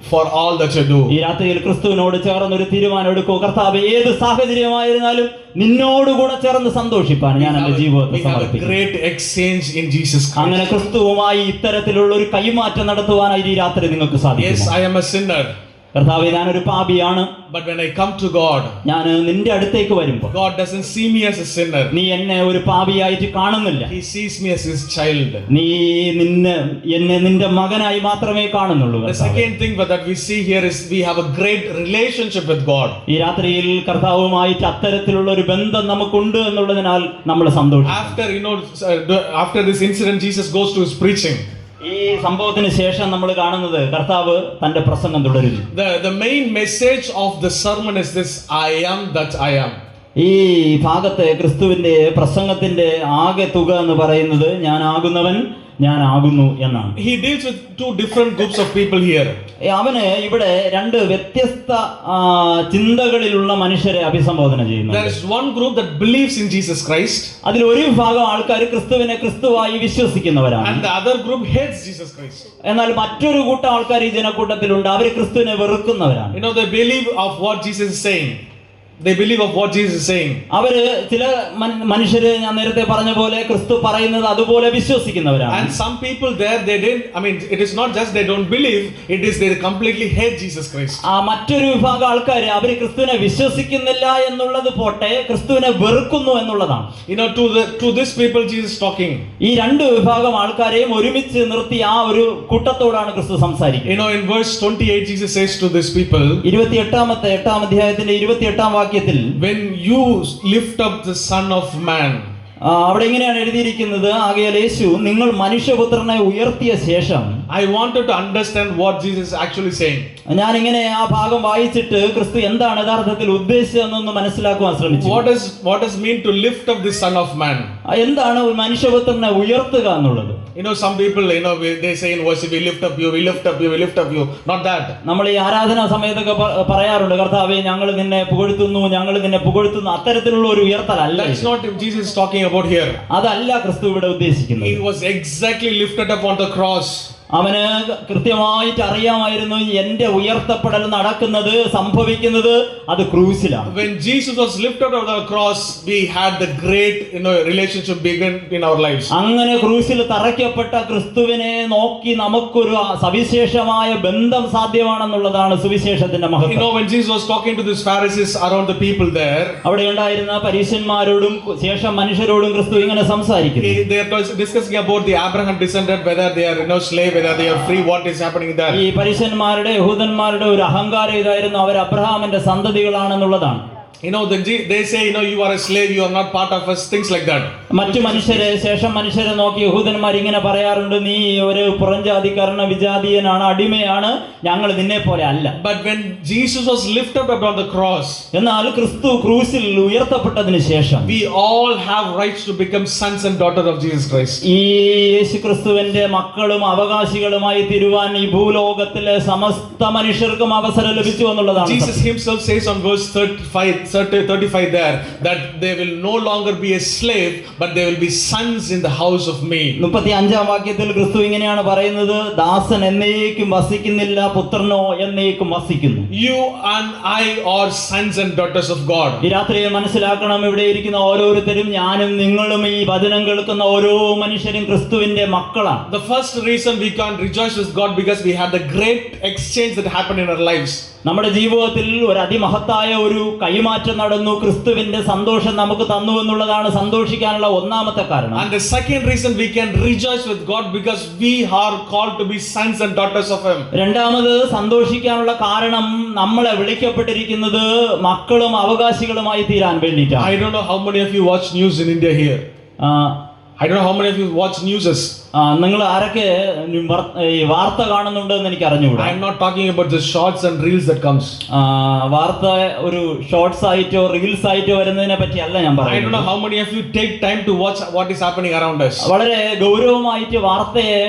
for all that you do. ഈ രാത്രിയിൽ ക്രിസ്തുവിനോട് ചേർന്ന് ഒരു തീരുമാനം എടുക്കൂ, കർത്താവ് ഏത് സാഹചര്യമായിരുന്നാലും നിന്നോടുകൂടെ ചേർന്ന് സന്തോഷിപ്പാൻ ഞാൻ എന്റെ ജീവിതത്തെ We have a സമർപ്പിക്കും. great exchange in Jesus Christ. അങ്ങനെ ക്രിസ്തുവുമായി ഇത്തരത്തിലുള്ള ഒരു കൈമാറ്റം നടത്തുവാനായി ഈ രാത്രി നിങ്ങൾക്ക് Yes, സാധിക്കും. I am a sinner. കർത്താവേ, ഞാനൊരു പാപിയാണ്. But when I come to God, ഞാൻ നിന്റെ അടുത്തേക്ക് വരുമ്പോൾ God doesn't see me as a sinner. നീ എന്നെ ഒരു പാപിയായിട്ട് കാണുന്നില്ല. He sees me as his child. നീ എന്നെ നിന്റെ മകനായി മാത്രമേ കാണുന്നുള്ളൂ. The second thing that we see here is we have a great relationship with God. ഈ രാത്രിയിൽ കർത്താവുമായിട്ട് അത്തരത്തിലുള്ള ഒരു ബന്ധം നമുക്കുണ്ട് എന്നുള്ളതിനാൽ നമ്മൾ സന്തോഷിക്കും. After this incident, Jesus goes to his preaching. ഈ സംഭവത്തിന് ശേഷം നമ്മൾ കാണുന്നത് കർത്താവ് തന്റെ പ്രസംഗം തുടരുന്നു. The main message of the sermon is this: I am that I am. ഈ ഭാഗത്തെ ക്രിസ്തുവിന്റെ പ്രസംഗത്തിന്റെ ആകെ തുക എന്ന് പറയുന്നത് ഞാനാകുന്നു എന്നാണ്. He deals with two different groups of people here. അവന് ഇവിടെ രണ്ട് വ്യത്യസ്ത ചിന്തകളിലുള്ള മനുഷ്യരെ അഭിസംബോധന ചെയ്യുന്നു. There is one group that believes in Jesus Christ. അതിൽ ഒരു വിഭാഗം ആൾക്കാർ ക്രിസ്തുവിനെ ക്രിസ്തുവായി വിശ്വസിക്കുന്നവരാണ്. And the other group hates Jesus Christ. എന്നാൽ മറ്റൊരു കൂട്ടം ആൾക്കാർ ഈ ജനക്കൂട്ടത്തിലുണ്ട്, അവർ ക്രിസ്തുവിനെ വെറുക്കുന്നവരാണ്. You know, they believe of what Jesus is saying. They believe of what Jesus is saying. അവര് ചില മനുഷ്യര് ഞാൻ നേരത്തെ പറഞ്ഞ പോലെ ക്രിസ്തു പറയുന്നത് അതുപോലെ വിശ്വസിക്കുന്നവരാണ്. And some people there, it is not just they don't believe, it is they completely hate Jesus Christ. ആ മറ്റൊരു വിഭാഗം ആൾക്കാർ അവര് ക്രിസ്തുവിനെ വിശ്വസിക്കുന്നില്ല എന്നുള്ളത് പോട്ടെ, ക്രിസ്തുവിനെ വെറുക്കുന്നു എന്നുള്ളതാണ്. You know, to this people Jesus is talking. ഈ രണ്ട് വിഭാഗം ആൾക്കാരെയും ഒരുമിച്ച് നിർത്തി ആ ഒരു കൂട്ടത്തോടാണ് ക്രിസ്തു സംസാരിക്കുന്നത്. You know, in verse 28 Jesus says to this people, 8-ാം അധ്യായത്തിന്റെ 28-ാം വാക്യത്തിൽ when you lift up the Son of Man. അവിടെ ഇങ്ങനെയാണ് എഴുതിയിരിക്കുന്നത്, ആകയാൽ യേശു നിങ്ങൾ മനുഷ്യപുത്രനെ ഉയർത്തിയ ശേഷം. I wanted to understand what Jesus is actually saying. ഞാൻ ഇങ്ങനെ ആ ഭാഗം വായിച്ചിട്ട് ക്രിസ്തു എന്താണ് യഥാർത്ഥത്തിൽ ഉദ്ദേശിച്ചതെന്നൊന്ന് മനസ്സിലാക്കുവാൻ ശ്രമിച്ചു. What does mean to lift up the Son of Man? എന്താണ് ഒരു മനുഷ്യപുത്രനെ ഉയർത്തുക എന്നുള്ളത്? You know, some people, they say in worship, we lift up you, we lift up you, we lift up you. Not that. നമ്മൾ ഈ ആരാധനാ സമയത്തൊക്കെ പറയാറുണ്ട്, കർത്താവേ ഞങ്ങൾ നിന്നെ പുകഴ്ത്തുന്നു. അത്തരത്തിലുള്ള ഒരു ഉയർത്തലല്ല. That's not what Jesus is talking about here. അതല്ല ക്രിസ്തു ഇവിടെ ഉദ്ദേശിക്കുന്നത്. He was exactly lifted up on the cross. അവന് കൃത്യമായിട്ട് അറിയാമായിരുന്നു എന്റെ ഉയർത്തപ്പെടൽ സംഭവിക്കുന്നത് അത് ക്രൂസിലാണ്. When Jesus was lifted up on the cross, we had the great relationship begin in our lives. അങ്ങനെ ക്രൂസിൽ തറയ്ക്കപ്പെട്ട ക്രിസ്തുവിനെ നോക്കി നമുക്കൊരു സവിശേഷമായ ബന്ധം സാധ്യമാണെന്നുള്ളതാണ് സുവിശേഷത്തിന്റെ മഹത്വം. You know, when Jesus was talking to these Pharisees around the people there, അവിടെ ഉണ്ടായിരുന്ന പരീശന്മാരോടും ശേഷം മനുഷ്യരോടും ക്രിസ്തു ഇങ്ങനെ സംസാരിക്കുന്നു. they are discussing about the Abraham descendant, whether they are slave, whether they are free, what is happening there. ഈ പരീശന്മാരുടെ യഹൂദന്മാരുടെ ഒരു അഹങ്കാരം ഇതായിരുന്നു, അവർ അബ്രഹാമിന്റെ സന്തതികളാണെന്നുള്ളതാണ്. You know, they say, you are a slave, you are not part of us, things like that. മറ്റു മനുഷ്യരെ നോക്കി യഹൂദന്മാർ ഇങ്ങനെ പറയാറുണ്ട്, നീ ഒരു പുറംജാതിക്കാരന്, വിജാതീയനാണ്, അടിമയാണ്, ഞങ്ങൾ നിന്നെ പോലെ അല്ല. But when Jesus was lifted up on the cross, എന്നാൽ ക്രിസ്തു ക്രൂസിൽ ഉയർത്തപ്പെട്ടതിന് ശേഷം we all have rights to become sons and daughters of Jesus Christ. ഈ യേശു ക്രിസ്തുവിന്റെ മക്കളും അവകാശികളുമായി തീരുവാൻ ഈ ഭൂലോകത്തിലെ സമസ്ത മനുഷ്യർക്കും അവസരം ലഭിച്ചു എന്നുള്ളതാണ്. Jesus himself says on verse 35, 35 there, that they will no longer be a slave, but they will be sons in the house of me. 35-ാം വാക്യത്തിൽ ക്രിസ്തു ഇങ്ങനെയാണ് പറയുന്നത്, ദാസൻ എന്നേക്കും വസിക്കുന്നില്ല, പുത്രനോ എന്നേക്കും വസിക്കുന്നു. You and I are sons and daughters of God. ഈ രാത്രിയിൽ മനസ്സിലാക്കണം, ഇവിടെ ഇരിക്കുന്ന ഓരോരുത്തരും, ഞാനും നിങ്ങളും, ഈ വചനം കേൾക്കുന്ന ഓരോ മനുഷ്യരും ക്രിസ്തുവിന്റെ മക്കളാണ്. The first reason we can rejoice with God because we have the great exchange that happened in our lives. നമ്മുടെ ജീവിതത്തിൽ ഒരു അതിമഹത്തായ ഒരു കൈമാറ്റം നടന്നു, ക്രിസ്തുവിന്റെ സന്തോഷം നമുക്ക് തന്നു എന്നുള്ളതാണ് സന്തോഷിക്കാനുള്ള ഒന്നാമത്തെ കാരണം. And the second reason we can rejoice with God because we are called to be sons and daughters of Him. രണ്ടാമത് സന്തോഷിക്കാനുള്ള കാരണം, നമ്മളെ വിളിക്കപ്പെട്ടിരിക്കുന്നത് മക്കളും അവകാശികളുമായി തീരാൻ വേണ്ടിയിട്ടാണ്. I don't know how many of you watch news in India here. I don't know how many of you watch newses. നിങ്ങൾ ആരൊക്കെ ഈ വാർത്ത കാണുന്നുണ്ട് എന്ന് എനിക്ക് അറിഞ്ഞുകൂടാ. I am not talking about the shorts and reels that comes. വാർത്ത ഒരു ഷോർട്സ് ആയിട്ടോ റീൽസ് ആയിട്ടോ വരുന്നതിനെ പറ്റിയല്ല ഞാൻ I don't പറയുന്നത്. know how many of you take time to watch what is happening around us. വളരെ ഗൗരവമായിട്ട് വാർത്തയെ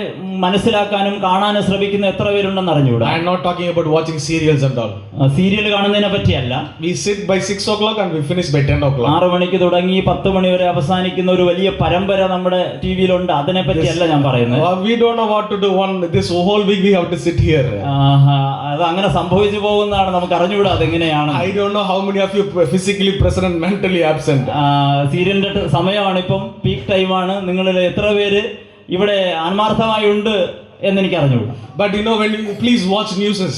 മനസ്സിലാക്കാനും കാണാനും ശ്രമിക്കുന്ന എത്ര പേരുണ്ടെന്ന് അറിഞ്ഞുകൂടാ. I am not talking about watching serials and all. Serial കാണുന്നതിനെ പറ്റിയല്ല. We sit by 6 o'clock and we finish by 10 o'clock. 6 മണിക്ക് തുടങ്ങി 10 മണി വരെ അവസാനിക്കുന്ന ഒരു വലിയ പരമ്പര നമ്മുടെ ടിവിയിലുണ്ട്. അതിനെ പറ്റിയല്ല ഞാൻ പറയുന്നത്. We don't know what to do. This whole week we have to sit here. അത് അങ്ങനെ സംഭവിച്ചു പോകുന്നതാണ്, നമുക്ക് അറിഞ്ഞുകൂടാ അതെങ്ങനെയാണ്. I don't know how many of you physically present and mentally absent. സീരിയലിന്റെ സമയമാണ് ഇപ്പം, പീക്ക് ടൈമാണ്. നിങ്ങളിൽ എത്ര പേര് ഇവിടെ ആത്മാർത്ഥമായി ഉണ്ട് എന്ന് എനിക്ക് അറിഞ്ഞുകൂടാ. But you know, when you please watch newses.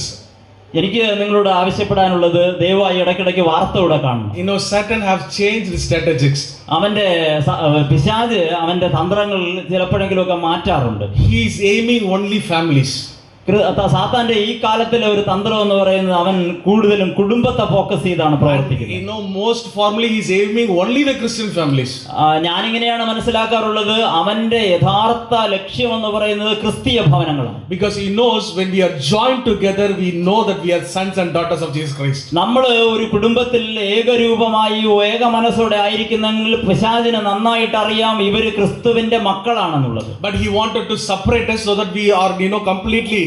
എനിക്ക് നിങ്ങളോട് ആവശ്യപ്പെടാനുള്ളത്, ദയവായി ഇടയ്ക്കിടയ്ക്ക് വാർത്ത ഇവിടെ കാണണം. You know, Satan have changed his strategies. അവന്റെ പിശാച് അവന്റെ തന്ത്രങ്ങൾ ചിലപ്പോഴെങ്കിലുമൊക്കെ മാറ്റാറുണ്ട്. He is aiming only families. സാത്താന്റെ ഈ കാലത്തിലെ ഒരു തന്ത്രം എന്ന് പറയുന്നത്, അവൻ കൂടുതലും കുടുംബത്തെ ഫോക്കസ് ചെയ്താണ് പ്രവർത്തിക്കുന്നത്. You know, most formally he is aiming only the Christian families. ഞാനിങ്ങനെയാണ് മനസ്സിലാക്കാറുള്ളത്, അവന്റെ യഥാർത്ഥ ലക്ഷ്യം എന്ന് പറയുന്നത് ക്രിസ്തീയ ഭവനങ്ങളാണ്. Because he knows when we are joined together, we know that we are sons and daughters of Jesus Christ. നമ്മൾ ഒരു കുടുംബത്തിൽ ഏകരൂപമായി ഏക മനസ്സോടെ ആയിരിക്കുന്നെങ്കിൽ പിശാചിന് നന്നായിട്ട് അറിയാം ഇവര് ക്രിസ്തുവിന്റെ മക്കളാണെന്നുള്ളത്. But he wanted to separate us so that we are, you know, completely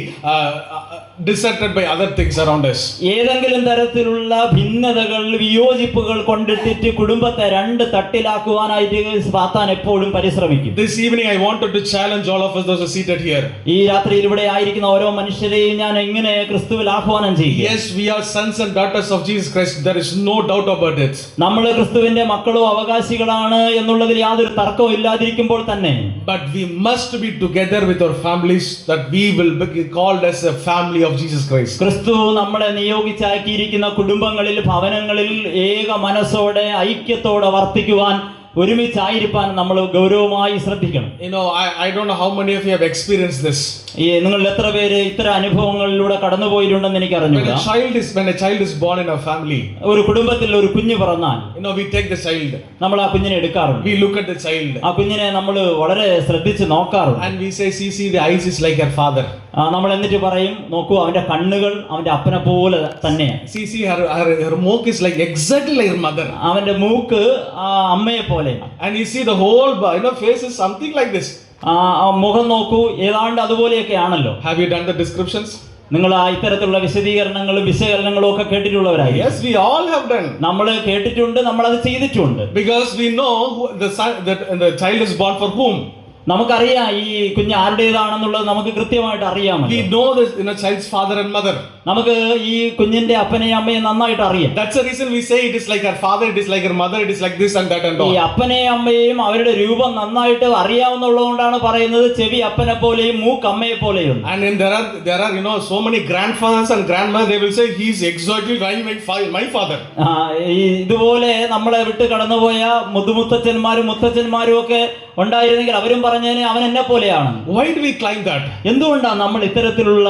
deserted by other things around us. ഏതെങ്കിലും തരത്തിലുള്ള ഭിന്നതകൾ, വിയോജിപ്പുകൾ കൊണ്ടിട്ടിട്ട് കുടുംബത്തെ രണ്ട് തട്ടിലാക്കുവാനായിട്ട് സാത്താൻ എപ്പോഴും പരിശ്രമിക്കും. This evening I wanted to challenge all of us those who are seated here. ഈ രാത്രിയിൽ ഇവിടെ ആയിരിക്കുന്ന ഓരോ മനുഷ്യരെയും ഞാൻ ഇങ്ങനെ ക്രിസ്തുവിൽ ആഹ്വാനം ചെയ്യും. Yes, we are sons and daughters of Jesus Christ. There is no doubt about it. നമ്മൾ ക്രിസ്തുവിന്റെ മക്കളോ അവകാശികളാണ് എന്നുള്ളതിൽ യാതൊരു തർക്കവും ഇല്ലാതിരിക്കുമ്പോൾ തന്നെ, But we must be together with our families, that we will be called as a family of Jesus Christ. ക്രിസ്തു നമ്മളെ നിയോഗിച്ചാക്കിയിരിക്കുന്ന കുടുംബങ്ങളിൽ, ഭവനങ്ങളിൽ ഏക മനസ്സോടെ ഐക്യത്തോടെ വർത്തിക്കുവാൻ, ഒരുമിച്ചായിരിക്കാൻ നമ്മൾ ഗൗരവമായി ശ്രദ്ധിക്കണം. You know, I don't know how many of you have experienced this. ഈ നിങ്ങൾ എത്ര പേര് ഇത്തരം അനുഭവങ്ങളിലൂടെ കടന്നുപോയിട്ടുണ്ടെന്ന് എനിക്ക് അറിഞ്ഞൂടാ. When a child is born in a family, ഒരു കുടുംബത്തിൽ ഒരു കുഞ്ഞ് പിറന്നാൽ, you know, we take the child. നമ്മൾ ആ കുഞ്ഞിനെ എടുക്കാറുണ്ട്. We look at the child. ആ കുഞ്ഞിനെ നമ്മൾ വളരെ ശ്രദ്ധിച്ച് നോക്കാറുണ്ട്. And we say, see, the eyes is like her father. നമ്മൾ എന്നിട്ട് പറയും, നോക്കൂ അവന്റെ കണ്ണുകൾ അവന്റെ അപ്പനെ പോലെ തന്നെയാണ്. See, her mook is like exactly like her mother. അവന്റെ മൂക്ക് ആ അമ്മയെ പോലെയാണ്. And you see the whole, you know, face is something like this. മുഖം നോക്കൂ, ഏതാണ്ട് അതുപോലെയൊക്കെ ആണല്ലോ. Have you done the descriptions? നിങ്ങൾ ആ ഇത്തരത്തിലുള്ള വിശദീകരണങ്ങളും വിശകലനങ്ങളും ഒക്കെ കേട്ടിട്ടുള്ളവരായി. Yes, we all have done. നമ്മൾ കേട്ടിട്ടുണ്ട്, നമ്മൾ അത് ചെയ്തിട്ടുണ്ട്. Because we know the child is born for whom. നമുക്കറിയാം ഈ കുഞ്ഞ് ആരുടേതാണെന്നുള്ളത് നമുക്ക് കൃത്യമായിട്ട് അറിയാമല്ലോ. We know this, you know, child's father and mother. നമുക്ക് ഈ കുഞ്ഞിന്റെ അപ്പനെയും അമ്മയും നന്നായിട്ട് അറിയാം. That's the reason we say it is like her father, it is like her mother, it is like this and that and all. ഈ അപ്പനെയും അമ്മയെയും അവരുടെ രൂപം നന്നായിട്ട് അറിയാവുന്നതുകൊണ്ടാണ് പറയുന്നത് ചെവി അപ്പനെ പോലെയും മൂക്ക് അമ്മയെ പോലെയും. And then there are, you know, so many grandfathers and grandmothers, they will say he is exactly like my father. ഇതുപോലെ നമ്മളെ വിട്ട് കടന്നുപോയ മുതുമുത്തച്ഛന്മാരും മുത്തച്ഛന്മാരും ഒക്കെ ഉണ്ടായിരുന്നെങ്കിൽ അവരും പറഞ്ഞേനെ അവൻ എന്നെ പോലെയാണ്. Why do we claim that? എന്തുകൊണ്ടാണ് നമ്മൾ ഇത്തരത്തിലുള്ള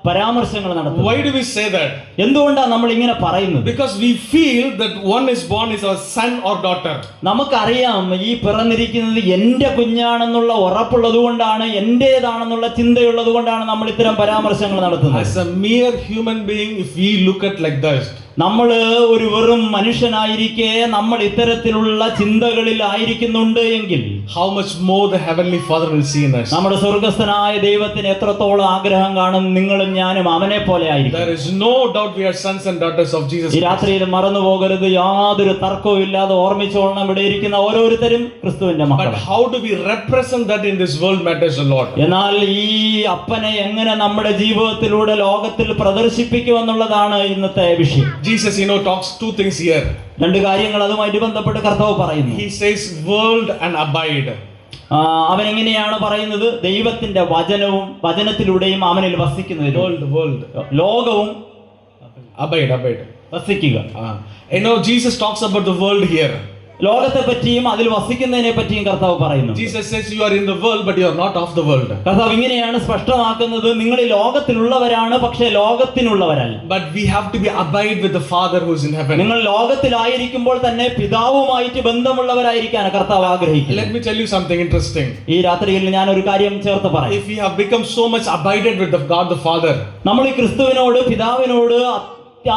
പരാമർശങ്ങൾ നടത്തുന്നത്? Why do we say that? എന്തുകൊണ്ടാണ് നമ്മൾ ഇങ്ങനെ പറയുന്നത്? Because we feel that one is born is our son or daughter. നമുക്കറിയാം ഈ പിറന്നിരിക്കുന്നത് എന്റെ കുഞ്ഞാണെന്നുള്ള ഉറപ്പുള്ളത് കൊണ്ടാണ്, എന്റേതാണെന്നുള്ള ചിന്തയുള്ളത് കൊണ്ടാണ് നമ്മൾ ഇത്തരം പരാമർശങ്ങൾ നടത്തുന്നത്. As a mere human being, if we look at like that, നമ്മൾ ഒരു വെറും മനുഷ്യനായിരിക്കെ നമ്മൾ ഇത്തരത്തിലുള്ള ചിന്തകളിൽ ആയിരിക്കുന്നുണ്ട് എങ്കിൽ how much more the heavenly Father will see in us. നമ്മുടെ സ്വർഗസ്ഥനായ ദൈവത്തിന് എത്രത്തോളം ആഗ്രഹം കാണും നിങ്ങളും ഞാനും അവനെ പോലെ ആയിരിക്കും. There is no doubt we are sons and daughters of Jesus ഈ Christ. രാത്രിയിൽ മറന്നു പോകരുത്, യാതൊരു തർക്കവും ഇല്ലാതെ ഓർമ്മിച്ചോളണം, ഇവിടെ ഇരിക്കുന്ന ഓരോരുത്തരും ക്രിസ്തുവിന്റെ But മക്കളാണ്. how do we represent that in this world matters a lot. എന്നാൽ ഈ അപ്പനെ എങ്ങനെ നമ്മുടെ ജീവിതത്തിലൂടെ ലോകത്തിൽ പ്രദർശിപ്പിക്കുമെന്നുള്ളതാണ് ഇന്നത്തെ വിഷയം. Jesus, talks two things here. രണ്ട് കാര്യങ്ങൾ അതുമായിട്ട് ബന്ധപ്പെട്ട് കർത്താവ് പറയുന്നു. He says world and abide. അവൻ എങ്ങനെയാണ് പറയുന്നത്? ദൈവത്തിന്റെ വചനവും വചനത്തിലൂടെയും അവനിൽ വസിക്കുന്നതിലും World. ലോകവും Abide. വസിക്കുക. Jesus talks about the world here. ലോകത്തെ പറ്റിയും അതിൽ വസിക്കുന്നതിനെ പറ്റിയും കർത്താവ് പറയുന്നു. Jesus says you are in the world but you are not of the world. കർത്താവ് ഇങ്ങനെയാണ് സ്പഷ്ടമാക്കുന്നത്, നിങ്ങൾ ഈ ലോകത്തിലുള്ളവരാണ്, പക്ഷേ ലോകത്തിനുള്ളവരല്ല. But we have to be abide with the Father who is in heaven. നിങ്ങൾ ലോകത്തിലായിരിക്കുമ്പോൾ തന്നെ പിതാവുമായിട്ട് ബന്ധമുള്ളവരായിരിക്കാണ് കർത്താവ് ആഗ്രഹിക്കുന്നത്. Let me tell you something interesting. ഈ രാത്രിയിൽ ഞാൻ ഒരു കാര്യം ചേർത്ത് പറയാം. If we have become so much abided with God the Father, നമ്മൾ ഈ ക്രിസ്തുവിനോട് പിതാവിനോട്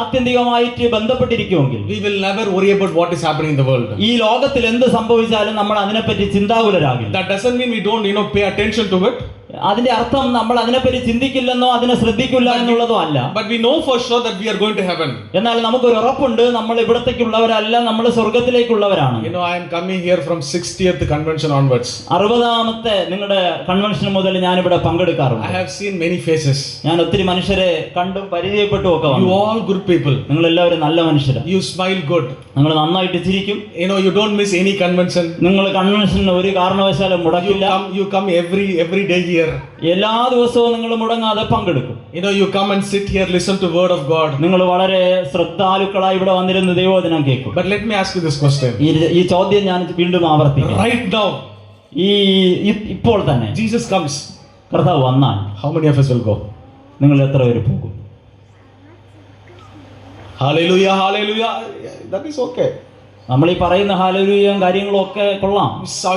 ആത്യന്തികമായിട്ട് ബന്ധപ്പെട്ടിരിക്കുമെങ്കിൽ we will never worry about what is happening in the world. ഈ ലോകത്തിൽ എന്ത് സംഭവിച്ചാലും നമ്മൾ അതിനെപ്പറ്റി ചിന്താകുലരാകില്ല. That doesn't mean we don't pay attention to it. അതിന്റെ അർത്ഥം നമ്മൾ അതിനെപ്പറ്റി ചിന്തിക്കില്ലെന്നോ അതിനെ ശ്രദ്ധിക്കില്ല എന്നുള്ളതോ അല്ല. But we know for sure that we are going to heaven. എന്നാൽ നമുക്കൊരു ഉറപ്പുണ്ട്, നമ്മൾ ഇവിടത്തേക്കുള്ളവരല്ല, നമ്മൾ സ്വർഗത്തിലേക്കുള്ളവരാണ്. I am coming here from 60th convention onwards. 60ാമത്തെ നിങ്ങളുടെ കൺവെൻഷൻ മുതൽ ഞാൻ ഇവിടെ പങ്കെടുക്കാറുണ്ട്. I have seen many faces. ഞാൻ ഒത്തിരി മനുഷ്യരെ കണ്ടും പരിചയപ്പെട്ടും ഒക്കെ You വന്നു. all good people. നിങ്ങൾ എല്ലാവരും നല്ല മനുഷ്യരാണ്. You smile good. നിങ്ങൾ നന്നായിട്ട് ചിരിക്കും. You don't miss any convention. നിങ്ങൾ കൺവെൻഷന് ഒരു കാരണവശാലും മുടക്കില്ല. You come every day here. എല്ലാ ദിവസവും നിങ്ങൾ മുടങ്ങാതെ പങ്കെടുക്കും. You come and sit here, listen to word of God. നിങ്ങൾ വളരെ ശ്രദ്ധാലുക്കളായി ഇവിടെ വന്നിരുന്ന് ദൈവവചനം കേൾക്കും. But let me ask you this question. ഈ ചോദ്യം ഞാൻ വീണ്ടും ആവർത്തിക്കാം. Right now, ഇപ്പോൾ തന്നെ Jesus comes. കർത്താവ് വന്നാൽ How many of us will go? നിങ്ങൾ എത്ര പേര് പോകും? Hallelujah. That is okay. നമ്മൾ ഈ പറയുന്ന ഹല്ലേലൂയയും കാര്യങ്ങളും ഒക്കെ കൊള്ളാം.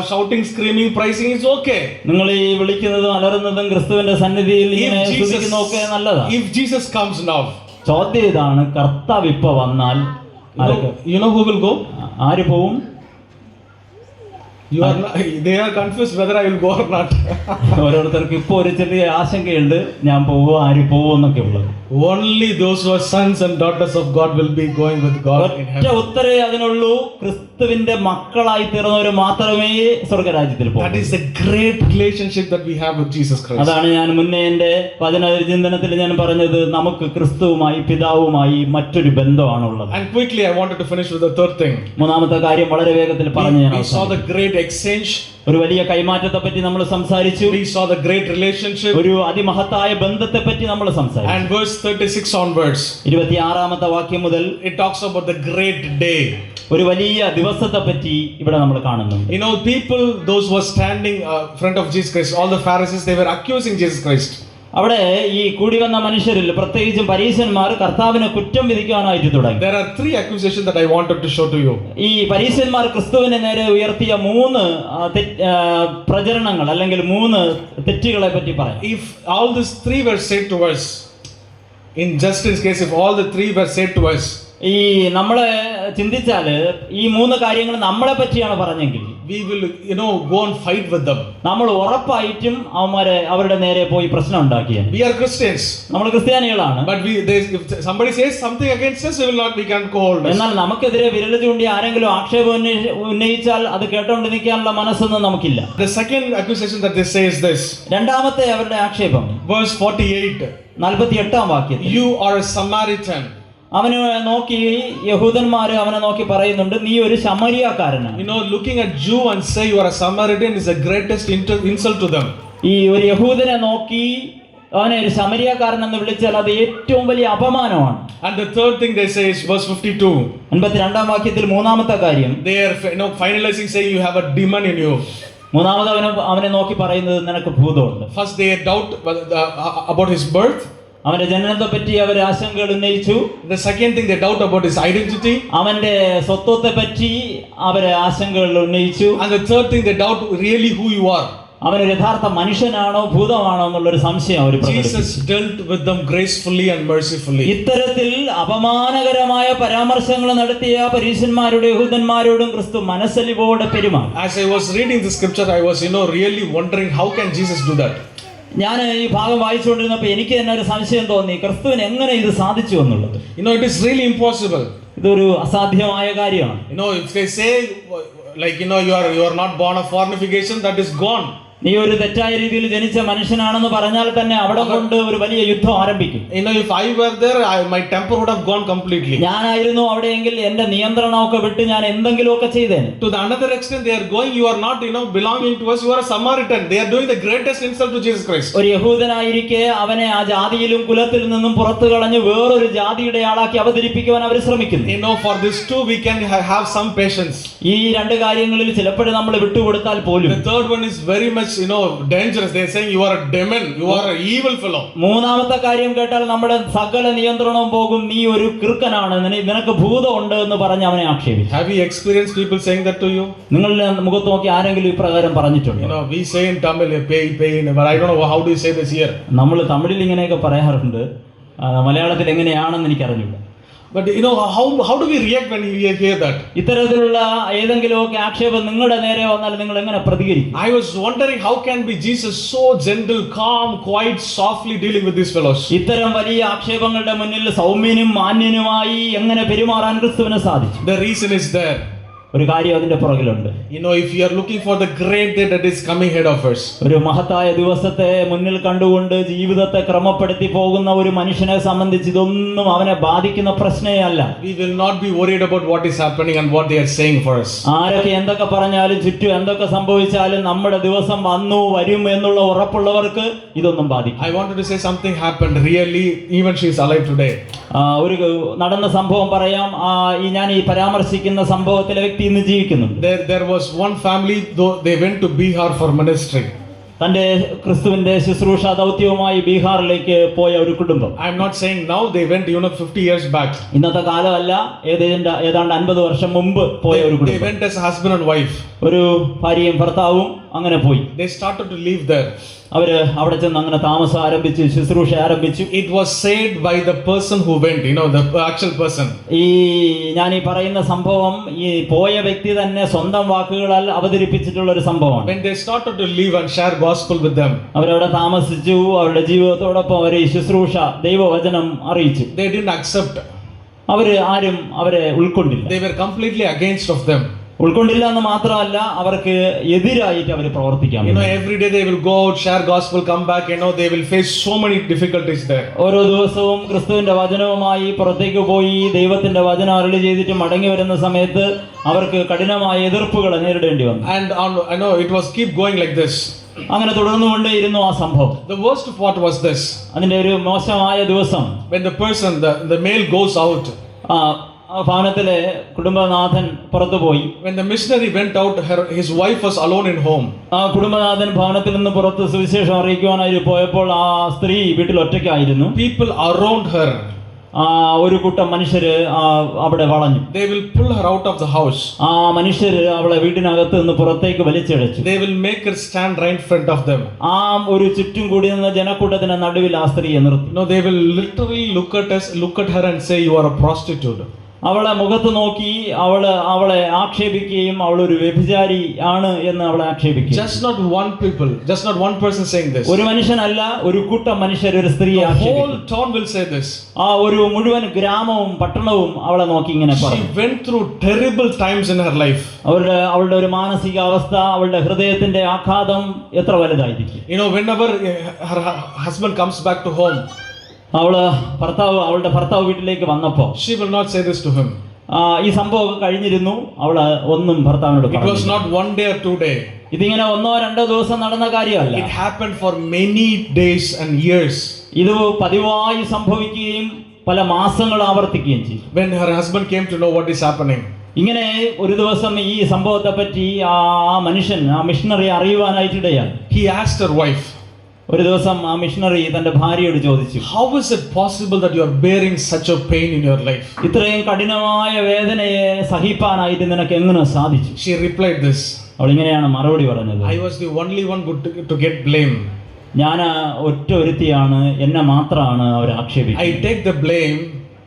Shouting, screaming, praising is okay. നിങ്ങൾ ഈ വിളിക്കുന്നതും അലറുന്നതും ക്രിസ്തുവിന്റെ സന്നിധിയിൽ ഇങ്ങനെ സ്തുതിക്കുന്നതൊക്കെ നല്ലതാണ്. If Jesus comes now, ചോദ്യം ഇതാണ്, കർത്താവ് ഇപ്പൊ വന്നാൽ who will go? ആര് പോവും? They are confused whether I will go or not. ഓരോരുത്തർക്ക് ഇപ്പൊ ഒരു ചെറിയ ആശങ്കയുണ്ട്, ഞാൻ പോവോ ആര് പോവോ എന്നൊക്കെ ഉള്ളത്. Only those who are sons and daughters of God will be going with God in heaven. ഉത്തരേ അതിനുള്ളൂ, ക്രിസ്തുവിന്റെ മക്കളായി തീർന്നവർ മാത്രമേ സ്വർഗരാജ്യത്തിൽ പോകും. That is the great relationship that we have with Jesus Christ. അതാണ് ഞാൻ മുന്നേ എന്റെ വചനചിന്തനത്തിൽ ഞാൻ പറഞ്ഞത്, നമുക്ക് ക്രിസ്തുവുമായി പിതാവുമായി മറ്റൊരു ബന്ധമാണുള്ളത്. And quickly I wanted to finish with the third thing. മൂന്നാമത്തെ കാര്യം വളരെ വേഗത്തിൽ പറഞ്ഞു ഞാൻ We saw the great exchange. ഒരു വലിയ കൈമാറ്റത്തെ പറ്റി നമ്മൾ സംസാരിച്ചു. We saw the great relationship. ഒരു അതിമഹത്തായ ബന്ധത്തെ പറ്റി നമ്മൾ സംസാരിച്ചു. And verse 36 onwards, 26ാമത്തെ വാക്യം മുതൽ it talks about the great day. ഒരു വലിയ ദിവസത്തെ പറ്റി ഇവിടെ നമ്മൾ കാണുന്നു. People, those who were standing in front of Jesus Christ, all the Pharisees, they were accusing Jesus Christ. അവിടെ ഈ കൂടി വന്ന മനുഷ്യരിൽ പ്രത്യേകിച്ചും പരീശന്മാർ കർത്താവിനെ കുറ്റം വിധിക്കാനായിട്ട് തുടങ്ങി. There are 3 accusations that I wanted to show to you. ഈ പരീശന്മാർ ക്രിസ്തുവിനെ നേരെ ഉയർത്തിയ 3 പ്രചരണങ്ങൾ അല്ലെങ്കിൽ 3 തെറ്റുകളെ പറ്റി പറയാം. If all these 3 were said to us, in Justin's case, if all the 3 were said to us, ഈ നമ്മളെ ചിന്തിച്ചാല് ഈ 3 കാര്യങ്ങൾ നമ്മളെ പറ്റിയാണ് പറഞ്ഞെങ്കിൽ we will go and fight with them. നമ്മൾ ഉറപ്പായിട്ടും അവരുടെ നേരെ പോയി പ്രശ്നം ഉണ്ടാക്കിയാണ്. We are Christians. നമ്മൾ ക്രിസ്ത്യാനികളാണ്. But if somebody says something against us, we can't go hold us. എന്നാൽ നമുക്കെതിരെ വിരൽ ചൂണ്ടി ആരെങ്കിലും ആക്ഷേപം ഉന്നയിച്ചാൽ അത് കേട്ടോണ്ട് നിൽക്കാനുള്ള മനസ്സൊന്നും നമുക്കില്ല. The second accusation that they say is this. രണ്ടാമത്തെ അവരുടെ ആക്ഷേപം Verse 48. 48ാം വാക്യത്തിൽ, You are a Samaritan. അവനെ നോക്കി യഹൂദന്മാര് അവനെ നോക്കി പറയുന്നുണ്ട്, നീ ഒരു ശമരിയാക്കാരനാണ്. Looking at Jew and say you are a Samaritan is the greatest insult to them. ഈ ഒരു യഹൂദനെ നോക്കി അവനെ ഒരു ശമരിയാക്കാരൻ എന്ന് വിളിച്ചാൽ അത് ഏറ്റവും വലിയ അപമാനമാണ്. And the third thing they say is verse 52. 52ാം വാക്യത്തിൽ മൂന്നാമത്തെ കാര്യം, They are finalizing saying you have a demon in you. മൂന്നാമത് അവനെ നോക്കി പറയുന്നത് നിനക്ക് ഭൂതമുണ്ട്. First they doubt about his birth. അവന്റെ ജനനത്തെ പറ്റി അവർ ആശങ്കകൾ ഉന്നയിച്ചു. The second thing they doubt about his identity. അവന്റെ സ്വത്വത്തെ പറ്റി അവരെ ആശങ്കകൾ ഉന്നയിച്ചു. And the third thing they doubt really who you are. അവനൊരു യഥാർത്ഥ മനുഷ്യനാണോ ഭൂതമാണോ എന്നുള്ളൊരു സംശയം അവർ Jesus dealt with them gracefully and mercifully. ഇത്തരത്തിൽ അപമാനകരമായ പരാമർശങ്ങൾ നടത്തിയ പരീശന്മാരുടെ യഹൂദന്മാരോടും ക്രിസ്തു മനസ്സലിവോടെ പെരുമാറി. As I was reading the scripture, I was really wondering how can Jesus do that? ഞാൻ ഈ ഭാഗം വായിച്ചുകൊണ്ടിരുന്നപ്പോൾ എനിക്ക് തന്നെ ഒരു സംശയം തോന്നി, ക്രിസ്തുവിന് എങ്ങനെ ഇത് സാധിച്ചു എന്നുള്ളത്. It is really impossible. ഇതൊരു അസാധ്യമായ കാര്യമാണ്. If they say you are not born of fornication, that is gone. നീ ഒരു തെറ്റായ രീതിയിൽ ജനിച്ച മനുഷ്യനാണെന്ന് പറഞ്ഞാൽ തന്നെ അവിടെ കൊണ്ട് ഒരു വലിയ യുദ്ധം ആരംഭിക്കും. If I were there, my temper would have gone completely. ഞാനായിരുന്നു അവിടെയെങ്കിൽ എന്റെ നിയന്ത്രണമൊക്കെ വിട്ട് ഞാൻ എന്തെങ്കിലുമൊക്കെ ചെയ്തേനെ. To the another extent, they are going, you are not belonging to us, you are a Samaritan. They are doing the greatest insult to Jesus Christ. ഒരു യഹൂദനായിരിക്കെ അവനെ ആ ജാതിയിലും കുലത്തിൽ നിന്നും പുറത്തു കളഞ്ഞ് വേറൊരു ജാതിയുടെ ആളാക്കി അവതരിപ്പിക്കുവാൻ അവർ ശ്രമിക്കുന്നു. For this too we can have some patience. ഈ രണ്ട് കാര്യങ്ങളിൽ ചിലപ്പോഴും നമ്മൾ വിട്ടുകൊടുത്താൽ പോലും. The third one is very much dangerous. They are saying you are a demon, you are an evil fellow. മൂന്നാമത്തെ കാര്യം കേട്ടാൽ നമ്മുടെ സകല നിയന്ത്രണവും പോകും, നീ ഒരു കിറുക്കനാണ്, നിനക്ക് ഭൂതമുണ്ട് എന്ന് പറഞ്ഞ് അവനെ ആക്ഷേപിക്കും. Have you experienced people saying that to you? നിങ്ങളുടെ മുഖത്ത് നോക്കി ആരെങ്കിലും ഇപ്രകാരം പറഞ്ഞിട്ടുണ്ടോ? We say in Tamil pain, but I don't know how do you say this here. നമ്മൾ തമിഴിൽ ഇങ്ങനെയൊക്കെ പറയാറുണ്ട്, മലയാളത്തിൽ എങ്ങനെയാണെന്ന് എനിക്ക് അറിഞ്ഞില്ല. But how do we react when we hear that? ഇത്തരത്തിലുള്ള ഏതെങ്കിലുമൊക്കെ ആക്ഷേപം നിങ്ങളുടെ നേരെ വന്നാൽ നിങ്ങൾ എങ്ങനെ പ്രതികരിക്കും? I was wondering how can be Jesus so gentle, calm, quiet, softly dealing with these fellows. ഇത്തരം വലിയ ആക്ഷേപങ്ങളുടെ മുന്നിൽ സൗമ്യനും മാന്യനുമായി എങ്ങനെ പെരുമാറാൻ ക്രിസ്തുവിന് സാധിച്ചു? The reason is there. ഒരു കാര്യം അതിന്റെ പുറകിലുണ്ട്. If you are looking for the great day that is coming ahead of us, ഒരു മഹത്തായ ദിവസത്തെ മുന്നിൽ കണ്ടുകൊണ്ട് ജീവിതത്തെ ക്രമപ്പെടുത്തി പോകുന്ന ഒരു മനുഷ്യനെ സംബന്ധിച്ച് ഇതൊന്നും അവനെ ബാധിക്കുന്ന പ്രശ്നമേ അല്ല. we will not be worried about what is happening and what they are saying for us. ആരൊക്കെ എന്തൊക്കെ പറഞ്ഞാലും ചുറ്റും എന്തൊക്കെ സംഭവിച്ചാലും നമ്മുടെ ദിവസം വന്നു വരും എന്നുള്ള ഉറപ്പുള്ളവർക്ക് ഇതൊന്നും ബാധിക്കും. I wanted to say something happened really, even she is alive today. ഒരു നടന്ന സംഭവം പറയാം. ഞാൻ ഈ പരാമർശിക്കുന്ന സംഭവത്തിലെ വ്യക്തി ഇന്ന് ജീവിക്കുന്നുണ്ട്. There was one family, though they went to Bihar for ministry. തന്റെ ക്രിസ്തുവിന്റെ ശുശ്രൂഷ ദൗത്യവുമായി ബീഹാറിലേക്ക് പോയ ഒരു കുടുംബം. I am not saying now, they went 50 years back. ഇന്നത്തെ കാലമല്ല, ഏതാണ്ട് 50 വർഷം മുമ്പ് പോയ ഒരു They കുടുംബം. went as husband and wife. ഒരു ഭാര്യയും ഭർത്താവും അങ്ങനെ പോയി. They started to live there. അവര് അവിടെ ചെന്ന് അങ്ങനെ താമസം ആരംഭിച്ചു, ശുശ്രൂഷ ആരംഭിച്ചു. It was said by the person who went, the actual person. ഞാൻ ഈ പറയുന്ന സംഭവം ഈ പോയ വ്യക്തി തന്നെ സ്വന്തം വാക്കുകളാൽ അവതരിപ്പിച്ചിട്ടുള്ള ഒരു സംഭവമാണ്. When they started to live and share gospel with them, അവരവിടെ താമസിച്ചു, അവരുടെ ജീവിതത്തോടൊപ്പം അവർ ഈ ശുശ്രൂഷ ദൈവവചനം അറിയിച്ചു. they didn't accept. ആരും അവരെ ഉൾക്കൊണ്ടില്ല. They were completely against of them. ഉൾക്കൊണ്ടില്ല എന്ന് മാത്രമല്ല, അവർക്ക് എതിരായിട്ട് അവർ പ്രവർത്തിക്കാം. Every day they will go out, share gospel, come back. They will face so many difficulties there. ഓരോ ദിവസവും ക്രിസ്തുവിന്റെ വചനവുമായി പുറത്തേക്ക് പോയി ദൈവത്തിന്റെ വചനം അരുളി ചെയ്തിട്ട് മടങ്ങി വരുന്ന സമയത്ത് അവർക്ക് കഠിനമായ എതിർപ്പുകൾ നേരിടേണ്ടി വന്നു. And I know it was keep going like this. അങ്ങനെ തുടർന്നുകൊണ്ടേയിരുന്നു ആ സംഭവം. The worst part was this. അതിന്റെ ഒരു മോശമായ ദിവസം, when the person, the male goes out, ഭവനത്തിലെ കുടുംബനാഥൻ പുറത്തു പോയി. when the missionary went out, his wife was alone in home. കുടുംബനാഥൻ ഭവനത്തിൽ നിന്ന് പുറത്ത് സുവിശേഷം അറിയിക്കുവാനായി പോയപ്പോൾ ആ സ്ത്രീ വീട്ടിൽ ഒറ്റയ്ക്കായിരുന്നു. People around her, ഒരു കൂട്ടം മനുഷ്യര് അവിടെ വളഞ്ഞു. they will pull her out of the house. മനുഷ്യര് അവളെ വീടിനകത്ത് നിന്ന് പുറത്തേക്ക് വലിച്ചിഴച്ചു. they will make her stand right in front of them. ഒരു ചുറ്റും കൂടി നിന്ന ജനക്കൂട്ടത്തിന് നടുവിൽ ആ സ്ത്രീയെ നിർത്തി. they will literally look at her and say you are a prostitute. അവളെ മുഖത്ത് നോക്കി അവളെ ആക്ഷേപിക്കുകയും അവളൊരു വ്യഭിചാരി ആണ് എന്ന് അവളെ ആക്ഷേപിക്കുകയും. just not one person saying this. ഒരു മനുഷ്യനല്ല, ഒരു കൂട്ടം മനുഷ്യർ ഒരു സ്ത്രീയെ ആക്ഷേപിക്കും. whole town will say this. ഒരു മുഴുവൻ ഗ്രാമവും പട്ടണവും അവളെ നോക്കി ഇങ്ങനെ പറയും. she went through terrible times in her life. അവളുടെ ഒരു മാനസിക അവസ്ഥ, അവളുടെ ഹൃദയത്തിന്റെ ആഘാതം എത്ര വലുതായിരിക്കും. whenever her husband comes back to home, അവളുടെ ഭർത്താവ് വീട്ടിലേക്ക് വന്നപ്പോ she will not say this to him. ഈ സംഭവം കഴിഞ്ഞിരുന്നു. അവള് ഒന്നും ഭർത്താവിനോട് പറഞ്ഞില്ല. It was not one day or 2 days. ഇതിങ്ങനെ 1-2 ദിവസം നടന്ന കാര്യമല്ല. It happened for many days and years. ഇത് പതിവായി സംഭവിക്കുകയും പല മാസങ്ങൾ ആവർത്തിക്കുകയും ചെയ്തു. When her husband came to know what is happening, ഇങ്ങനെ ഒരു ദിവസം ഈ സംഭവത്തെ പറ്റി ആ missionary അറിയുവാനായിട്ടിടയാണ്. he asked her wife, ഒരു ദിവസം ആ മിഷണറി തന്റെ ഭാര്യയോട് ചോദിച്ചു, how is it possible that you are bearing such a pain in your life? ഇത്രയും കഠിനമായ വേദനയെ സഹിപ്പാനായിട്ട് നിനക്ക് എങ്ങനെ സാധിച്ചു? She replied this. അവൾ ഇങ്ങനെയാണ് മറുപടി പറഞ്ഞത്. I was the only one to get blame. ഞാൻ ഒറ്റ ഒരുത്തിയാണ്, എന്നെ മാത്രമാണ് അവർ I ആക്ഷേപിക്കുന്നത്. take the blame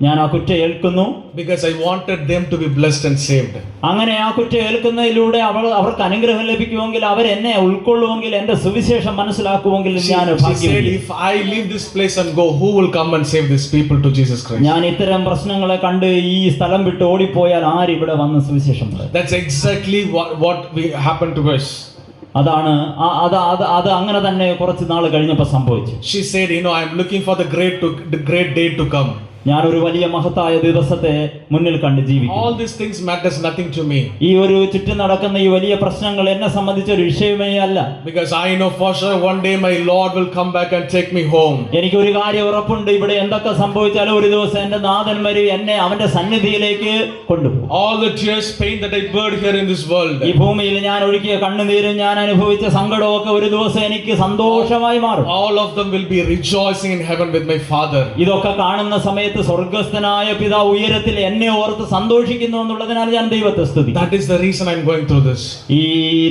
ഞാൻ ആ കുറ്റം ഏൽക്കുന്നു because I wanted them to be blessed and saved. അങ്ങനെ ആ കുറ്റം ഏൽക്കുന്നതിലൂടെ അവർക്ക് അനുഗ്രഹം ലഭിക്കുമെങ്കിൽ, അവരെന്നെ ഉൾക്കൊള്ളുമെങ്കിൽ, എന്റെ സുവിശേഷം മനസ്സിലാക്കുമെങ്കിൽ ഞാൻ She said, if I leave this place and go, who will come and save these people to Jesus Christ? ഞാൻ ഇത്തരം പ്രശ്നങ്ങളെ കണ്ട് ഈ സ്ഥലം വിട്ട് ഓടിപ്പോയാൽ ആരിവിടെ വന്ന് സുവിശേഷം പറയും? That's exactly what happened to us. അതാണ് അത് അങ്ങനെ തന്നെ കുറച്ച് നാൾ കഴിഞ്ഞപ്പോൾ സംഭവിച്ചു. She said, I'm looking for the great day to come. ഞാൻ ഒരു വലിയ മഹത്തായ ദിവസത്തെ മുന്നിൽ കണ്ട് ജീവിക്കും. All these things matters nothing to me. ഈ ഒരു ചുറ്റും നടക്കുന്ന ഈ വലിയ പ്രശ്നങ്ങൾ എന്നെ സംബന്ധിച്ച ഒരു വിഷയമേ അല്ല. Because I know for sure one day my Lord will come back and take me home. എനിക്ക് ഒരു കാര്യം ഉറപ്പുണ്ട്, ഇവിടെ എന്തൊക്കെ സംഭവിച്ചാലും ഒരു ദിവസം എന്റെ നാഥൻ വരും, എന്നെ അവന്റെ സന്നിധിയിലേക്ക് കൊണ്ടുപോകും. All the tears, pain that I burned here in this world, ഈ ഭൂമിയിൽ ഞാൻ ഒഴുക്കിയ കണ്ണുനീരും ഞാൻ അനുഭവിച്ച സങ്കടമൊക്കെ ഒരു ദിവസം എനിക്ക് സന്തോഷമായി മാറും. all of them will be rejoicing in heaven with my Father. ഇതൊക്കെ കാണുന്ന സമയത്ത് സ്വർഗ്ഗസ്ഥനായ പിതാവ് ഉയരത്തിൽ എന്നെ ഓർത്ത് സന്തോഷിക്കുന്നു എന്നുള്ളതിനാൽ ഞാൻ ദൈവത്തെ സ്തുതിക്കുന്നു. That is the reason I'm going through this. ഈ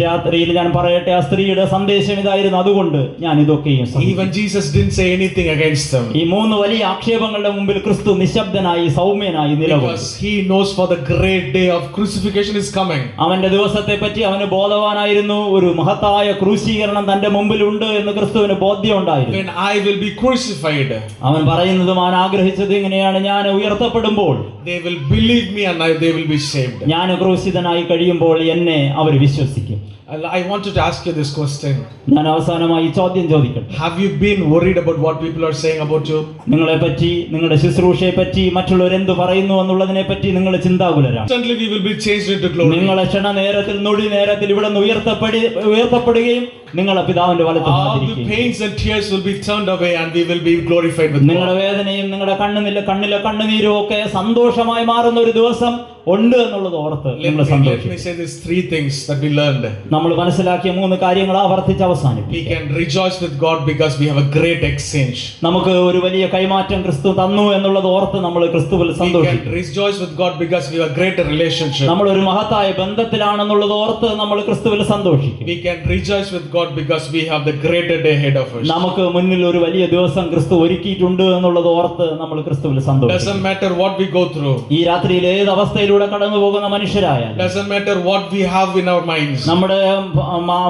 രാത്രിയിൽ ഞാൻ പറയട്ടെ, ആ സ്ത്രീയുടെ സന്ദേശം ഇതായിരുന്നു. അതുകൊണ്ട് ഞാൻ ഇതൊക്കെയും സഹിക്കുന്നു. Even Jesus didn't say anything against them. ഈ മൂന്ന് വലിയ ആക്ഷേപങ്ങളുടെ മുമ്പിൽ ക്രിസ്തു നിശബ്ദനായി സൗമ്യനായി നിലകൊള്ളും. Because he knows for the great day of crucifixion is coming. അവന്റെ ദിവസത്തെ പറ്റി അവന് ബോധവാനായിരുന്നു. ഒരു മഹത്തായ ക്രൂശീകരണം തന്റെ മുമ്പിലുണ്ട് എന്ന് ക്രിസ്തുവിന് ബോധ്യം ഉണ്ടായിരുന്നു. When I will be crucified, അവൻ പറയുന്നതും അവൻ ആഗ്രഹിച്ചത് ഇങ്ങനെയാണ്, ഞാൻ ഉയർത്തപ്പെടുമ്പോൾ they will believe me and they will be saved. ഞാൻ ക്രൂശിതനായി കഴിയുമ്പോൾ എന്നെ അവർ വിശ്വസിക്കും. I wanted to ask you this question. ഞാൻ അവസാനമായി ചോദ്യം ചോദിക്കട്ടെ. Have you been worried about what people are saying about you? നിങ്ങളെ പറ്റി, നിങ്ങളുടെ ശുശ്രൂഷയെ പറ്റി, മറ്റുള്ളവർ എന്ത് പറയുന്നു എന്നുള്ളതിനെ പറ്റി നിങ്ങൾ ചിന്താകുലരാണ്. Instantly we will be changed into glory. നിങ്ങളെ ക്ഷണ നേരത്തിൽ, നൊടി നേരത്തിൽ ഇവിടെ നിന്ന് ഉയർത്തപ്പെടുകയും നിങ്ങളെ പിതാവിന്റെ വലത്ത് All the ഭാഗത്തിരിക്കുകയും pains and tears will be turned away and we will be glorified with നിങ്ങളുടെ God. വേദനയും നിങ്ങളുടെ കണ്ണിലെ കണ്ണുനീരും ഒക്കെ സന്തോഷമായി മാറുന്ന ഒരു ദിവസം ഉണ്ട് എന്നുള്ളത് ഓർത്ത് നിങ്ങൾ Let me സന്തോഷിക്കും. say these three things that we learned. നമ്മൾ മനസ്സിലാക്കിയ മൂന്ന് കാര്യങ്ങൾ ആവർത്തിച്ച് അവസാനിപ്പിക്കും. We can rejoice with God because we have a great exchange. നമുക്ക് ഒരു വലിയ കൈമാറ്റം ക്രിസ്തു തന്നു എന്നുള്ളത് ഓർത്ത് നമ്മൾ ക്രിസ്തുവിൽ We സന്തോഷിക്കും. can rejoice with God because we have a greater relationship. നമ്മൾ ഒരു മഹത്തായ ബന്ധത്തിലാണെന്നുള്ളത് ഓർത്ത് നമ്മൾ ക്രിസ്തുവിൽ സന്തോഷിക്കും. We can rejoice with God because we have the greater day ahead of us. നമുക്ക് മുന്നിൽ ഒരു വലിയ ദിവസം ക്രിസ്തു ഒരുക്കിയിട്ടുണ്ട് എന്നുള്ളത് ഓർത്ത് നമ്മൾ ക്രിസ്തുവിൽ സന്തോഷിക്കും. Doesn't matter what we go through. ഈ രാത്രിയിൽ ഏത് അവസ്ഥയിലൂടെ കടന്നു പോകുന്ന മനുഷ്യരായാലും, Doesn't matter what we have in our minds. നമ്മുടെ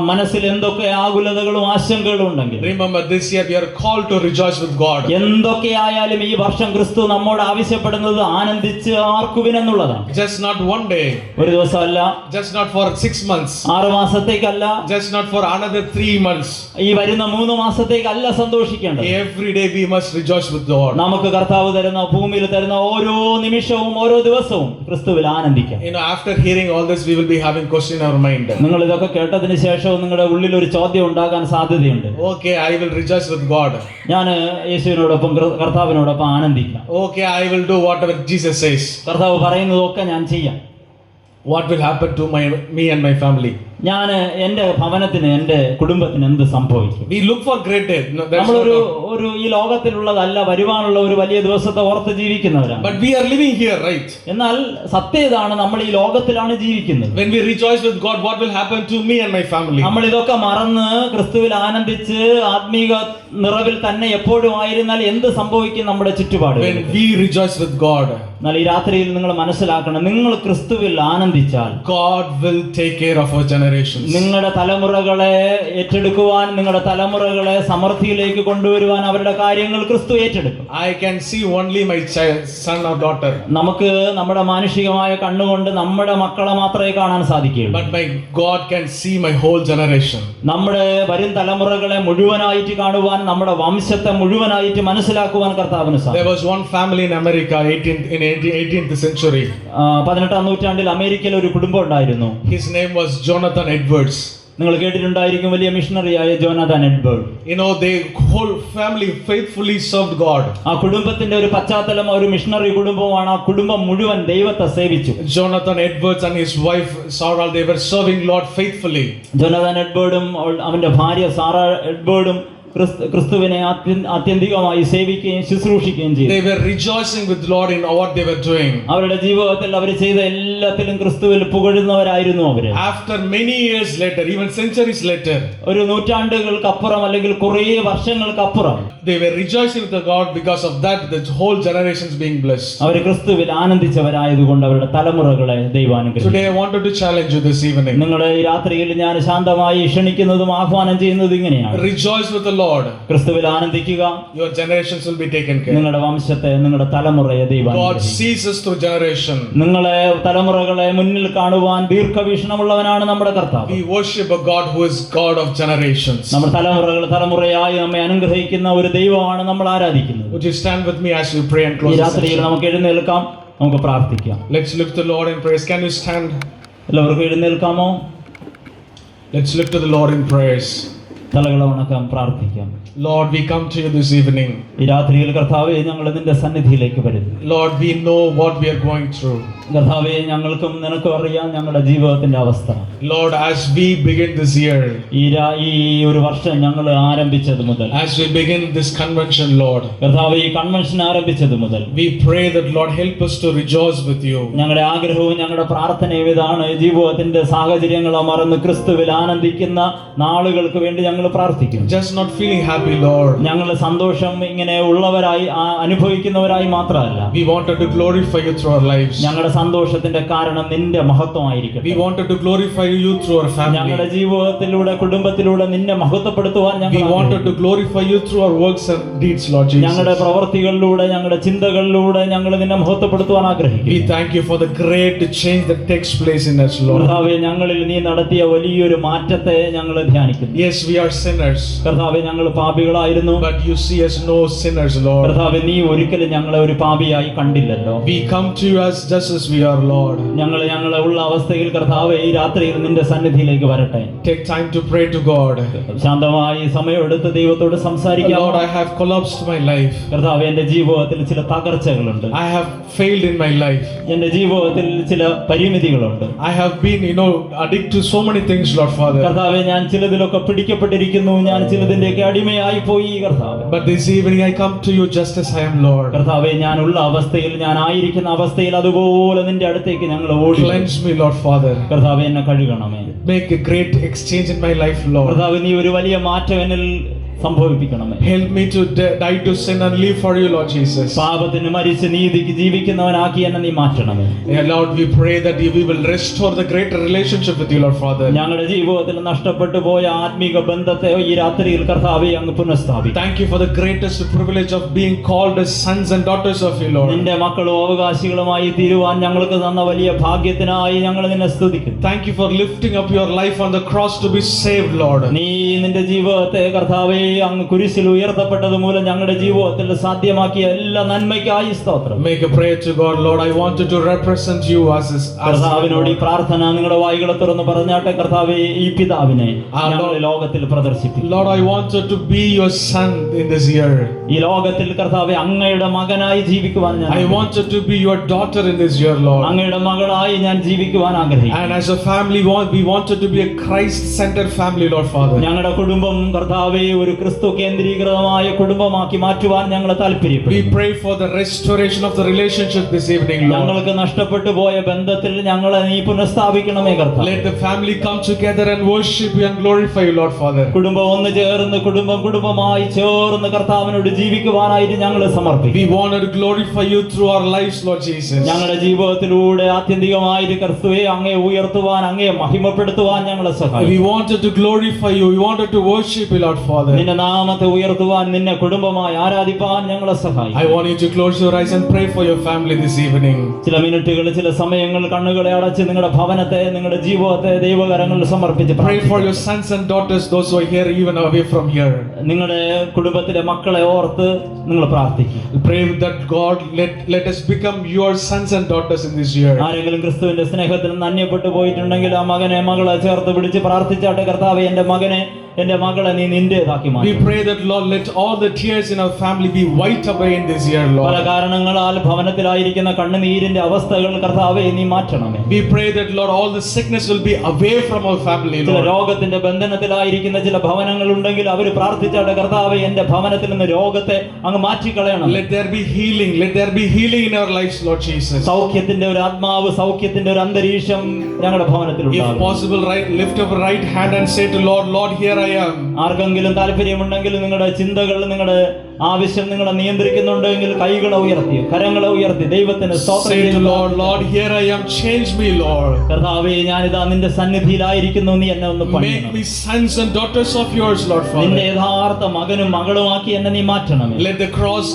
മനസ്സിൽ എന്തൊക്കെ ആകുലതകളും ആശങ്കകളും ഉണ്ടെങ്കിൽ, Remember, this year we are called to rejoice with God. എന്തൊക്കെയായാലും ഈ വർഷം ക്രിസ്തു നമ്മോട് ആവശ്യപ്പെടുന്നത് ആനന്ദിച്ച് ആർക്കുവിൻ എന്നുള്ളതാണ്. Just not one day. ഒരു ദിവസമല്ല, Just not for 6 months. 6 മാസത്തേക്കല്ല, Just not for another 3 months. ഈ വരുന്ന 3 മാസത്തേക്കല്ല സന്തോഷിക്കേണ്ടത്. Every day we must rejoice with God. നമുക്ക് കർത്താവ് തരുന്ന, ഭൂമിയിൽ തരുന്ന ഓരോ നിമിഷവും ഓരോ ദിവസവും ക്രിസ്തുവിൽ ആനന്ദിക്കാം. After hearing all this, we will be having question in our mind. നിങ്ങൾ ഇതൊക്കെ കേട്ടതിന് ശേഷവും നിങ്ങളുടെ ഉള്ളിൽ ഒരു ചോദ്യം ഉണ്ടാകാൻ സാധ്യതയുണ്ട്. Okay, I will rejoice with God. ഞാൻ യേശുവിനോടൊപ്പം കർത്താവിനോടൊപ്പം ആനന്ദിക്കാം. Okay, I will do whatever Jesus says. കർത്താവ് പറയുന്നതൊക്കെ ഞാൻ ചെയ്യാം. What will happen to me and my family? ഞാൻ എന്റെ ഭവനത്തിന്, എന്റെ കുടുംബത്തിന് എന്ത് സംഭവിക്കും? We look for great day. No, that's നമ്മളൊരു not. ഒരു ഈ ലോകത്തിലുള്ളതല്ല, വരുവാനുള്ള ഒരു വലിയ ദിവസത്തെ ഓർത്ത് ജീവിക്കുന്നവരാണ്. But we are living here, right? എന്നാൽ സത്യതാണ്, നമ്മൾ ഈ ലോകത്തിലാണ് ജീവിക്കുന്നത്. When we rejoice with God, what will happen to me and my family? നമ്മൾ ഇതൊക്കെ മറന്ന് ക്രിസ്തുവിൽ ആനന്ദിച്ച് ആത്മീക നിറവിൽ തന്നെ എപ്പോഴും ആയിരുന്നാൽ എന്ത് സംഭവിക്കും നമ്മുടെ ചുറ്റുപാട്? When we rejoice with God, എന്നാൽ ഈ രാത്രിയിൽ നിങ്ങൾ മനസ്സിലാക്കണം, നിങ്ങൾ ക്രിസ്തുവിൽ ആനന്ദിച്ചാൽ God will take care of our generations. നിങ്ങളുടെ തലമുറകളെ ഏറ്റെടുക്കുവാൻ, നിങ്ങളുടെ തലമുറകളെ സമൃദ്ധിയിലേക്ക് കൊണ്ടുവരുവാൻ അവരുടെ കാര്യങ്ങൾ ക്രിസ്തു ഏറ്റെടുക്കും. I can see only my child, son or daughter. നമുക്ക് നമ്മുടെ മാനുഷികമായ കണ്ണുകൊണ്ട് നമ്മുടെ മക്കളെ മാത്രമേ കാണാൻ സാധിക്കുകയുള്ളൂ. But my God can see my whole generation. നമ്മുടെ വരും തലമുറകളെ മുഴുവനായിട്ട് കാണുവാൻ, നമ്മുടെ വംശത്തെ മുഴുവനായിട്ട് മനസ്സിലാക്കുവാൻ കർത്താവിന് സാധിക്കും. There was one family in America in 18th century. 18ാം നൂറ്റാണ്ടിൽ അമേരിക്കയിൽ ഒരു കുടുംബം ഉണ്ടായിരുന്നു. His name was Jonathan Edwards. നിങ്ങൾ കേട്ടിട്ടുണ്ടായിരിക്കും, വലിയ മിഷണറിയായ Jonathan Edward. Their whole family faithfully served God. ആ കുടുംബത്തിന്റെ ഒരു പശ്ചാത്തലം ഒരു മിഷണറി കുടുംബമാണ്. ആ കുടുംബം മുഴുവൻ ദൈവത്തെ സേവിച്ചു. Jonathan Edwards and his wife Sarah, they were serving Lord faithfully. Jonathan എഡ്വേർഡും അവന്റെ ഭാര്യ സാറ എഡ്വേർഡും ക്രിസ്തുവിനെ ആത്യന്തികമായി സേവിക്കുകയും ശുശ്രൂഷിക്കുകയും ചെയ്തു. They were rejoicing with the Lord in what they were doing. അവരുടെ ജീവിതത്തിൽ അവർ ചെയ്ത എല്ലാത്തിലും ക്രിസ്തുവിൽ പുകഴുന്നവരായിരുന്നു അവര്. After many years later, even centuries later, ഒരു നൂറ്റാണ്ടുകൾക്കപ്പുറം അല്ലെങ്കിൽ കുറേ വർഷങ്ങൾക്കപ്പുറം they were rejoicing with the God. Because of that, the whole generation is being blessed. അവർ ക്രിസ്തുവിൽ ആനന്ദിച്ചവരായതുകൊണ്ട് അവരുടെ തലമുറകളെ ദൈവം അനുഗ്രഹിച്ചു. Today I wanted to challenge you this evening. നിങ്ങളുടെ ഈ രാത്രിയിൽ ഞാൻ ശാന്തമായി ക്ഷണിക്കുന്നതും ആഹ്വാനം ചെയ്യുന്നതും ഇങ്ങനെയാണ്. Rejoice with the Lord. ക്രിസ്തുവിൽ ആനന്ദിക്കുക. Your generations will be taken care. നിങ്ങളുടെ വംശത്തെ, നിങ്ങളുടെ തലമുറയെ ദൈവം God അനുഗ്രഹിക്കും. sees us through generation. നിങ്ങളെ തലമുറകളെ മുന്നിൽ കാണുവാൻ ദീർഘവീക്ഷണമുള്ളവനാണ് നമ്മുടെ കർത്താവ്. We worship a God who is God of generations. നമ്മുടെ തലമുറയായി നമ്മെ അനുഗ്രഹിക്കുന്ന ഒരു ദൈവമാണ് നമ്മൾ ആരാധിക്കുന്നത്. Would you stand with me as we pray and ഈ close this രാത്രിയിൽ session? നമുക്ക് എഴുന്നേൽക്കാം, നമുക്ക് പ്രാർത്ഥിക്കാം. Let's lift the Lord in praise. Can you stand? എല്ലാവർക്കും എഴുന്നേൽക്കാമോ? Let's lift to the Lord in praise. തലകളെ വണക്കം, പ്രാർത്ഥിക്കാം. Lord, we come to you this evening. ഈ രാത്രിയിൽ കർത്താവേ, ഞങ്ങൾ നിന്റെ സന്നിധിയിലേക്ക് വരുന്നു. Lord, we know what we are going through. കർത്താവേ, ഞങ്ങൾക്കും നിനക്കും അറിയാം ഞങ്ങളുടെ ജീവിതത്തിന്റെ അവസ്ഥ. Lord, as we begin this year, ഈ ഒരു വർഷം ഞങ്ങൾ ആരംഭിച്ചത് മുതൽ, as we begin this convention, Lord, കർത്താവേ, ഈ കൺവെൻഷൻ ആരംഭിച്ചത് മുതൽ we pray that Lord help us to rejoice with you. ഞങ്ങളുടെ ആഗ്രഹവും ഞങ്ങളുടെ പ്രാർത്ഥനയും ഇതാണ്: ജീവിതത്തിന്റെ സാഹചര്യങ്ങളെ മറന്ന് ക്രിസ്തുവിൽ ആനന്ദിക്കുന്ന നാളുകൾക്ക് വേണ്ടി ഞങ്ങൾ പ്രാർത്ഥിക്കുന്നു. Just not feeling happy, Lord. ഞങ്ങൾ സന്തോഷം ഇങ്ങനെ ഉള്ളവരായി അനുഭവിക്കുന്നവരായി മാത്രമല്ല, We wanted to glorify you through our lives. ഞങ്ങളുടെ സന്തോഷത്തിന്റെ കാരണം നിന്റെ മഹത്വമായിരിക്കും. We wanted to glorify you through our ഞങ്ങളുടെ family. ജീവിതത്തിലൂടെ, കുടുംബത്തിലൂടെ നിന്നെ മഹത്വപ്പെടുത്തുവാൻ We wanted to glorify you through our works and deeds, Lord ഞങ്ങളുടെ Jesus. പ്രവൃത്തികളിലൂടെ, ഞങ്ങളുടെ ചിന്തകളിലൂടെ ഞങ്ങൾ നിന്നെ മഹത്വപ്പെടുത്തുവാൻ We ആഗ്രഹിക്കുന്നു. thank you for the great change that takes place in us, Lord. കർത്താവേ, ഞങ്ങളിൽ നീ നടത്തിയ വലിയൊരു മാറ്റത്തെ ഞങ്ങൾ ധ്യാനിക്കുന്നു. Yes, we are sinners, കർത്താവേ, ഞങ്ങൾ പാപികളായിരുന്നു. but you see us no sinners, Lord. കർത്താവേ, നീ ഒരിക്കലും ഞങ്ങളെ ഒരു പാപിയായി കണ്ടില്ലല്ലോ. We come to you as just as we are, Lord. ഞങ്ങളെ ഉള്ള അവസ്ഥയിൽ കർത്താവേ, ഈ രാത്രിയിൽ നിന്റെ സന്നിധിയിലേക്ക് വരട്ടെ. Take time to pray to God. ശാന്തമായി സമയമെടുത്ത് ദൈവത്തോട് സംസാരിക്കാം. Lord, I have collapsed my life. കർത്താവേ, എന്റെ ജീവിതത്തിൽ ചില തകർച്ചകളുണ്ട്. I have failed in my life. എന്റെ ജീവിതത്തിൽ ചില പരിമിതികളുണ്ട്. I have been, addicted to so many things, Lord Father. കർത്താവേ, ഞാൻ ചിലതിലൊക്കെ പിടിക്കപ്പെട്ടിരിക്കുന്നു. ഞാൻ ചിലതിന്റെയൊക്കെ അടിമയായി പോയി കർത്താവേ. But this evening I come to you just as I am, Lord. കർത്താവേ, ഞാനുള്ള അവസ്ഥയിൽ, ഞാൻ ആയിരിക്കുന്ന അവസ്ഥയിൽ അതുപോലെ നിന്റെ അടുത്തേക്ക് ഞങ്ങൾ ഓടി. Cleanse me, Lord Father. കർത്താവേ, എന്നെ കഴുകണമേ. Make a great exchange in my life, Lord. കർത്താവേ, നീ ഒരു വലിയ മാറ്റം എന്നിൽ സംഭവിപ്പിക്കണമേ. Help me to die to sin and live for you, Lord Jesus. പാപത്തിന് മരിച്ച് നീതിക്ക് ജീവിക്കുന്നവനാക്കി എന്നെ നീ മാറ്റണമേ. Yeah, Lord, we pray that we will restore the great relationship with you, Lord Father. ഞങ്ങളുടെ ജീവിതത്തിൽ നഷ്ടപ്പെട്ടു പോയ ആത്മീക ബന്ധത്തെ ഈ രാത്രിയിൽ കർത്താവേ അങ്ങ് പുനഃസ്ഥാപിക്കും. Thank you for the greatest privilege of being called as sons and daughters of you, Lord. നിന്റെ മക്കളും അവകാശികളുമായി തീരുവാൻ ഞങ്ങൾക്ക് തന്ന വലിയ ഭാഗ്യത്തിനായി ഞങ്ങൾ നിന്നെ സ്തുതിക്കുന്നു. Thank you for lifting up your life on the cross to be saved, Lord. നീ നിന്റെ ജീവിതത്തെ കർത്താവേ അങ്ങ് കുരിശിൽ ഉയർത്തപ്പെട്ടത് മൂലം ഞങ്ങളുടെ ജീവിതത്തിൽ സാധ്യമാക്കിയ എല്ലാ നന്മയ്ക്കായി സ്തോത്രം. Make a prayer to God, Lord. I wanted to represent you as കർത്താവിനോട് ഈ പ്രാർത്ഥന നിങ്ങളുടെ വായികളെ തുറന്ന് പറഞ്ഞാട്ടെ. കർത്താവേ, ഈ പിതാവിനെ ഞങ്ങൾ ലോകത്തിൽ പ്രദർശിപ്പിക്കും. Lord, I wanted to be your son in this year. ഈ ലോകത്തിൽ കർത്താവേ അങ്ങയുടെ മകനായി ജീവിക്കുവാൻ I wanted to be your daughter in this year, Lord. അങ്ങയുടെ മകളായി ഞാൻ ജീവിക്കുവാൻ ആഗ്രഹിക്കുന്നു. And as a family, we wanted to be a Christ-centered family, Lord Father. ഞങ്ങളുടെ കുടുംബം കർത്താവേ ഒരു ക്രിസ്തു കേന്ദ്രീകൃതമായ കുടുംബമാക്കി മാറ്റുവാൻ ഞങ്ങൾ We താല്പര്യപ്പെടുന്നു. pray for the restoration of the relationship this evening, Lord. ഞങ്ങൾക്ക് നഷ്ടപ്പെട്ടു പോയ ബന്ധത്തിൽ ഞങ്ങളെ നീ പുനഃസ്ഥാപിക്കണമേ കർത്താവേ. Let the family come together and worship you and glorify you, Lord Father. കുടുംബം ഒന്ന് ചേർന്ന് കുടുംബമായി ചേർന്ന് കർത്താവിനോട് ജീവിക്കുവാനായിട്ട് ഞങ്ങൾ സമർപ്പിക്കും. We want to glorify you through our lives, Lord Jesus. ഞങ്ങളുടെ ജീവിതത്തിലൂടെ ആത്യന്തികമായിട്ട് ക്രിസ്തുവെ അങ്ങയെ ഉയർത്തുവാൻ, അങ്ങയെ മഹിമപ്പെടുത്തുവാൻ ഞങ്ങളെ We സഹായിക്കും. wanted to glorify you. We wanted to worship you, Lord Father. നിന്റെ നാമത്തെ ഉയർത്തുവാൻ, നിന്നെ കുടുംബമായി ആരാധിപ്പാൻ ഞങ്ങളെ സഹായിക്കും. I want you to close your eyes and pray for your family this evening. ചില മിനിറ്റുകൾ, ചില സമയങ്ങൾ കണ്ണുകളെ അടച്ച് നിങ്ങളുടെ ഭവനത്തെ, നിങ്ങളുടെ ജീവിതത്തെ ദൈവകരങ്ങളിൽ സമർപ്പിച്ച് Pray for your sons and daughters, those who are here, even away from here. നിങ്ങളുടെ കുടുംബത്തിലെ മക്കളെ ഓർത്ത് നിങ്ങൾ പ്രാർത്ഥിക്കും. Pray that God let us become your sons and daughters in this year. ആരെങ്കിലും ക്രിസ്തുവിന്റെ സ്നേഹത്തിൽ നിന്ന് അന്യപ്പെട്ടു പോയിട്ടുണ്ടെങ്കിൽ ആ മകനെ, മകളെ ചേർത്ത് പിടിച്ച് പ്രാർത്ഥിച്ചാട്ടെ. കർത്താവേ, എന്റെ മകനെ, എൻ്റെ മകളെ നീ നിന്റേതാക്കി We മാറ്റും. pray that, Lord, let all the tears in our family be wiped away in this year, പല Lord. കാരണങ്ങളാൽ ഭവനത്തിലായിരിക്കുന്ന കണ്ണുനീരിന്റെ അവസ്ഥകൾ കർത്താവേ നീ മാറ്റണമേ. We pray that, Lord, all the sickness will be away from our family, ചില Lord. രോഗത്തിന്റെ ബന്ധനത്തിലായിരിക്കുന്ന ചില ഭവനങ്ങൾ ഉണ്ടെങ്കിൽ അവർ പ്രാർത്ഥിച്ചാട്ടെ, കർത്താവേ എന്റെ ഭവനത്തിൽ നിന്ന് രോഗത്തെ അങ്ങ് മാറ്റിക്കളയണം. Let there be healing. Let there be healing in our lives, Lord Jesus. സൗഖ്യത്തിന്റെ ഒരു ആത്മാവ്, സൗഖ്യത്തിന്റെ ഒരു അന്തരീക്ഷം ഞങ്ങളുടെ ഭവനത്തിൽ If ഉണ്ടാകും. possible, lift up a right hand and say to Lord, Lord, here I am. ആർക്കെങ്കിലും താല്പര്യമുണ്ടെങ്കിൽ നിങ്ങളുടെ ചിന്തകൾ, നിങ്ങളുടെ ആവശ്യം നിങ്ങളെ നിയന്ത്രിക്കുന്നുണ്ടെങ്കിൽ കൈകളെ ഉയർത്തി, കരങ്ങളെ ഉയർത്തി ദൈവത്തിന് സ്തോത്രം Say to ചെയ്യുക. Lord, Lord, here I am. Change me, Lord. കർത്താവേ ഞാനിതാ നിന്റെ സന്നിധിയിലായിരിക്കുന്നു, നീ എന്നെ ഒന്ന് Make പണിയണം. me sons and daughters of yours, Lord നിന്റെ Father. യഥാർത്ഥ മകനും മകളുമാക്കി എന്നെ നീ മാറ്റണമേ. Let the cross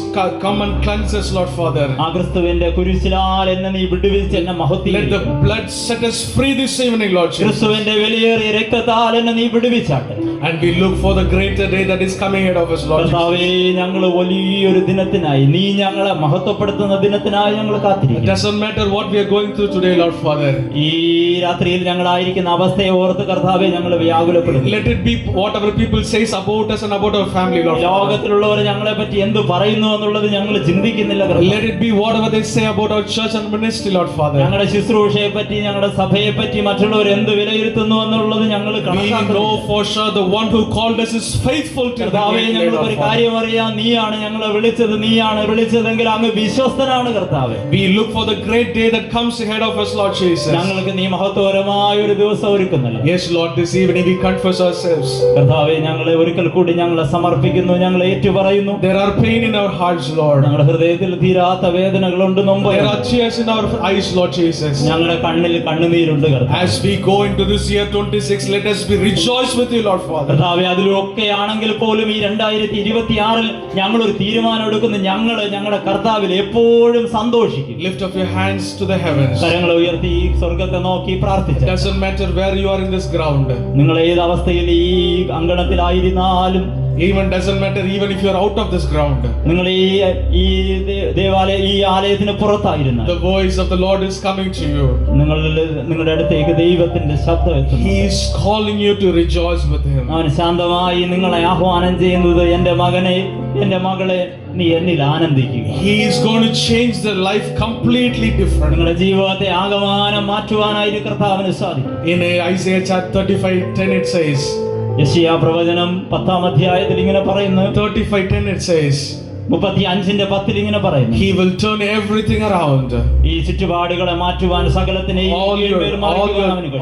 come and cleanse us, Lord Father. ആ ക്രിസ്തുവിന്റെ കുരിശിലാൽ എന്നെ നീ വിടുവിച്ച് എന്നെ Let the മഹത്വീകരിക്കണം. blood set us free this evening, Lord Jesus. ക്രിസ്തുവിന്റെ വിലയേറിയ രക്തത്താൽ എന്നെ നീ വിടുവിച്ചാട്ടെ. And we look for the greater day that is coming ahead of us, Lord Jesus. കർത്താവേ ഞങ്ങൾ വലിയൊരു ദിനത്തിനായി, നീ ഞങ്ങളെ മഹത്വപ്പെടുത്തുന്ന ദിനത്തിനായി ഞങ്ങൾ It കാത്തിരിക്കുന്നു. doesn't matter what we are going through today, Lord Father. ഈ രാത്രിയിൽ ഞങ്ങളായിരിക്കുന്ന അവസ്ഥയെ ഓർത്ത് കർത്താവെ ഞങ്ങൾ വ്യാകുലപ്പെടുന്നു. Let it be whatever people says about us and about our family, Lord Father. ലോകത്തിലുള്ളവർ ഞങ്ങളെ പറ്റി എന്ത് പറയുന്നു എന്നുള്ളത് ഞങ്ങൾ ചിന്തിക്കുന്നില്ല കർത്താവേ. Let it be whatever they say about our church and ministry, Lord Father. ഞങ്ങളുടെ ശുശ്രൂഷയെ പറ്റി, ഞങ്ങളുടെ സഭയെ പറ്റി മറ്റുള്ളവർ എന്ത് വിലയിരുത്തുന്നു എന്നുള്ളത് ഞങ്ങൾ We കണക്കാക്കുന്നു. know for sure the one who called us is faithful to the കർത്താവേ great day, ഞങ്ങൾക്ക് Lord ഒരു Father. കാര്യം അറിയാം, നീയാണ് ഞങ്ങളെ വിളിച്ചത്, നീയാണ് വിളിച്ചതെങ്കിൽ അങ്ങ് വിശ്വസ്തനാണ് കർത്താവേ. We look for the great day that comes ahead of us, Lord Jesus. ഞങ്ങൾക്ക് നീ മഹത്വകരമായ ഒരു ദിവസം ഒരുക്കുന്നല്ലോ. Yes, Lord, this evening we confess ourselves. കർത്താവേ ഞങ്ങളെ ഒരിക്കൽ കൂടി ഞങ്ങളെ സമർപ്പിക്കുന്നു, ഞങ്ങളെ ഏറ്റുപറയുന്നു. There are pain in our hearts, Lord. ഞങ്ങളുടെ ഹൃദയത്തിൽ തീരാത്ത വേദനകളുണ്ട്, നൊമ്പ്. There are tears in our eyes, Lord Jesus. ഞങ്ങളുടെ കണ്ണിൽ കണ്ണുനീരുണ്ട് കർത്താവേ. As we go into this year 26, let us be rejoice with you, Lord Father. കർത്താവേ അതിലൊക്കെ ആണെങ്കിൽ പോലും ഈ 2026 ഞങ്ങളൊരു തീരുമാനം എടുക്കുന്നു, ഞങ്ങളുടെ കർത്താവിൽ എപ്പോഴും സന്തോഷിക്കും. Lift up your hands to the heavens. കരങ്ങളെ ഉയർത്തി സ്വർഗത്തെ നോക്കി It പ്രാർത്ഥിച്ചു. doesn't matter where you are in this ground. നിങ്ങൾ ഏത് അവസ്ഥയിൽ ഈ അങ്കണത്തിലായിരുന്നാലും, Even doesn't matter even if you are out of this ground. നിങ്ങൾ ഈ ആലയത്തിന് പുറത്തായിരുന്ന The voice of the Lord is coming to you. നിങ്ങളുടെ അടുത്തേക്ക് ദൈവത്തിന്റെ ശബ്ദം എത്തുന്നു. He is calling you to rejoice with him. അവൻ ശാന്തമായി നിങ്ങളെ ആഹ്വാനം ചെയ്യുന്നത്, എന്റെ മകനെ, എന്റെ മകളെ, നീ എന്നിൽ ആനന്ദിക്കുക. He is going to change their life completely different. നിങ്ങളുടെ ജീവിതത്തെ ആകമാനം മാറ്റുവാനായിട്ട് കർത്താവിന് സാധിക്കും. In Isaiah chapter 35:10 it says, യെശയ്യാ പ്രവചനം 10-ാം അധ്യായത്തിൽ ഇങ്ങനെ പറയുന്നു, 35:10 it says, 35:10 ഇങ്ങനെ പറയുന്നു, He will turn everything around. ഈ ചുറ്റുപാടുകളെ മാറ്റുവാൻ സകലത്തിനെയും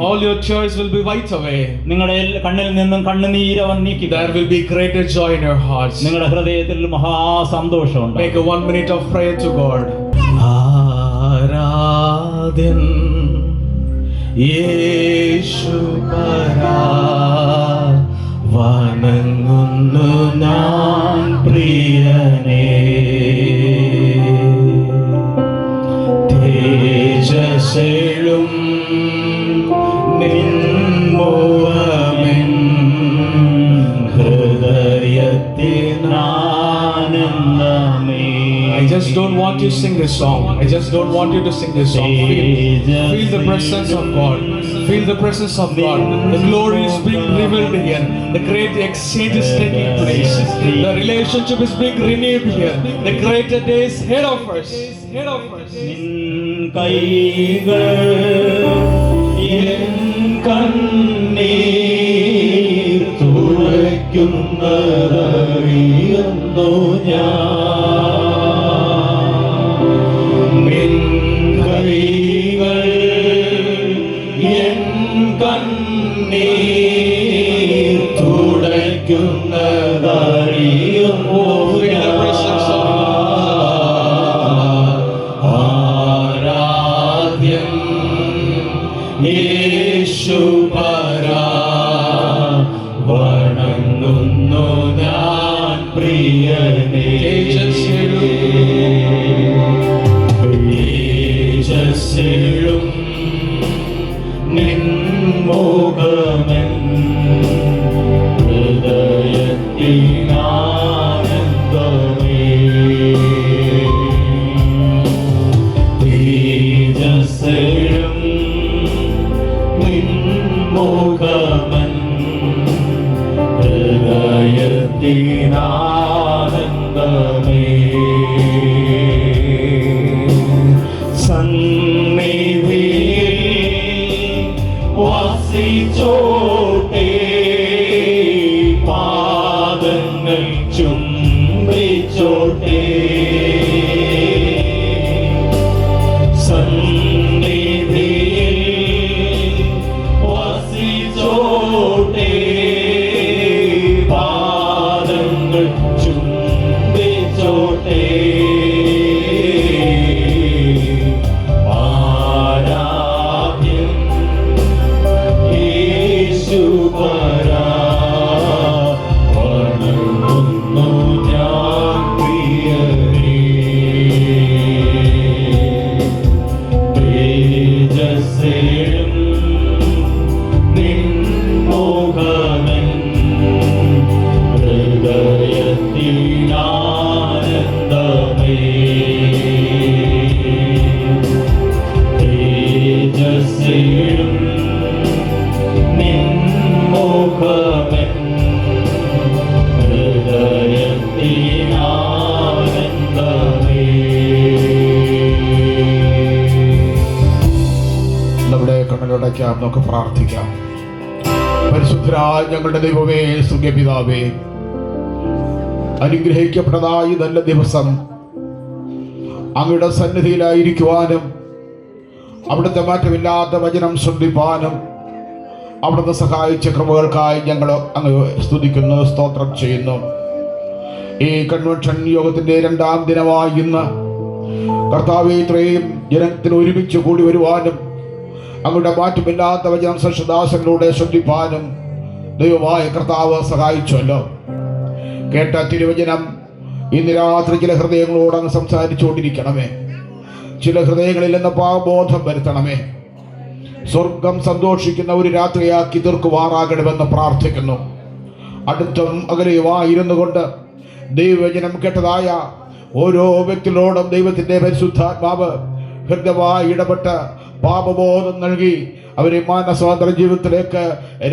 All your tears will be wiped away. നിങ്ങളുടെ കണ്ണിൽ നിന്നും കണ്ണുനീരവൻ നീക്കി. There will be greater joy in your hearts. നിങ്ങളുടെ ഹൃദയത്തിൽ മഹാസന്തോഷമുണ്ട്. Make a 1 minute of prayer to God. ആരാധ്യൻ യേശുപരാ, വണങ്ങുന്നു ഞാൻ പ്രിയനേ. തേജസ്സെഴും നിൻമുഖമെൻ ഹൃദയത്തിനാനന്ദമേ. I just don't want you to sing this song. I just don't want you to sing this song. Feel the presence of God. Feel the presence of God. The glory is being revealed here. The great exchange is taking place. The relationship is being renewed here. The greater day is ahead of us. Ahead of us. നിൻ കൈകൾ N കണ്ണീർ തുളയ്ക്കുന്നതറിയുന്നു ഞാൻ. നിൻ കൈകൾ N കണ്ണീർ തുളയ്ക്കുന്നതറിയുന്നു ഞാൻ. ആരാധ്യം യേശുപരാ, വണങ്ങുന്നു ഞാൻ പ്രിയനേ. തേടും നിൻമുഖമെൻ ഹൃദയത്തിനാനന്ദമേ. നമ്മുടെ കണ്ണുകളടയ്ക്കാം, നമുക്ക് പ്രാർത്ഥിക്കാം. പരിശുദ്ധരായ ഞങ്ങളുടെ ദൈവമേ, സ്വർഗ്ഗപിതാവേ, അനുഗ്രഹിക്കപ്പെട്ടതായി നല്ല ദിവസം അങ്ങയുടെ സന്നിധിയിലായിരിക്കുവാനും അവിടുത്തെ മാറ്റമില്ലാത്ത വചനം ശ്രദ്ധിപ്പാനും അവിടുത്തെ സഹായിച്ച കൃപകൾക്കായി ഞങ്ങൾ അങ്ങ് സ്തുതിക്കുന്നു, സ്തോത്രം ചെയ്യുന്നു. ഈ കൺവെൻഷൻ യോഗത്തിൻ്റെ 2ാം ദിനമായി ഇന്ന് കർത്താവേ, ഇത്രയും ജനത്തിന് ഒരുമിച്ച് കൂടി വരുവാനും അങ്ങയുടെ മാറ്റമില്ലാത്ത വചനം ശ്രദ്ധാസനിലൂടെ ശ്രദ്ധിപ്പാനും ദൈവമായ കർത്താവ് സഹായിച്ചുവല്ലോ. കേട്ട തിരുവചനം ഇന്ന് രാത്രി ചില ഹൃദയങ്ങളോട് അങ്ങ് സംസാരിച്ചുകൊണ്ടിരിക്കണമേ. ചില ഹൃദയങ്ങളിൽ നിന്ന് പാപബോധം വരുത്തണമേ. സ്വർഗം സന്തോഷിക്കുന്ന ഒരു രാത്രിയാക്കി തീർക്കുവാറാകണമെന്ന് പ്രാർത്ഥിക്കുന്നു. അടുത്തും അകലെയുമായിരുന്നു കൊണ്ട് ദൈവവചനം കേട്ടതായ ഓരോ വ്യക്തികളോടും ദൈവത്തിൻ്റെ പരിശുദ്ധാത്മാവ് ഹൃദയമായി ഇടപെട്ട് പാപബോധം നൽകി അവരെ മാനസാന്തര ജീവിതത്തിലേക്ക്,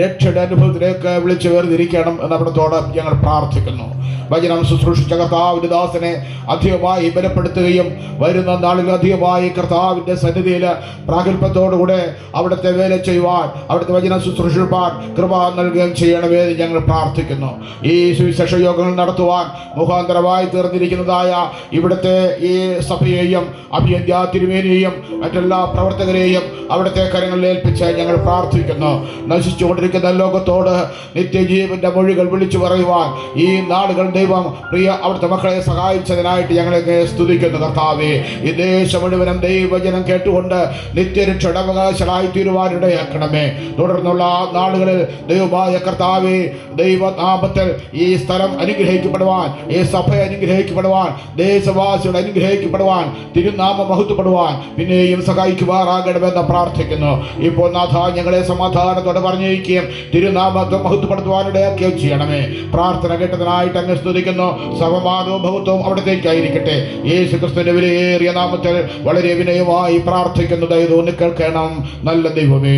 രക്ഷയുടെ അനുഭവത്തിലേക്ക് വിളിച്ചു വേർതിരിക്കണം എന്നവിടത്തോട് ഞങ്ങൾ പ്രാർത്ഥിക്കുന്നു. വചനം ശുശ്രൂഷിച്ച കർത്താവിൻ്റെ ദാസനെ അധികമായി ബലപ്പെടുത്തുകയും വരുന്ന നാളിൽ അധികമായി കർത്താവിൻ്റെ സന്നിധിയിൽ പ്രാഗൽഭ്യത്തോടുകൂടെ അവിടുത്തെ വേല ചെയ്യുവാൻ, അവിടുത്തെ വചനം ശുശ്രൂഷിപ്പാൻ കൃപ നൽകുകയും ചെയ്യണമേ എന്ന് ഞങ്ങൾ പ്രാർത്ഥിക്കുന്നു. ഈ സുവിശേഷ യോഗങ്ങൾ നടത്തുവാൻ മുഖാന്തരമായി തീർന്നിരിക്കുന്നതായ ഇവിടുത്തെ ഈ സഭയെയും അഭിയന്ത്യ തിരുമേനിയെയും മറ്റെല്ലാ പ്രവർത്തകരെയും അവിടുത്തെ കരങ്ങളിൽ ഏൽപ്പിച്ച് ഞങ്ങൾ പ്രാർത്ഥിക്കുന്നു. നശിച്ചുകൊണ്ടിരിക്കുന്ന ലോകത്തോട് നിത്യജീവന്റെ മൊഴികൾ വിളിച്ചു പറയുവാൻ ഈ നാളുകൾ ദൈവം പ്രിയ അവിടുത്തെ മക്കളെ സഹായിച്ചതിനായിട്ട് ഞങ്ങളെ സ്തുതിക്കുന്നു. കർത്താവേ, ഈ ദേശം മുഴുവനും ദൈവവചനം കേട്ടുകൊണ്ട് നിത്യരക്ഷയുടെ അവകാശമായി തീരുവാനിടയാക്കണമേ. തുടർന്നുള്ള നാളുകളിൽ ദൈവമായ കർത്താവേ, ദൈവനാമത്തിൽ ഈ സ്ഥലം അനുഗ്രഹിക്കപ്പെടുവാൻ, ഈ സഭ അനുഗ്രഹിക്കപ്പെടുവാൻ, ദേശവാസികൾ അനുഗ്രഹിക്കപ്പെടുവാൻ, തിരുനാമം മഹത്വപ്പെടുവാൻ പിന്നെയും സഹായിക്കുവാറാകണമെന്ന് പ്രാർത്ഥിക്കുന്നു. ഇപ്പോൾ നാഥ, ഞങ്ങളെ സമാധാനത്തോടെ പറഞ്ഞിരിക്കുകയും തിരുനാമത്തെ മഹത്വപ്പെടുത്തുവാനിടയാക്കുകയും ചെയ്യണമേ. പ്രാർത്ഥന കേട്ടതിനായിട്ട് അങ്ങ് സ്തുതിക്കുന്നു. സമാധാനവും മഹത്വവും അവിടത്തേക്കായിരിക്കട്ടെ. യേശു ക്രിസ്തുവിന്റെ വിലയേറിയ നാമത്തിൽ വളരെ വിനയമായി പ്രാർത്ഥിക്കുന്നു. ദൈവം കേൾക്കണം നല്ല ദൈവമേ,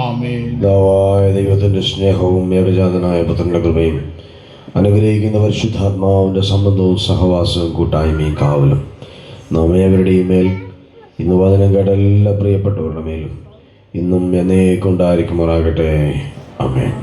ആമേൻ. ദൈവത്തിന്റെ സ്നേഹവും ഏകജാതനായ പുത്രന്റെ കൃപയും അനുഗ്രഹിക്കുന്ന പരിശുദ്ധാത്മാവിന്റെ സംബന്ധവും സഹവാസവും കൂട്ടായ്മയും കാവലും നാം ഏവരുടെയും മേൽ ഇന്ന് വചനം കേട്ട എല്ലാ പ്രിയപ്പെട്ടവരുടെ മേലും ഇന്നും എന്നേക്കുണ്ടായിരിക്കുമാറാകട്ടെ. ആമേൻ.